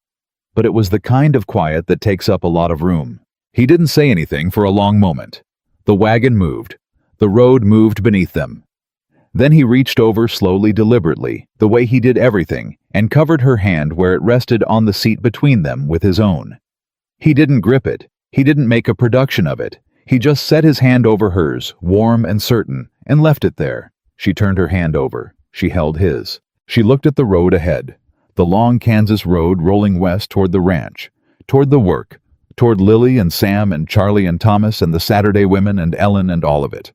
but it was the kind of quiet that takes up a lot of room. He didn't say anything for a long moment. The wagon moved. The road moved beneath them. Then he reached over slowly, deliberately, the way he did everything, and covered her hand where it rested on the seat between them with his own. He didn't grip it. He didn't make a production of it. He just set his hand over hers, warm and certain, and left it there. She turned her hand over. She held his. She looked at the road ahead. The long Kansas road rolling west toward the ranch, toward the work, toward Lily and Sam and Charlie and Thomas and the Saturday women and Ellen and all of it.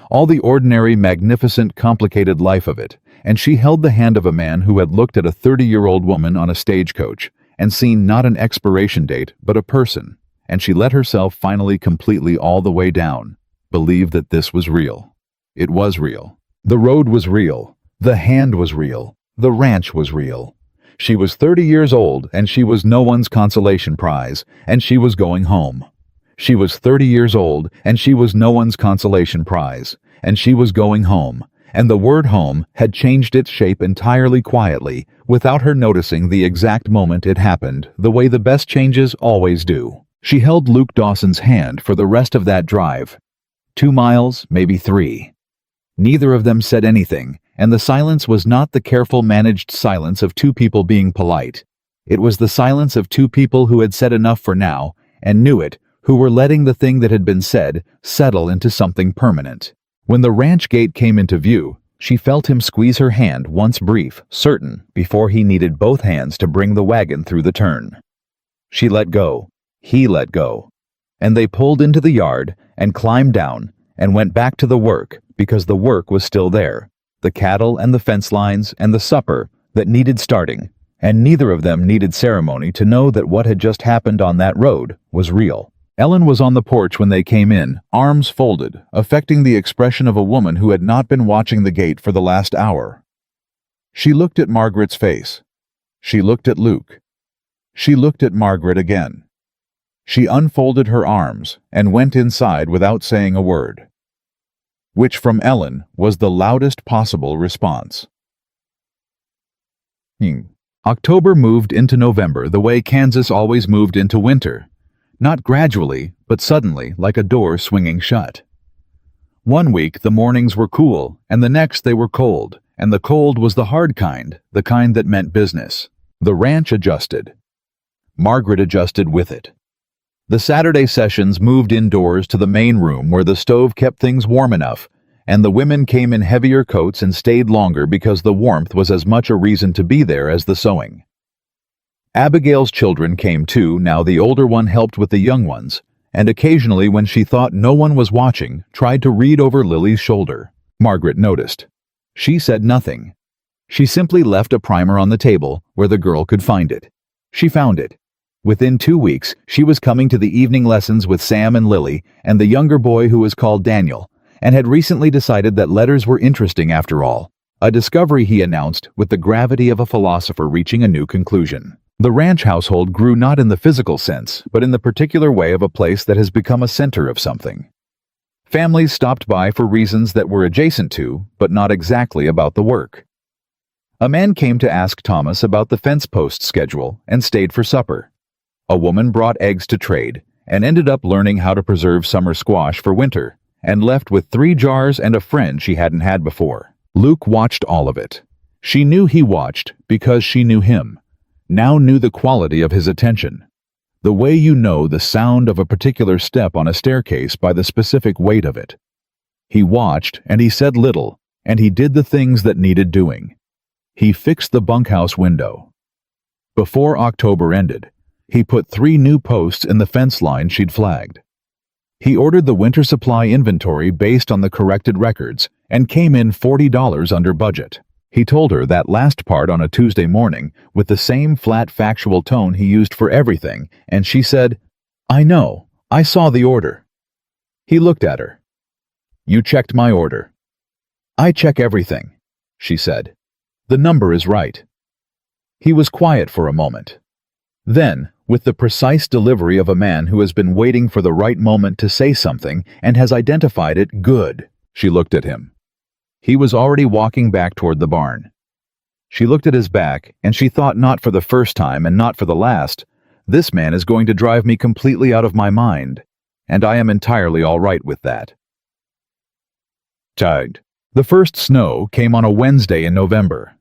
All the ordinary, magnificent, complicated life of it. And she held the hand of a man who had looked at a 30-year-old woman on a stagecoach and seen not an expiration date, but a person. And she let herself finally completely all the way down, believe that this was real. It was real. The road was real. The hand was real. The ranch was real. She was 30 years old, and she was no one's consolation prize, and she was going home. She was 30 years old, and she was no one's consolation prize, and she was going home, and the word home had changed its shape entirely quietly, without her noticing the exact moment it happened, the way the best changes always do. She held Luke Dawson's hand for the rest of that drive. 2 miles, maybe 3. Neither of them said anything, and the silence was not the careful managed silence of two people being polite. It was the silence of two people who had said enough for now, and knew it, who were letting the thing that had been said settle into something permanent. When the ranch gate came into view, she felt him squeeze her hand once brief, certain, before he needed both hands to bring the wagon through the turn. She let go. He let go. And they pulled into the yard and climbed down and went back to the work because the work was still there. The cattle and the fence lines and the supper that needed starting, and neither of them needed ceremony to know that what had just happened on that road was real. Ellen was on the porch when they came in, arms folded, affecting the expression of a woman who had not been watching the gate for the last hour. She looked at Margaret's face. She looked at Luke. She looked at Margaret again. She unfolded her arms and went inside without saying a word, which from Ellen was the loudest possible response. October moved into November the way Kansas always moved into winter. Not gradually, but suddenly, like a door swinging shut. One week the mornings were cool, and the next they were cold, and the cold was the hard kind, the kind that meant business. The ranch adjusted. Margaret adjusted with it. The Saturday sessions moved indoors to the main room where the stove kept things warm enough, and the women came in heavier coats and stayed longer because the warmth was as much a reason to be there as the sewing. Abigail's children came too. Now the older one helped with the young ones, and occasionally when she thought no one was watching, tried to read over Lily's shoulder. Margaret noticed. She said nothing. She simply left a primer on the table where the girl could find it. She found it. Within 2 weeks, she was coming to the evening lessons with Sam and Lily and the younger boy who was called Daniel, and had recently decided that letters were interesting after all, a discovery he announced with the gravity of a philosopher reaching a new conclusion. The ranch household grew not in the physical sense, but in the particular way of a place that has become a center of something. Families stopped by for reasons that were adjacent to, but not exactly about the work. A man came to ask Thomas about the fence post schedule and stayed for supper. A woman brought eggs to trade and ended up learning how to preserve summer squash for winter, and left with 3 jars and a friend she hadn't had before. Luke watched all of it. She knew he watched because she knew him. Now knew the quality of his attention. The way you know the sound of a particular step on a staircase by the specific weight of it. He watched, and he said little, and he did the things that needed doing. He fixed the bunkhouse window. Before October ended, he put 3 new posts in the fence line she'd flagged. He ordered the winter supply inventory based on the corrected records and came in $40 under budget. He told her that last part on a Tuesday morning with the same flat factual tone he used for everything, and she said, "I know, I saw the order." He looked at her. "You checked my order." "I check everything," she said. "The number is right." He was quiet for a moment. Then, with the precise delivery of a man who has been waiting for the right moment to say something and has identified it, "Good," she looked at him. He was already walking back toward the barn. She looked at his back, and she thought not for the first time and not for the last, This man is going to drive me completely out of my mind, and I am entirely all right with that. Tide. The first snow came on a Wednesday in November.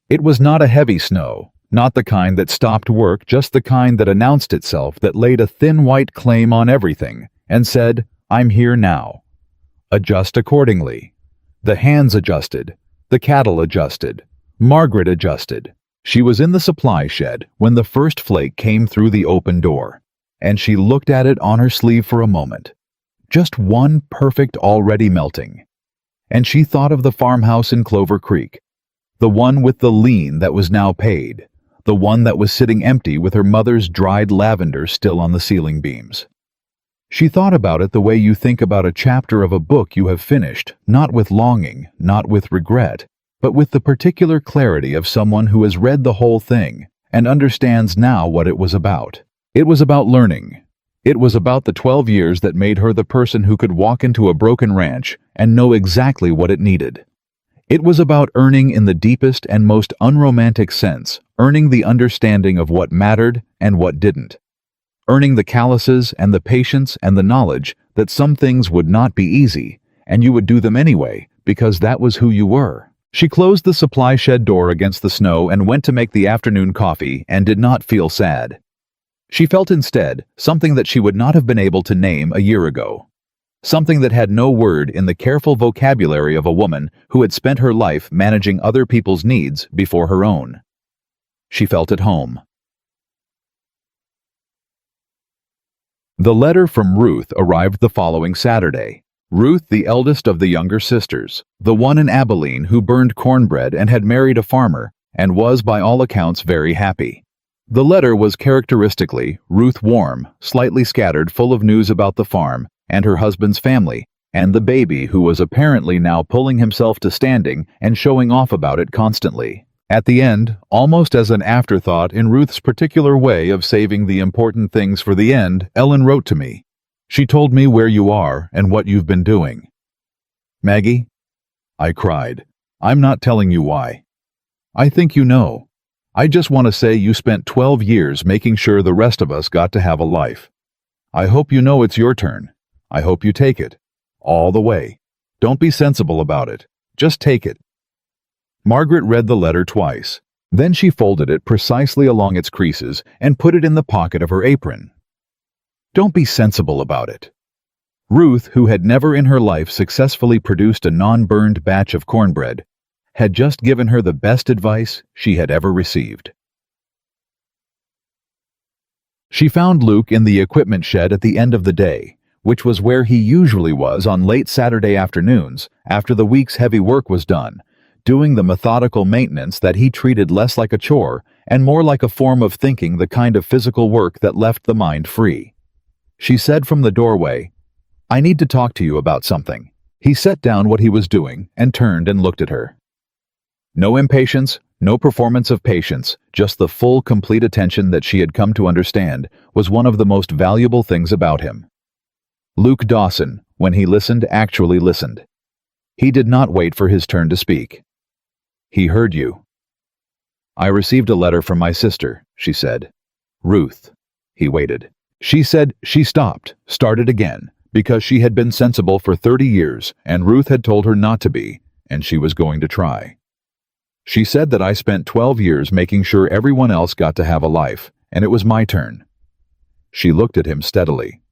It was not a heavy snow, not the kind that stopped work, just the kind that announced itself, that laid a thin white claim on everything, and said, "I'm here now. Adjust accordingly." The hands adjusted. The cattle adjusted. Margaret adjusted. She was in the supply shed when the first flake came through the open door, and she looked at it on her sleeve for a moment. Just one perfect already melting. And she thought of the farmhouse in Clover Creek, the one with the lien that was now paid, the one that was sitting empty with her mother's dried lavender still on the ceiling beams. She thought about it the way you think about a chapter of a book you have finished, not with longing, not with regret, but with the particular clarity of someone who has read the whole thing and understands now what it was about. It was about learning. It was about the 12 years that made her the person who could walk into a broken ranch and know exactly what it needed. It was about earning in the deepest and most unromantic sense, earning the understanding of what mattered and what didn't. Earning the calluses and the patience and the knowledge that some things would not be easy, and you would do them anyway, because that was who you were. She closed the supply shed door against the snow and went to make the afternoon coffee and did not feel sad. She felt instead something that she would not have been able to name a year ago. Something that had no word in the careful vocabulary of a woman who had spent her life managing other people's needs before her own. She felt at home. The letter from Ruth arrived the following Saturday. Ruth, the eldest of the younger sisters, the one in Abilene who burned cornbread and had married a farmer, and was by all accounts very happy. The letter was characteristically Ruth warm, slightly scattered, full of news about the farm and her husband's family, and the baby who was apparently now pulling himself to standing and showing off about it constantly. At the end, almost as an afterthought in Ruth's particular way of saving the important things for the end, Ellen wrote to me. She told me where you are and what you've been doing. Maggie? I cried. I'm not telling you why. I think you know. I just want to say you spent 12 years making sure the rest of us got to have a life. I hope you know it's your turn. I hope you take it. All the way. Don't be sensible about it. Just take it. Margaret read the letter twice. Then she folded it precisely along its creases and put it in the pocket of her apron. Don't be sensible about it. Ruth, who had never in her life successfully produced a non-burned batch of cornbread, had just given her the best advice she had ever received. She found Luke in the equipment shed at the end of the day, which was where he usually was on late Saturday afternoons after the week's heavy work was done, doing the methodical maintenance that he treated less like a chore and more like a form of thinking, the kind of physical work that left the mind free. She said from the doorway, "I need to talk to you about something." He set down what he was doing and turned and looked at her. No impatience, no performance of patience, just the full, complete attention that she had come to understand was one of the most valuable things about him. Luke Dawson, when he listened, actually listened. He did not wait for his turn to speak. He heard you. I received a letter from my sister, she said. Ruth. He waited. She said she stopped, started again, because she had been sensible for 30 years, and Ruth had told her not to be, and she was going to try. She said that I spent 12 years making sure everyone else got to have a life, and it was my turn. She looked at him steadily.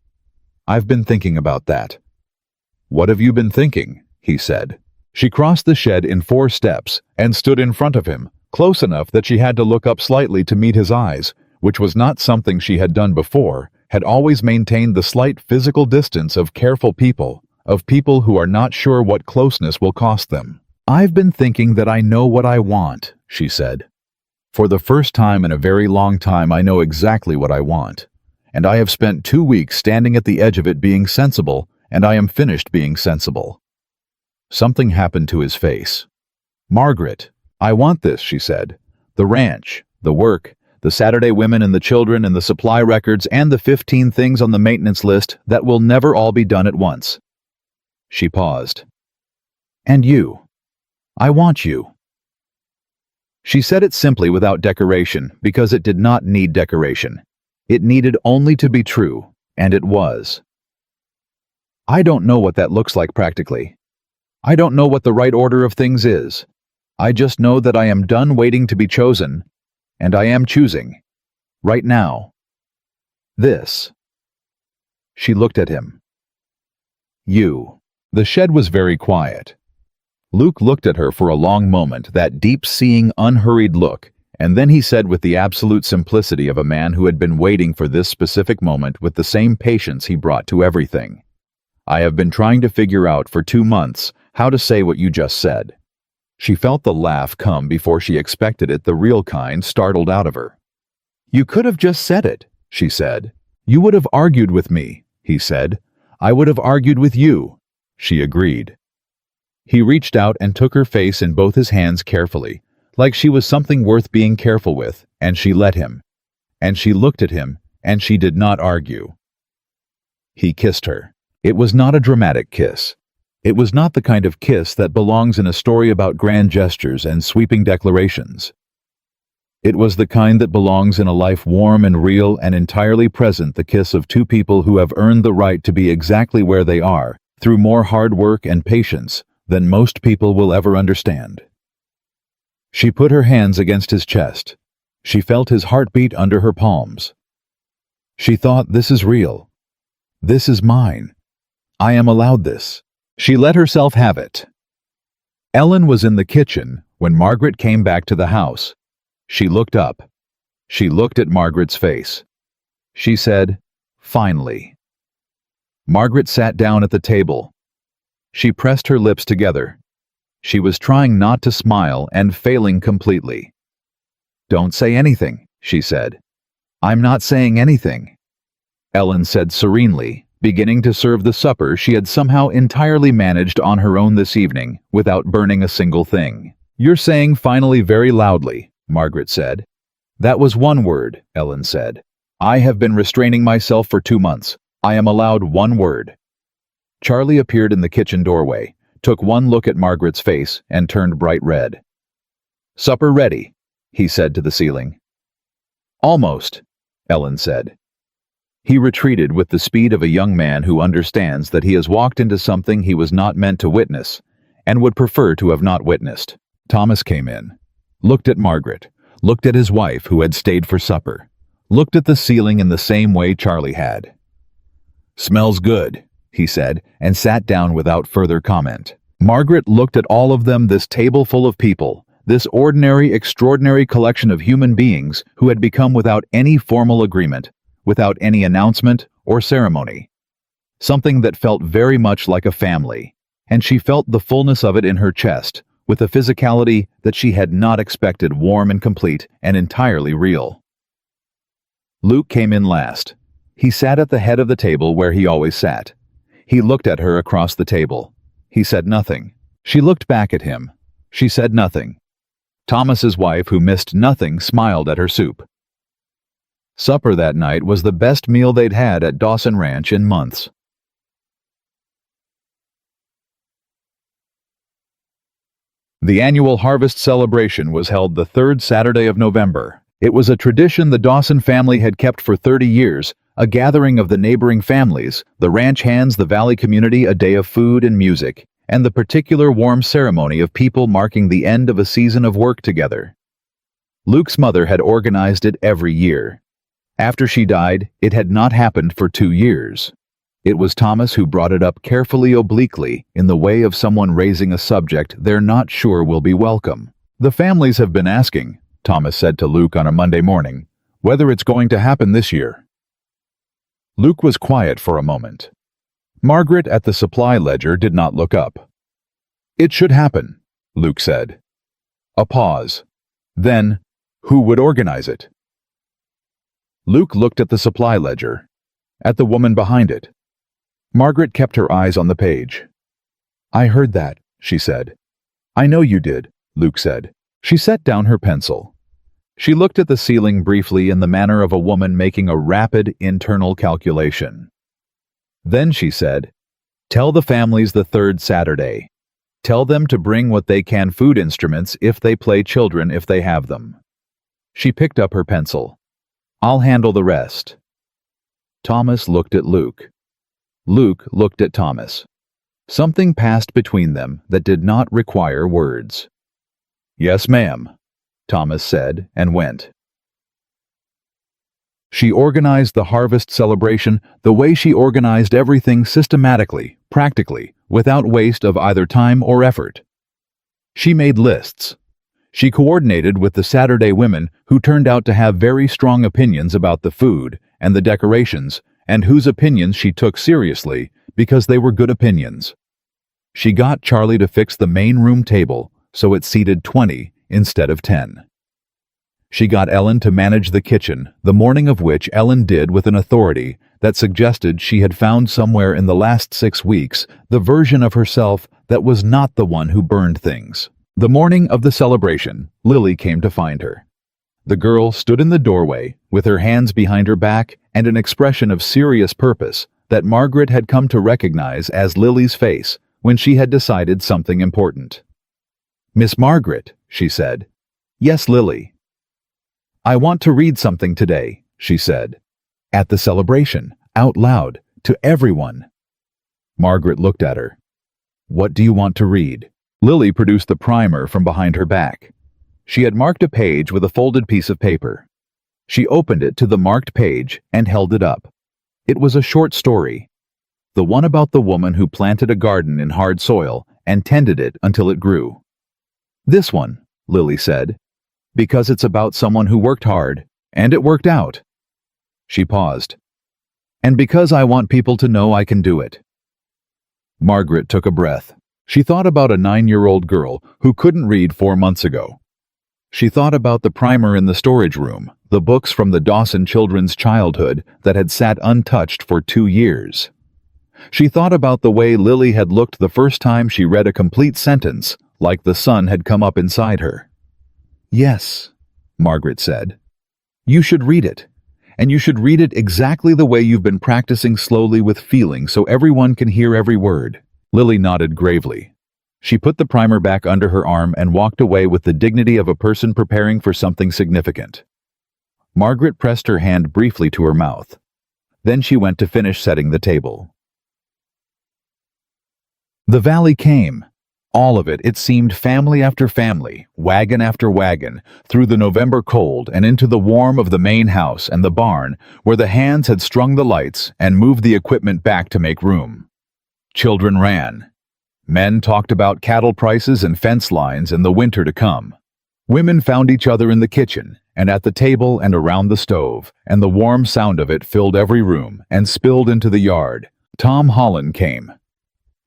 I've been thinking about that. What have you been thinking? He said. She crossed the shed in 4 steps and stood in front of him, close enough that she had to look up slightly to meet his eyes, which was not something she had done before, had always maintained the slight physical distance of careful people, of people who are not sure what closeness will cost them. I've been thinking that I know what I want, she said. For the first time in a very long time, I know exactly what I want. And I have spent 2 weeks standing at the edge of it being sensible, and I am finished being sensible. Something happened to his face. Margaret, I want this, she said. The ranch, the work, the Saturday women and the children and the supply records and the 15 things on the maintenance list that will never all be done at once. She paused. And you. I want you. She said it simply without decoration because it did not need decoration. It needed only to be true, and it was. I don't know what that looks like practically. I don't know what the right order of things is. I just know that I am done waiting to be chosen, and I am choosing. Right now. This. She looked at him. You. The shed was very quiet. Luke looked at her for a long moment, that deep-seeing, unhurried look, and then he said with the absolute simplicity of a man who had been waiting for this specific moment with the same patience he brought to everything. I have been trying to figure out for 2 months how to say what you just said. She felt the laugh come before she expected it, the real kind, startled out of her. You could have just said it, she said. You would have argued with me, he said. I would have argued with you, she agreed. He reached out and took her face in both his hands carefully, like she was something worth being careful with, and she let him. And she looked at him, and she did not argue. He kissed her. It was not a dramatic kiss. It was not the kind of kiss that belongs in a story about grand gestures and sweeping declarations. It was the kind that belongs in a life warm and real and entirely present, the kiss of two people who have earned the right to be exactly where they are, through more hard work and patience than most people will ever understand. She put her hands against his chest. She felt his heartbeat under her palms. She thought, this is real. This is mine. I am allowed this. She let herself have it. Ellen was in the kitchen when Margaret came back to the house. She looked up. She looked at Margaret's face. She said, finally. Margaret sat down at the table. She pressed her lips together. She was trying not to smile and failing completely. Don't say anything, she said. I'm not saying anything. Ellen said serenely, beginning to serve the supper she had somehow entirely managed on her own this evening without burning a single thing. You're saying finally very loudly, Margaret said. That was one word, Ellen said. I have been restraining myself for 2 months. I am allowed one word. Charlie appeared in the kitchen doorway, took one look at Margaret's face, and turned bright red. Supper ready, he said to the ceiling. Almost, Ellen said. He retreated with the speed of a young man who understands that he has walked into something he was not meant to witness, and would prefer to have not witnessed. Thomas came in, looked at Margaret, looked at his wife who had stayed for supper, looked at the ceiling in the same way Charlie had. Smells good, he said, and sat down without further comment. Margaret looked at all of them, this table full of people, this ordinary, extraordinary collection of human beings who had become without any formal agreement, without any announcement or ceremony. Something that felt very much like a family, and she felt the fullness of it in her chest, with a physicality that she had not expected, warm and complete and entirely real. Luke came in last. He sat at the head of the table where he always sat. He looked at her across the table. He said nothing. She looked back at him. She said nothing. Thomas's wife, who missed nothing, smiled at her soup. Supper that night was the best meal they'd had at Dawson Ranch in months. The annual harvest celebration was held the third Saturday of November. It was a tradition the Dawson family had kept for 30 years, a gathering of the neighboring families, the ranch hands, the valley community, a day of food and music, and the particular warm ceremony of people marking the end of a season of work together. Luke's mother had organized it every year. After she died, it had not happened for 2 years. It was Thomas who brought it up carefully, obliquely, in the way of someone raising a subject they're not sure will be welcome. The families have been asking, Thomas said to Luke on a Monday morning, whether it's going to happen this year. Luke was quiet for a moment. Margaret at the supply ledger did not look up. It should happen, Luke said. A pause. Then, who would organize it? Luke looked at the supply ledger, at the woman behind it. Margaret kept her eyes on the page. I heard that, she said. I know you did, Luke said. She set down her pencil. She looked at the ceiling briefly in the manner of a woman making a rapid internal calculation. Then she said, tell the families the third Saturday. Tell them to bring what they can, food instruments if they play children if they have them. She picked up her pencil. I'll handle the rest. Thomas looked at Luke. Luke looked at Thomas. Something passed between them that did not require words. "Yes, ma'am," Thomas said and went. She organized the harvest celebration the way she organized everything systematically, practically, without waste of either time or effort. She made lists. She coordinated with the Saturday women who turned out to have very strong opinions about the food and the decorations, and whose opinions she took seriously because they were good opinions. She got Charlie to fix the main room table so it seated 20 instead of 10. She got Ellen to manage the kitchen, the morning of which Ellen did with an authority that suggested she had found somewhere in the last 6 weeks the version of herself that was not the one who burned things. The morning of the celebration, Lily came to find her. The girl stood in the doorway with her hands behind her back and an expression of serious purpose that Margaret had come to recognize as Lily's face when she had decided something important. "Miss Margaret," she said. "Yes, Lily." "I want to read something today," she said. "At the celebration, out loud, to everyone." Margaret looked at her. "What do you want to read?" Lily produced the primer from behind her back. She had marked a page with a folded piece of paper. She opened it to the marked page and held it up. It was a short story. The one about the woman who planted a garden in hard soil and tended it until it grew. "This one," Lily said, "because it's about someone who worked hard, and it worked out." She paused. "And because I want people to know I can do it." Margaret took a breath. She thought about a 9-year-old girl who couldn't read 4 months ago. She thought about the primer in the storage room, the books from the Dawson children's childhood that had sat untouched for 2 years. She thought about the way Lily had looked the first time she read a complete sentence, like the sun had come up inside her. "Yes," Margaret said. "You should read it. And you should read it exactly the way you've been practicing, slowly with feeling, so everyone can hear every word." Lily nodded gravely. She put the primer back under her arm and walked away with the dignity of a person preparing for something significant. Margaret pressed her hand briefly to her mouth. Then she went to finish setting the table. The valley came. All of it, it seemed, family after family, wagon after wagon, through the November cold and into the warm of the main house and the barn, where the hands had strung the lights and moved the equipment back to make room. Children ran. Men talked about cattle prices and fence lines and the winter to come. Women found each other in the kitchen and at the table and around the stove, and the warm sound of it filled every room and spilled into the yard. Tom Holland came.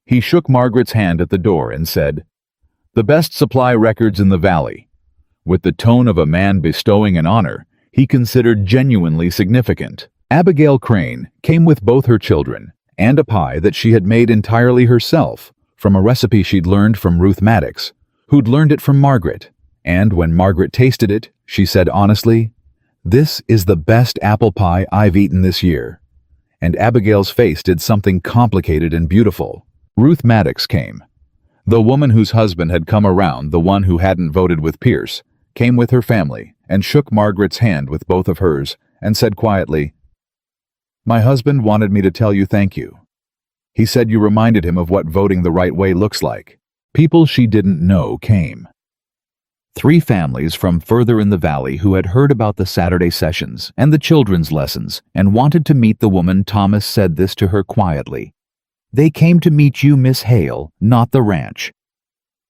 He shook Margaret's hand at the door and said, "The best supply records in the valley." With the tone of a man bestowing an honor he considered genuinely significant. Abigail Crane came with both her children, and a pie that she had made entirely herself, from a recipe she'd learned from Ruth Maddox, who'd learned it from Margaret. And when Margaret tasted it, she said honestly, "This is the best apple pie I've eaten this year." And Abigail's face did something complicated and beautiful. Ruth Maddox came. The woman whose husband had come around, the one who hadn't voted with Pierce, came with her family and shook Margaret's hand with both of hers and said quietly, "My husband wanted me to tell you thank you. He said you reminded him of what voting the right way looks like." People she didn't know came. 3 families from further in the valley who had heard about the Saturday sessions and the children's lessons and wanted to meet the woman. Thomas said this to her quietly. "They came to meet you, Miss Hale, not the ranch."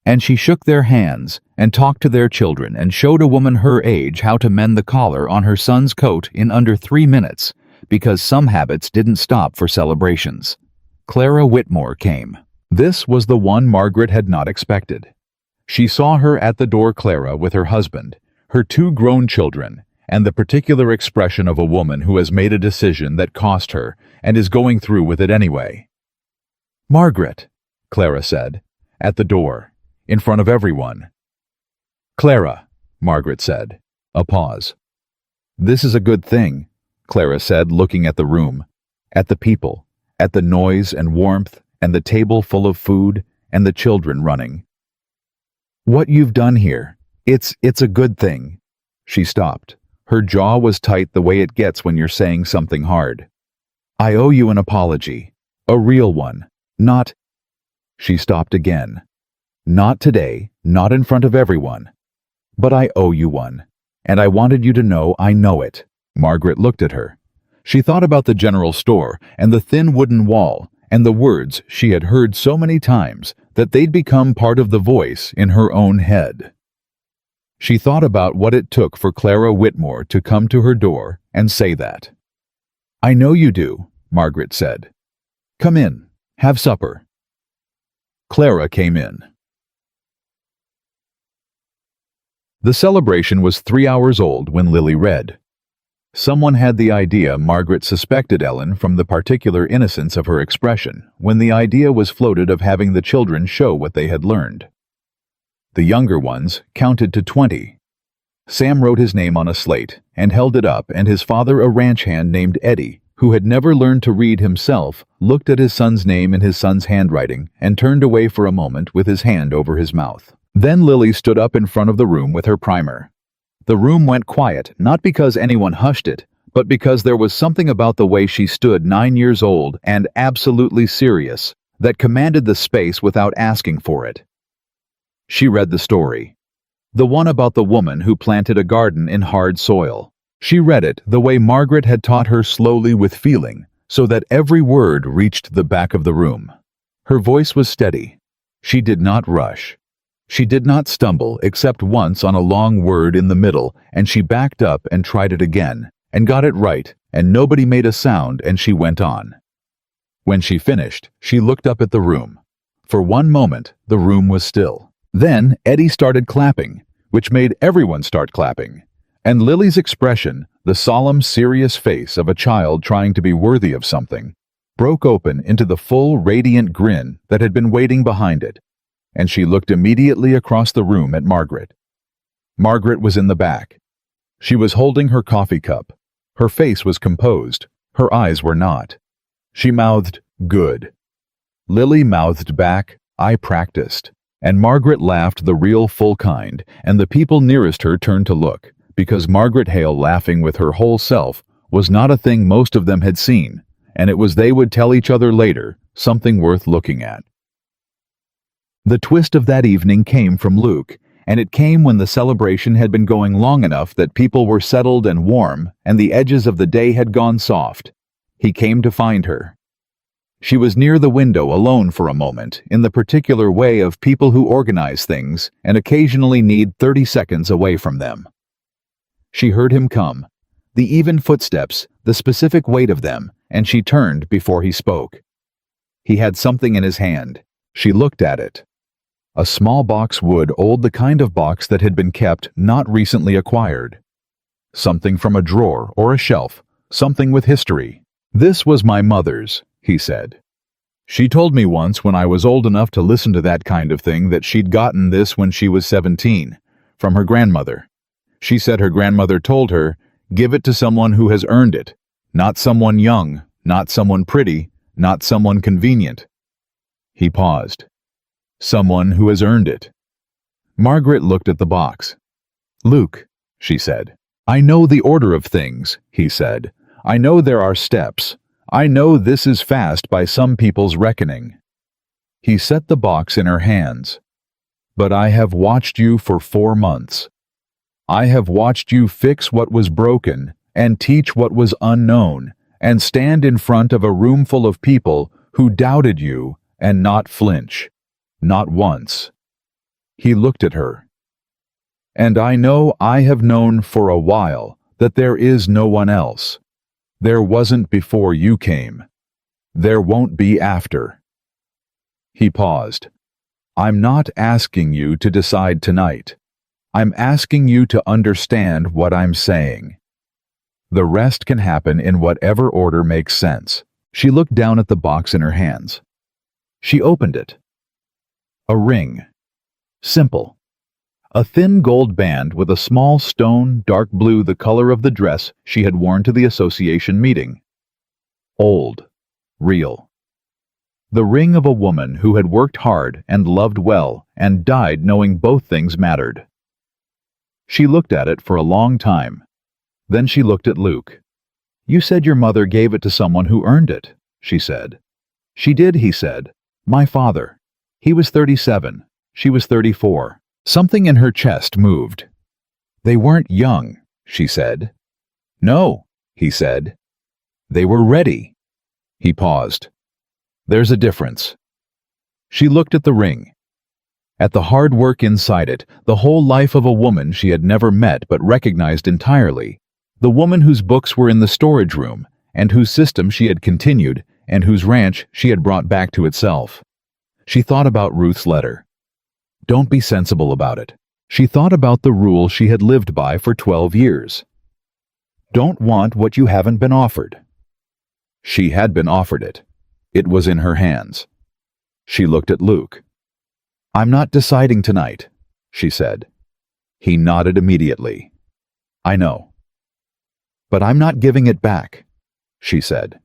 And she shook their hands and talked to their children and showed a woman her age how to mend the collar on her son's coat in under 3 minutes, because some habits didn't stop for celebrations. Clara Whitmore came. This was the one Margaret had not expected. She saw her at the door, Clara with her husband, her 2 grown children, and the particular expression of a woman who has made a decision that cost her and is going through with it anyway. "Margaret," Clara said, at the door, in front of everyone. "Clara," Margaret said. A pause. "This is a good thing," Clara said, looking at the room, at the people, at the noise and warmth and the table full of food and the children running. "What you've done here, it's a good thing." She stopped. Her jaw was tight the way it gets when you're saying something hard. I owe you an apology. A real one. Not—" She stopped again. "Not today, not in front of everyone. But I owe you one. And I wanted you to know I know it." Margaret looked at her. She thought about the general store and the thin wooden wall and the words she had heard so many times that they'd become part of the voice in her own head. She thought about what it took for Clara Whitmore to come to her door and say that. "I know you do," Margaret said. "Come in. Have supper." Clara came in. The celebration was 3 hours old when Lily read. Someone had the idea Margaret suspected Ellen from the particular innocence of her expression when the idea was floated of having the children show what they had learned. The younger ones counted to 20. Sam wrote his name on a slate and held it up, and his father, a ranch hand named Eddie, who had never learned to read himself, looked at his son's name in his son's handwriting and turned away for a moment with his hand over his mouth. Then Lily stood up in front of the room with her primer. The room went quiet, not because anyone hushed it, but because there was something about the way she stood, 9 years old and absolutely serious, that commanded the space without asking for it. She read the story. The one about the woman who planted a garden in hard soil. She read it the way Margaret had taught her, slowly with feeling, so that every word reached the back of the room. Her voice was steady. She did not rush. She did not stumble except once on a long word in the middle, and she backed up and tried it again, and got it right, and nobody made a sound, and she went on. When she finished, she looked up at the room. For one moment, the room was still. Then Eddie started clapping, which made everyone start clapping. And Lily's expression, the solemn, serious face of a child trying to be worthy of something, broke open into the full, radiant grin that had been waiting behind it. And she looked immediately across the room at Margaret. Margaret was in the back. She was holding her coffee cup. Her face was composed. Her eyes were not. She mouthed, "Good." Lily mouthed back, "I practiced." And Margaret laughed the real full kind, and the people nearest her turned to look, because Margaret Hale laughing with her whole self was not a thing most of them had seen, and it was, they would tell each other later, something worth looking at. The twist of that evening came from Luke, and it came when the celebration had been going long enough that people were settled and warm, and the edges of the day had gone soft. He came to find her. She was near the window alone for a moment, in the particular way of people who organize things and occasionally need 30 seconds away from them. She heard him come, the even footsteps, the specific weight of them, and she turned before he spoke. He had something in his hand. She looked at it. A small box wood, old, the kind of box that had been kept, not recently acquired. Something from a drawer or a shelf, something with history. "This was my mother's," he said. "She told me once when I was old enough to listen to that kind of thing that she'd gotten this when she was 17, from her grandmother. She said her grandmother told her, 'Give it to someone who has earned it, not someone young, not someone pretty, not someone convenient.'" He paused. "Someone who has earned it." Margaret looked at the box. "Luke," she said. "I know the order of things," he said. "I know there are steps. I know this is fast by some people's reckoning." He set the box in her hands. "But I have watched you for 4 months. I have watched you fix what was broken and teach what was unknown and stand in front of a room full of people who doubted you and not flinch. Not once." He looked at her. "And I know I have known for a while that there is no one else. There wasn't before you came. There won't be after." He paused. "I'm not asking you to decide tonight. I'm asking you to understand what I'm saying. The rest can happen in whatever order makes sense." She looked down at the box in her hands. She opened it. A ring. Simple. A thin gold band with a small stone, dark blue, the color of the dress she had worn to the association meeting. Old. Real. The ring of a woman who had worked hard and loved well and died knowing both things mattered. She looked at it for a long time. Then she looked at Luke. You said your mother gave it to someone who earned it, she said. She did, he said. My father. He was 37. She was 34. Something in her chest moved. They weren't young, she said. No, he said. They were ready. He paused. There's a difference. She looked at the ring. At the hard work inside it, the whole life of a woman she had never met but recognized entirely. The woman whose books were in the storage room, and whose system she had continued, and whose ranch she had brought back to itself. She thought about Ruth's letter. Don't be sensible about it. She thought about the rule she had lived by for 12 years. Don't want what you haven't been offered. She had been offered it. It was in her hands. She looked at Luke. I'm not deciding tonight, she said. He nodded immediately. I know. But I'm not giving it back, she said.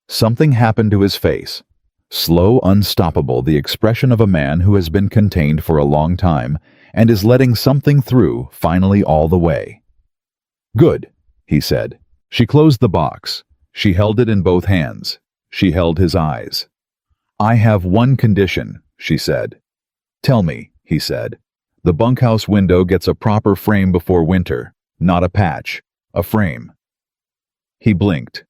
Something happened to his face. Slow, unstoppable, the expression of a man who has been contained for a long time and is letting something through, finally all the way. Good, he said. She closed the box. She held it in both hands. She held his eyes. I have one condition, she said. Tell me, he said. The bunkhouse window gets a proper frame before winter, not a patch, a frame. He blinked.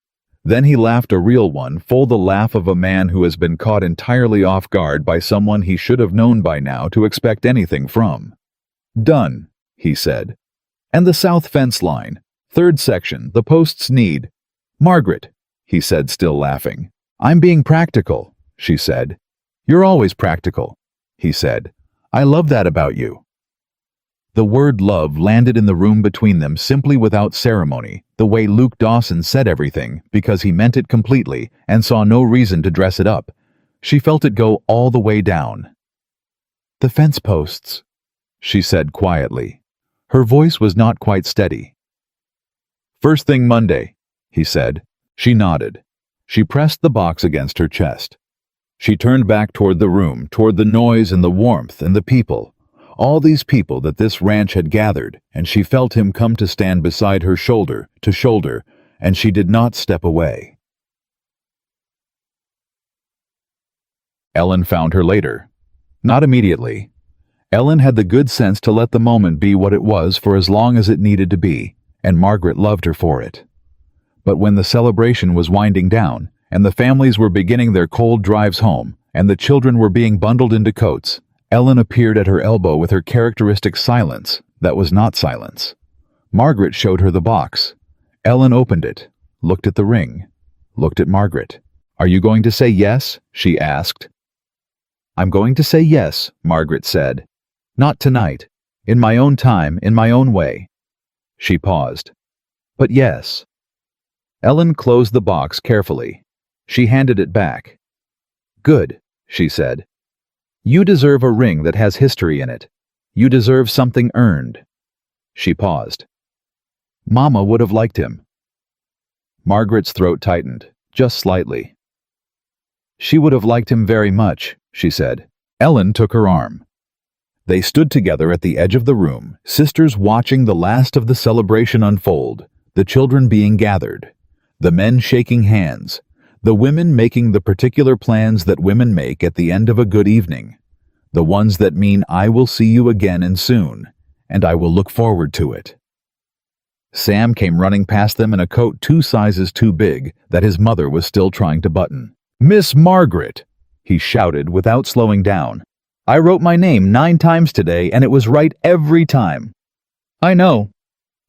Then he laughed, a real one, full the laugh of a man who has been caught entirely off guard by someone he should have known by now to expect anything from. Done, he said. And the south fence line, third section, the posts need. Margaret, he said, still laughing. I'm being practical, she said. You're always practical, he said. I love that about you. The word love landed in the room between them simply without ceremony, the way Luke Dawson said everything, because he meant it completely and saw no reason to dress it up. She felt it go all the way down. The fence posts, she said quietly. Her voice was not quite steady. First thing Monday, he said. She nodded. She pressed the box against her chest. She turned back toward the room, toward the noise and the warmth and the people. All these people that this ranch had gathered, and she felt him come to stand beside her shoulder to shoulder, and she did not step away. Ellen found her later. Not immediately. Ellen had the good sense to let the moment be what it was for as long as it needed to be, and Margaret loved her for it. But when the celebration was winding down, and the families were beginning their cold drives home, and the children were being bundled into coats, Ellen appeared at her elbow with her characteristic silence that was not silence. Margaret showed her the box. Ellen opened it, looked at the ring, looked at Margaret. Are you going to say yes? She asked. I'm going to say yes, Margaret said. Not tonight. In my own time, in my own way. She paused. But yes. Ellen closed the box carefully. She handed it back. Good, she said. You deserve a ring that has history in it. You deserve something earned. She paused. Mama would have liked him. Margaret's throat tightened, just slightly. She would have liked him very much, she said. Ellen took her arm. They stood together at the edge of the room, sisters watching the last of the celebration unfold, the children being gathered, the men shaking hands, the women making the particular plans that women make at the end of a good evening, the ones that mean I will see you again and soon, and I will look forward to it. Sam came running past them in a coat 2 sizes too big that his mother was still trying to button. Miss Margaret, he shouted without slowing down. I wrote my name 9 times today and it was right every time. I know,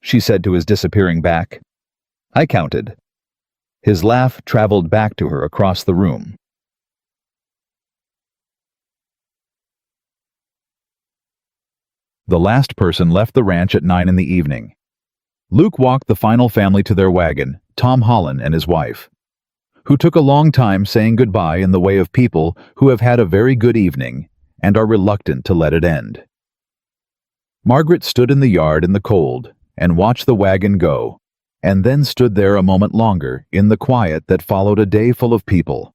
she said to his disappearing back. I counted. His laugh traveled back to her across the room. The last person left the ranch at 9 in the evening. Luke walked the final family to their wagon, Tom Holland and his wife, who took a long time saying goodbye in the way of people who have had a very good evening and are reluctant to let it end. Margaret stood in the yard in the cold and watched the wagon go, and then stood there a moment longer in the quiet that followed a day full of people.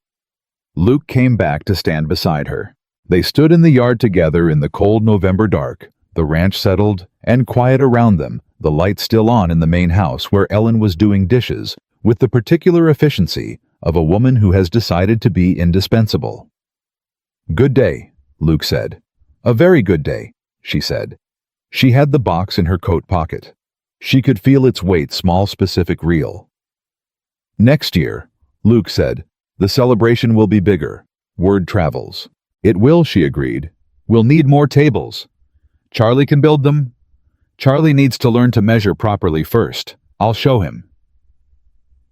Luke came back to stand beside her. They stood in the yard together in the cold November dark, the ranch settled and quiet around them, the light still on in the main house where Ellen was doing dishes, with the particular efficiency of a woman who has decided to be indispensable. "Good day," Luke said. "A very good day," she said. She had the box in her coat pocket. She could feel its weight, small, specific, real. "Next year," Luke said, "the celebration will be bigger. Word travels." "It will," she agreed. "We'll need more tables. Charlie can build them. Charlie needs to learn to measure properly first. I'll show him."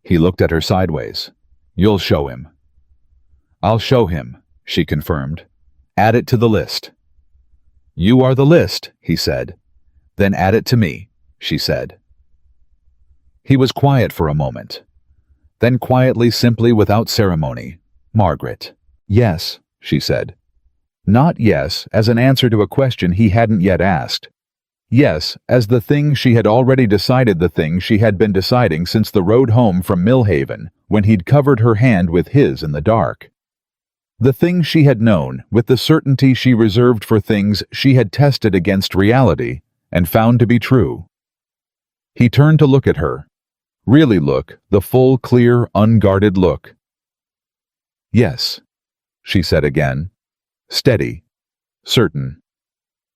He looked at her sideways. "You'll show him." "I'll show him," she confirmed. "Add it to the list." "You are the list," he said. "Then add it to me," she said. He was quiet for a moment. Then quietly, simply, without ceremony, "Margaret." "Yes," she said. Not yes as an answer to a question he hadn't yet asked. Yes as the thing she had already decided, the thing she had been deciding since the road home from Millhaven, when he'd covered her hand with his in the dark. The thing she had known, with the certainty she reserved for things she had tested against reality and found to be true. He turned to look at her. Really look, the full, clear, unguarded look. "Yes," she said again. Steady. Certain.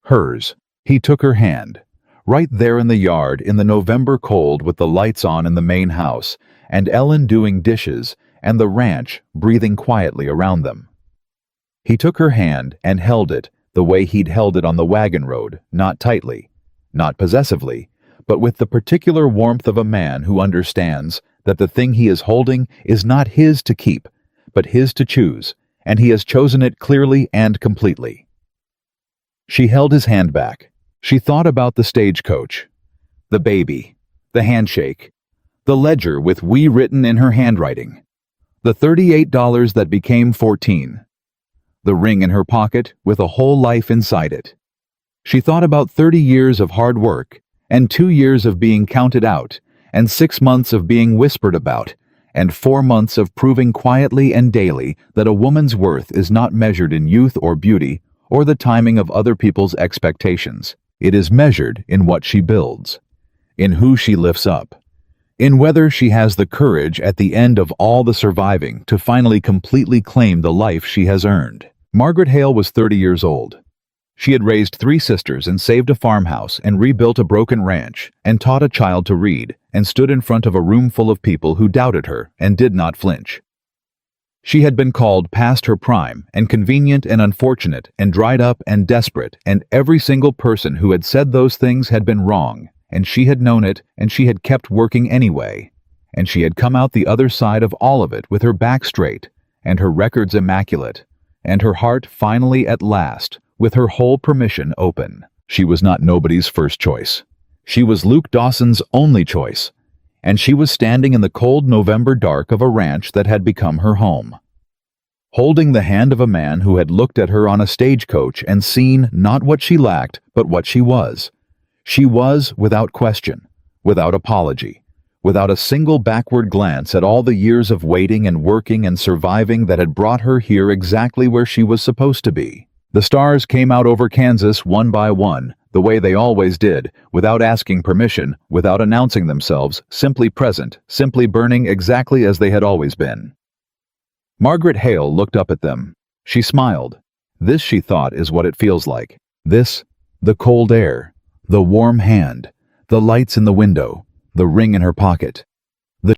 Hers. He took her hand. Right there in the yard, in the November cold, with the lights on in the main house, and Ellen doing dishes, and the ranch breathing quietly around them. He took her hand and held it the way he'd held it on the wagon road, not tightly, not possessively, but with the particular warmth of a man who understands that the thing he is holding is not his to keep, but his to choose, and he has chosen it clearly and completely. She held his hand back. She thought about the stagecoach, the baby, the handshake, the ledger with "we" written in her handwriting, the $38 that became 14, the ring in her pocket with a whole life inside it. She thought about 30 years of hard work, and 2 years of being counted out, and 6 months of being whispered about, and 4 months of proving quietly and daily that a woman's worth is not measured in youth or beauty or the timing of other people's expectations. It is measured in what she builds, in who she lifts up, in whether she has the courage at the end of all the surviving to finally completely claim the life she has earned. Margaret Hale was 30 years old. She had raised 3 sisters and saved a farmhouse and rebuilt a broken ranch and taught a child to read and stood in front of a room full of people who doubted her and did not flinch. She had been called past her prime and convenient and unfortunate and dried up and desperate, and every single person who had said those things had been wrong, and she had known it, and she had kept working anyway, and she had come out the other side of all of it with her back straight and her records immaculate, and her heart finally at last with her whole permission open. She was not nobody's first choice. She was Luke Dawson's only choice, and she was standing in the cold November dark of a ranch that had become her home, holding the hand of a man who had looked at her on a stagecoach and seen not what she lacked, but what she was. She was, without question, without apology, without a single backward glance at all the years of waiting and working and surviving that had brought her here exactly where she was supposed to be. The stars came out over Kansas one by one, the way they always did, without asking permission, without announcing themselves, simply present, simply burning exactly as they had always been. Margaret Hale looked up at them. She smiled. This, she thought, is what it feels like. This, the cold air, the warm hand, the lights in the window, the ring in her pocket.